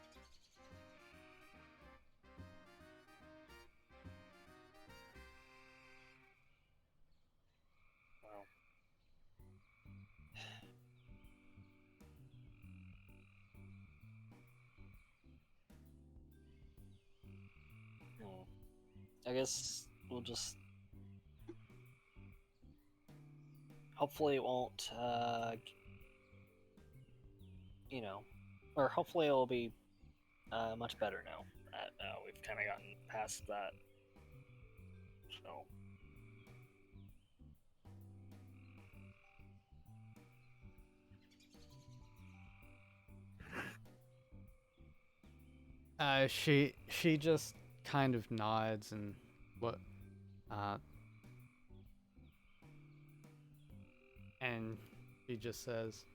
Well, I guess we'll just. Hopefully, it won't. Or hopefully, it'll be much better now that we've kind of gotten past that. So. She just kind of nods and what, uh, and she just says,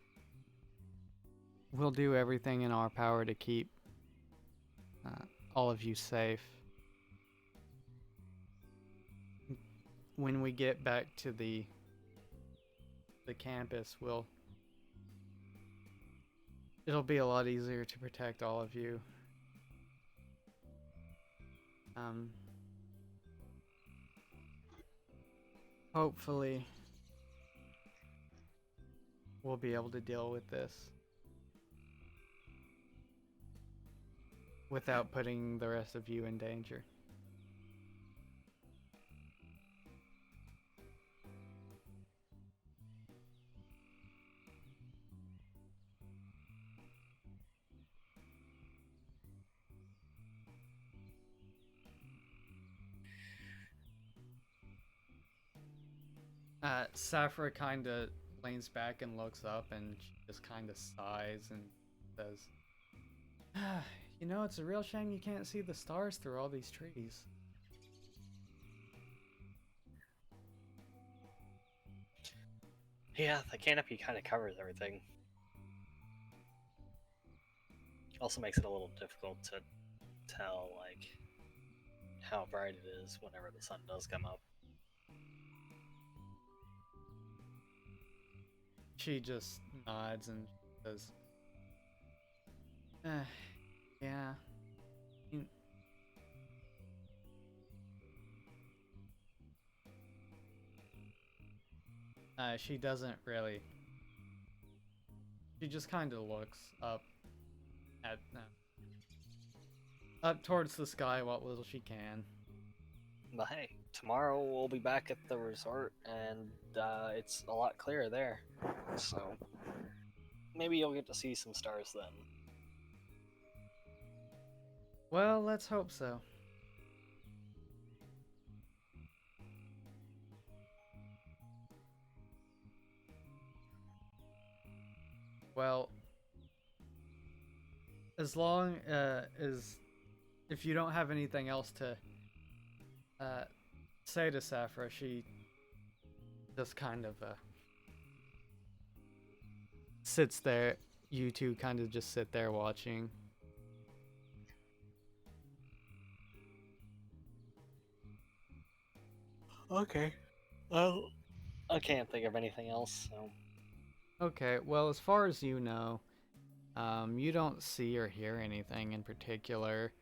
"We'll do everything in our power to keep all of you safe. When we get back to the campus, it'll be a lot easier to protect all of you. Hopefully, we'll be able to deal with this without putting the rest of you in danger." Safra kind of leans back and looks up, and she just kind of sighs and says, "You know, it's a real shame you can't see the stars through all these trees." Yeah, the canopy kind of covers everything. Also makes it a little difficult to tell, like, how bright it is whenever the sun does come up. She just nods and says, "Yeah. You- she doesn't really. She just kind of looks up at up towards the sky what little she can. But hey, tomorrow we'll be back at the resort, and it's a lot clearer there. So maybe you'll get to see some stars then. Well, let's hope so. Well, as long as if you don't have anything else to say to Safra, she just kind of sits there. You two kind of just sit there watching. Okay. Well, I can't think of anything else, so. Okay, well, as far as you know, you don't see or hear anything in particular.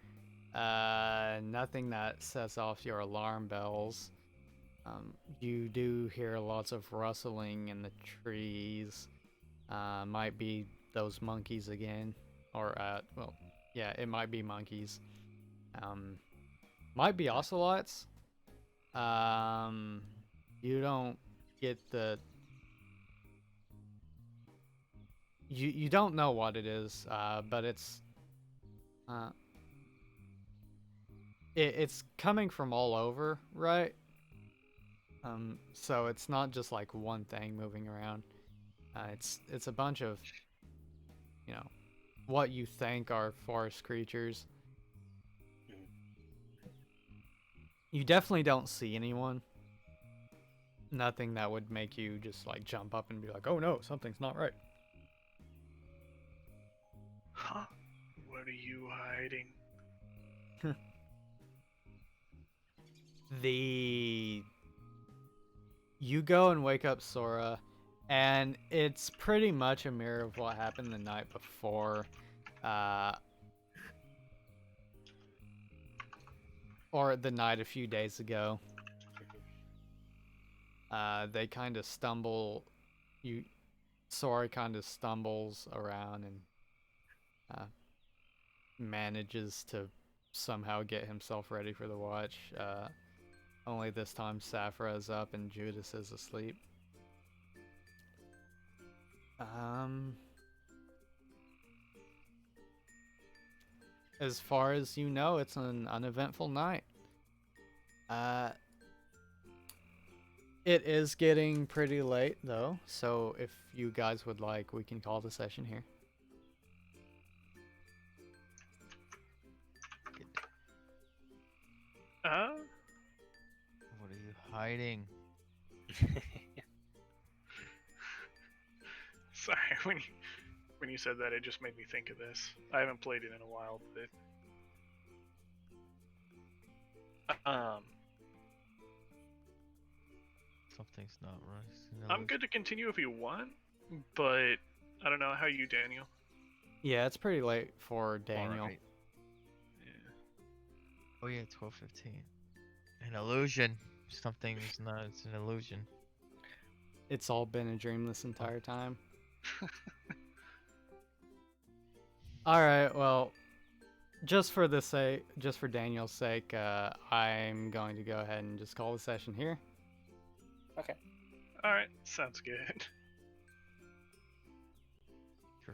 Nothing that sets off your alarm bells. You do hear lots of rustling in the trees. Might be those monkeys again. Or, well, yeah, it might be monkeys. Might be ocelots. You don't get the... You don't know what it is, but it's... it's coming from all over, right? So it's not just like one thing moving around. It's a bunch of, you know, what you think are forest creatures. You definitely don't see anyone. nothing that would make you just like jump up and be like, oh no, something's not right. Huh? What are you hiding? You go and wake up Sora, and it's pretty much a mirror of what happened the night before. Or the night a few days ago. They kind of stumble. Sora kind of stumbles around and manages to somehow get himself ready for the watch. Only this time Saphira is up and Judas is asleep. As far as you know, it's an uneventful night. It is getting pretty late though, so if you guys would like, we can call the session here. What are you hiding? Sorry, when you said that, it just made me think of this. I haven't played it in a while, but Something's not right. I'm good to continue if you want, but I don't know how you, Daniel. Yeah, it's pretty late for Daniel. Alright. Yeah. Oh yeah, 12:15. An illusion. Something's not. It's an illusion. It's all been a dream this entire time. All right, well, just for Daniel's sake, I'm going to go ahead and just call the session here. Okay. All right, sounds good.